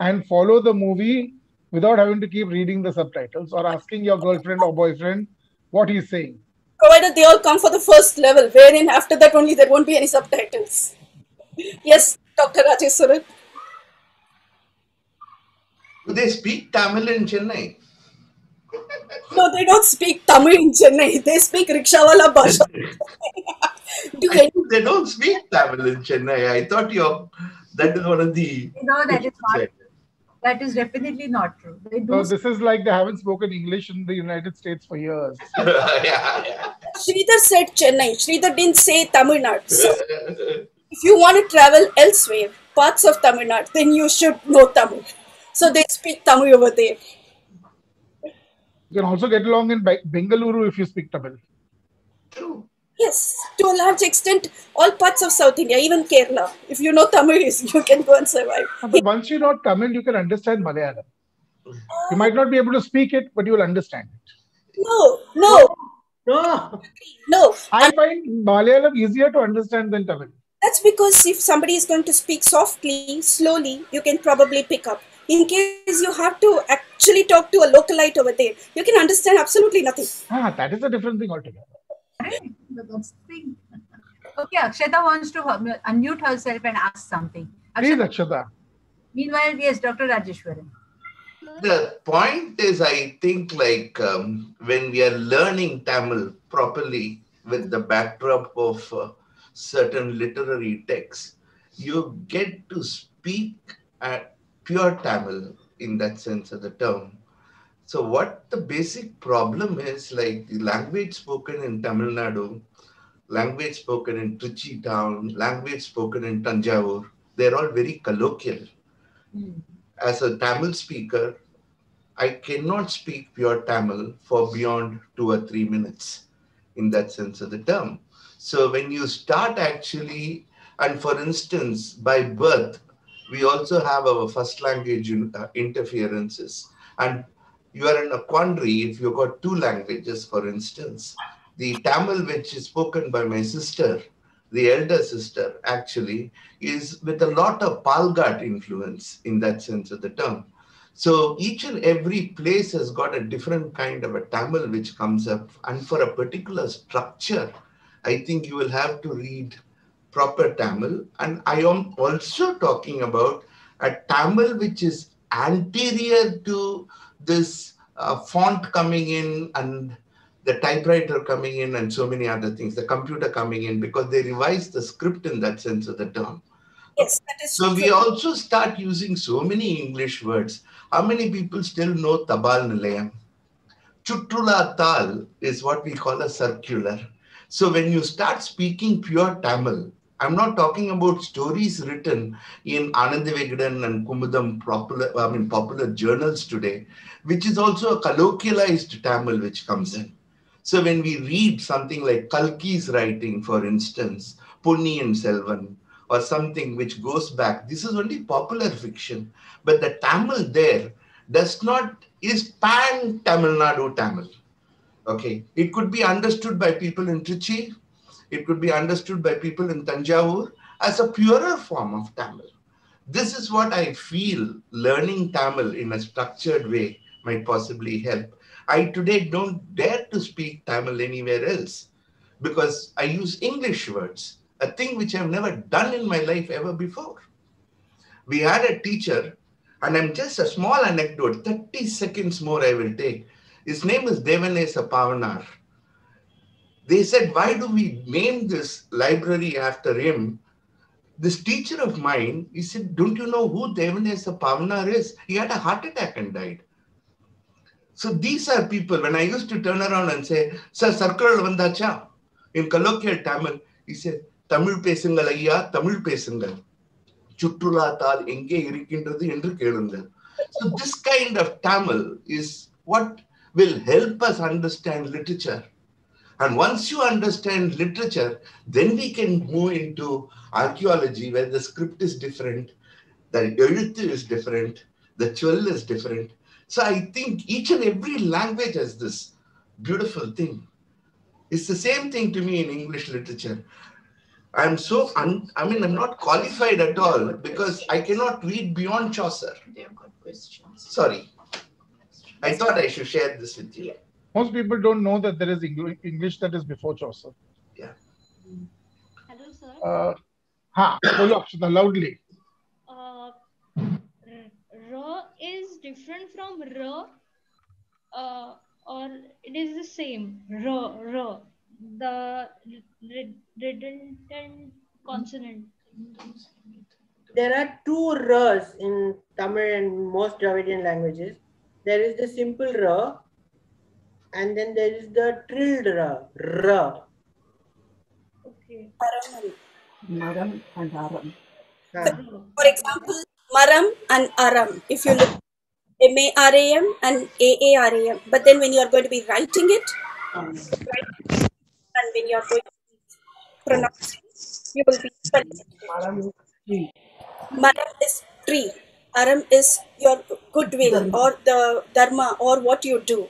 and follow the movie without having to keep reading the subtitles or asking your girlfriend or boyfriend what he's saying. Provided they all come for the first level, wherein after that only there won't be any subtitles. Yes, Dr. Rajeswaran. Do they speak Tamil in Chennai? No, they don't speak Tamil in Chennai. They speak Rikshawala Bhasha. They don't speak Tamil in Chennai. I thought that is one of the... No, that is not. That is definitely not true. They do. So this is like they haven't spoken English in the United States for years. yeah. Sridhar said Chennai. Sridhar didn't say Tamil Nadu. So if you want to travel elsewhere, parts of Tamil Nadu, then you should know Tamil. So they speak Tamil over there. You can also get along in Bengaluru if you speak Tamil. True. Yes, to a large extent, all parts of South India, even Kerala. If you know Tamil, you can go and survive. But once you know Tamil, you can understand Malayalam. You might not be able to speak it, but you will understand it. No. I find Malayalam easier to understand than Tamil. That's because if somebody is going to speak softly, slowly, you can probably pick up. In case you have to actually talk to a localite over there, you can understand absolutely nothing. That is a different thing altogether. That's the thing. Okay, Akshata wants to unmute herself and ask something. Please, Akshata. Meanwhile, yes, Dr. Rajeshwaran. The point is, I think, like when we are learning Tamil properly with the backdrop of certain literary texts, you get to speak pure Tamil in that sense of the term. So what the basic problem is, like the language spoken in Tamil Nadu, language spoken in Trichy town, language spoken in Tanjavur, they're all very colloquial. As a Tamil speaker, I cannot speak pure Tamil for beyond 2 or 3 minutes in that sense of the term. So when you start actually, and for instance, by birth, we also have our first language interferences. And you are in a quandary if you've got 2 languages, for instance. The Tamil, which is spoken by my sister, the elder sister, actually, is with a lot of Palghat influence in that sense of the term. So each and every place has got a different kind of a Tamil which comes up. And for a particular structure, I think you will have to read proper Tamil. And I am also talking about a Tamil which is anterior to this font coming in and the typewriter coming in and so many other things, the computer coming in, because they revised the script in that sense of the term. Yes, that is So true. we also start using so many English words. How many people still know Tabal Nilayam? Chutrula Tal is what we call a circular. So when you start speaking pure Tamil, I'm not talking about stories written in Anandavegadan and Kumudam popular journals today, which is also a colloquialized Tamil which comes in. So when we read something like Kalki's writing, for instance, Ponniyin Selvan, or something which goes back, this is only popular fiction, but the Tamil there is pan Tamil Nadu Tamil. Okay, it could be understood by people in Trichy, it could be understood by people in Tanjavur as a purer form of Tamil. This is what I feel learning Tamil in a structured way might possibly help. I today don't dare to speak Tamil anywhere else because I use English words, a thing which I've never done in my life ever before. We had a teacher, and I'm just a small anecdote, 30 seconds more I will take. His name is Devanesa Pavanar. They said, why do we name this library after him? This teacher of mine, he said, don't you know who Devanesa Pavanar is? He had a heart attack and died. So these are people, when I used to turn around and say, Sir, circle vandacha, in colloquial Tamil, he said, Tamil pesungal ayya, Tamil pesungal. Chuttulathal enge irikindrathu endru kelungal. So this kind of Tamil is what will help us understand literature. And once you understand literature, then we can move into archaeology where the script is different, the எழுத்து is different, the chwal is different. So I think each and every language has this beautiful thing. It's the same thing to me in English literature. I'm not qualified at all because I cannot read beyond Chaucer. They have got questions. Sorry. I thought I should share this with you. Most people don't know that there is English that is before Chaucer. Yeah. Hello, sir. Bolo Akshita, loudly. R is different from R, or it is the same. R, the redundant consonant. There are two R's in Tamil and most Dravidian languages. There is the simple R, and then there is the trilled R. Okay. Maram and Haram. For example, Maram and Aram. If you look M-A-R-A-M and A-A-R-A-M. But then when you are going to be writing it, and when you are going to be pronouncing, you will be spelling it. Maram is tree. Maram is tree. Aram is your goodwill or the dharma or what you do.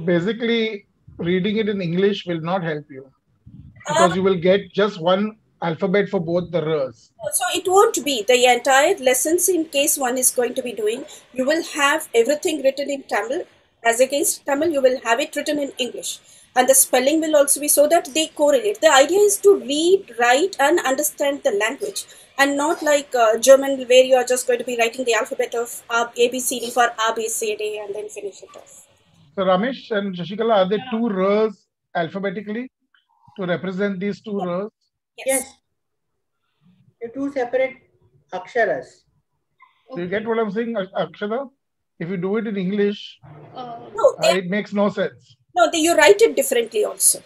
Basically, reading it in English will not help you because you will get just one alphabet for both the R's. So it won't be the entire lessons in case one is going to be doing. You will have everything written in Tamil. As against Tamil, you will have it written in English. And the spelling will also be so that they correlate. The idea is to read, write and understand the language. And not like German where you are just going to be writing the alphabet of ABCD for ABCD and then finish it off. So Raamesh and Shashikala, are there two R's alphabetically to represent these two R's? Yes. The two separate aksharas. Do you get what I'm saying, Akshara? If you do it in English, it makes no sense. No, you write it differently also.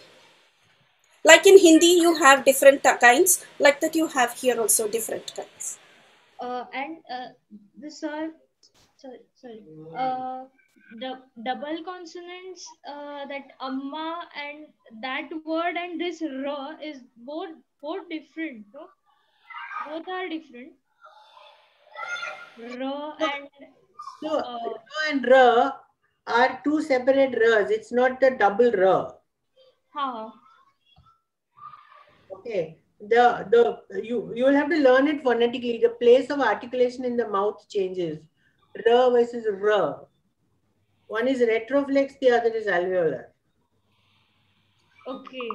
Like in Hindi, you have different kinds. Like that, you have here also different kinds. This are sorry. The double consonants, that amma and that word and this ra is both different. No? Both are different. Ra and Ra and Ra are two separate Ra's. It's not the double Ra. How? Okay. You will have to learn it phonetically. The place of articulation in the mouth changes. R versus R. One is retroflex, the other is alveolar. Okay.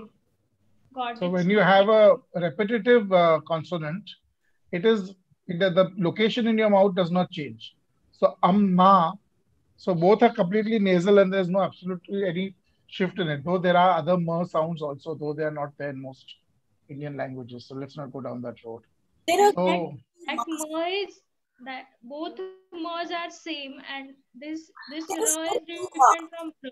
Got So it. when you have a repetitive consonant, the location in your mouth does not change. So ma, so both are completely nasal and there's no absolutely any shift in it. Though there are other ma sounds also, though they are not there in most Indian languages. So let's not go down that road. There are So That mer is that both mers are same, and this there is r is no different from r.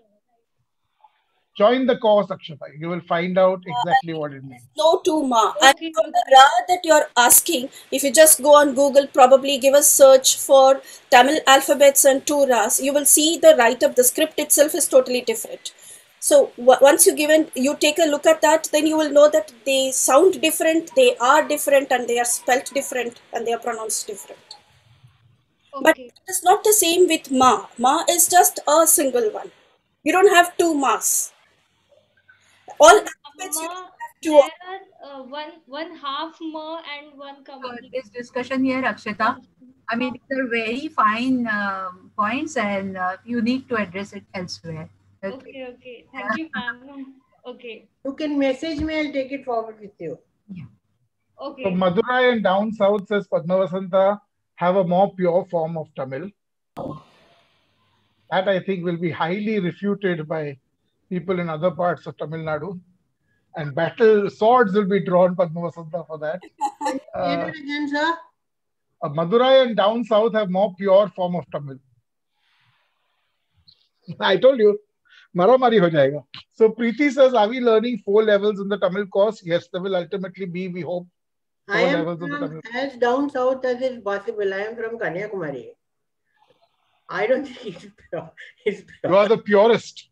join the course, Akshata. You will find out exactly what it means. no two ma. And Okay, for the okay. ra that you're asking, if you just go on Google, probably give a search for Tamil alphabets and two ras, you will see the write-up. The script itself is totally different. So once you take a look at that, then you will know that they sound different, they are different, and they are spelt different, and they are pronounced different. But Okay. it is not the same with ma. Ma is just a single one. You don't have two mas. All In alphabets you amma, don't have two. there are one half mer and one complete. This discussion here, Akshata, I mean, these are very fine points, and you need to address it elsewhere. Okay, okay. Thank you, ma'am. Okay. You can message me, I'll take it forward with you. Yeah. So Okay. Madurai and down south, says Padmavasanta, have a more pure form of Tamil. That I think will be highly refuted by people in other parts of Tamil Nadu. And battle swords will be drawn, Padmavasanta, for that. Say it again, sir. Madurai and down south have more pure form of Tamil. I told you, maramari ho jayega. So Preeti says, are we learning 4 levels in the Tamil course? Yes, there will ultimately be, we hope, 4 I am levels of the from, Tamil. as down south as is possible. I am from Kanyakumari. I don't think it's pure. It's pure. You are the purest.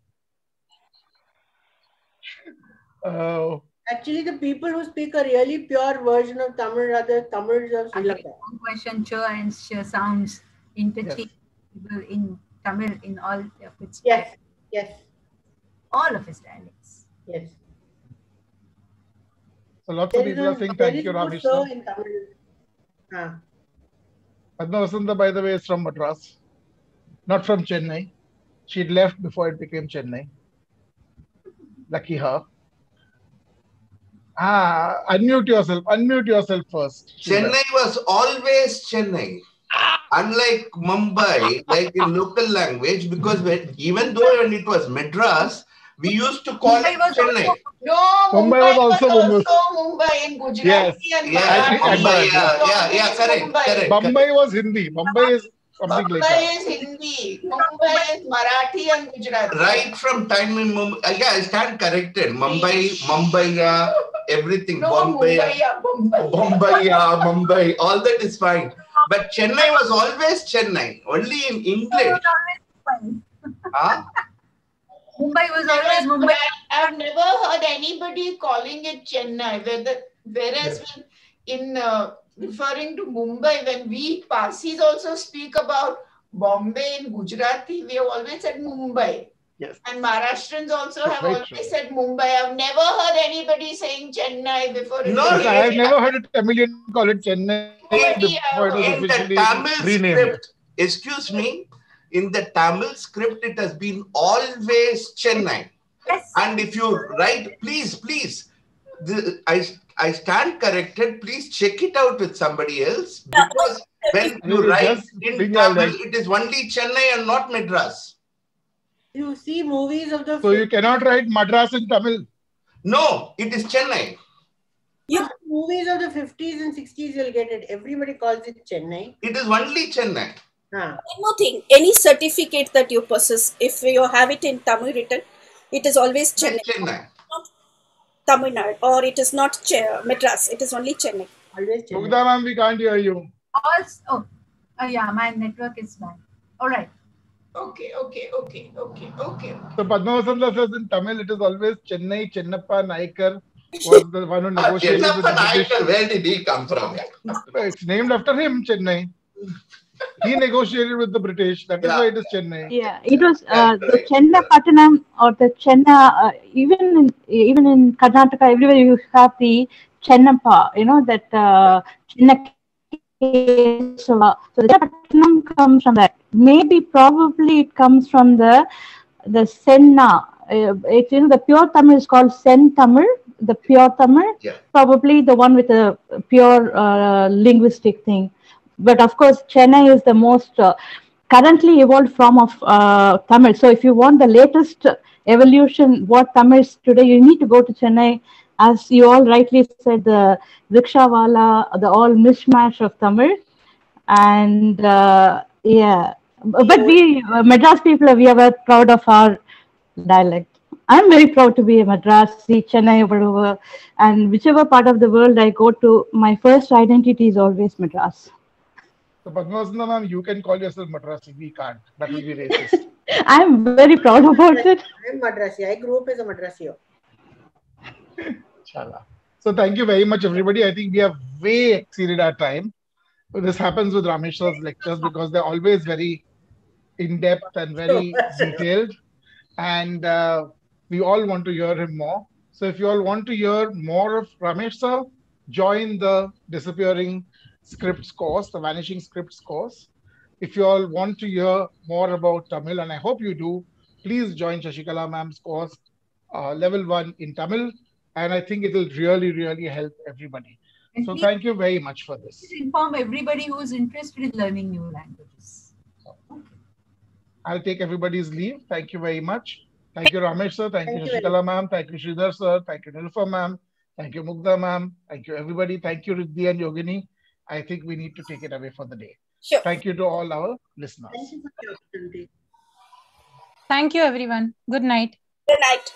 Actually, the people who speak a really pure version of Tamil are the Tamils of Sri Lanka. One question, ch and sh sounds interchangeable in Tamil in all of its Yes, yes, all of its dialects. yes. So lots of people are saying thank you, no Raamesh. sir in Tamil. Padmavasanta, by the way, is from Madras, not from Chennai. She'd left before it became Chennai. Lucky her. Unmute yourself first. Chennai was always Chennai. Unlike Mumbai, like in local language, because even though when it was Madras, we used to call it Chennai. No, Mumbai was also Mumbai in Gujarati Yes. and Yeah, Marathi. Mumbai, yeah, correct. Mumbai was Hindi. Mumbai is something like Mumbai that. is Hindi. Mumbai is Marathi and Gujarati. Right from time in Mumbai, I stand corrected. Mumbai, everything. No, Bombay, Mumbai. Mumbai, all that is fine. But Chennai was always Chennai, only in English. Huh? Mumbai was always Mumbai. I've never heard anybody calling it Chennai. Whereas in referring to Mumbai, when we Parsis also speak about Bombay in Gujarati, we have always said Mumbai. Yes. And Maharashtrians also have very always true. said Mumbai. I've never heard anybody saying Chennai before. No, I have never heard a Tamilian call it Chennai before it was in the officially Tamil renamed. script, excuse me, in the Tamil script, it has been always Chennai. Yes. And if you write, please, I stand corrected. Please check it out with somebody else, because when you write in Tamil, it is only Chennai and not Madras. You see movies of the. So you cannot write Madras in Tamil. No, it is Chennai. Movies of the 50s and 60s, you'll get it. Everybody calls it Chennai. It is only Chennai. Huh. One more thing, any certificate that you possess, if you have it in Tamil written, it is always Chennai. Chennai. Not Tamil Nadu, or it is not Madras, it is only Chennai. Always Chennai. Mugdha ma'am, we can't hear you. Also, yeah, my network is bad. All right. Okay. So Padmavasanta says in Tamil, it is always Chennai. Chennappa Naikar was the one who negotiated with the British. Where did he come from? It's named after him, Chennai. He negotiated with the British. That is why it is Chennai. Yeah, it was the Chennapattanam or the Chenna. Even in Karnataka, everywhere you have the Chennappa, that Chennakesava. So the Chennapatnam comes from that. Maybe probably it comes from the Senna. The pure Tamil is called Sen Tamil. The pure Tamil, probably the one with a pure linguistic thing. But of course, Chennai is the most currently evolved form of Tamil. So if you want the latest evolution, what Tamil is today, you need to go to Chennai. As you all rightly said, the Rikshawala, the all mishmash of Tamil. And yeah, but we Madras people, we are very proud of our dialect. I'm very proud to be a Madrasi, Chennai, whatever, and whichever part of the world I go to, my first identity is always Madras. So Padmasana ma'am, you can call yourself Madrasi. We can't. That will be racist. I'm very proud about it. I'm Madrasi. I grew up as a Madrasi. Inshallah. So thank you very much, everybody. I think we have way exceeded our time. This happens with Raamesh's lectures because they're always very in-depth and very detailed. And we all want to hear him more. So if you all want to hear more of Raamesh sir, join the Disappearing Scripts course, the Vanishing Scripts course. If you all want to hear more about Tamil, and I hope you do, please join Shashikala ma'am's course, level 1 in Tamil. And I think it will really, really help everybody. And so thank you very much for this. Inform everybody who is interested in learning new languages. Okay. I'll take everybody's leave. Thank you very much. Thank you, Raamesh sir. Thank you, Shashikala ma'am. Thank you, Sridhar sir. Thank you, Nilufar ma'am. Thank you, Mugdha ma'am. Thank you, everybody. Thank you, Riddhi and Yogini. I think we need to take it away for the day. Sure. Thank you to all our listeners. Thank you for the opportunity. Thank you, everyone. Good night. Good night.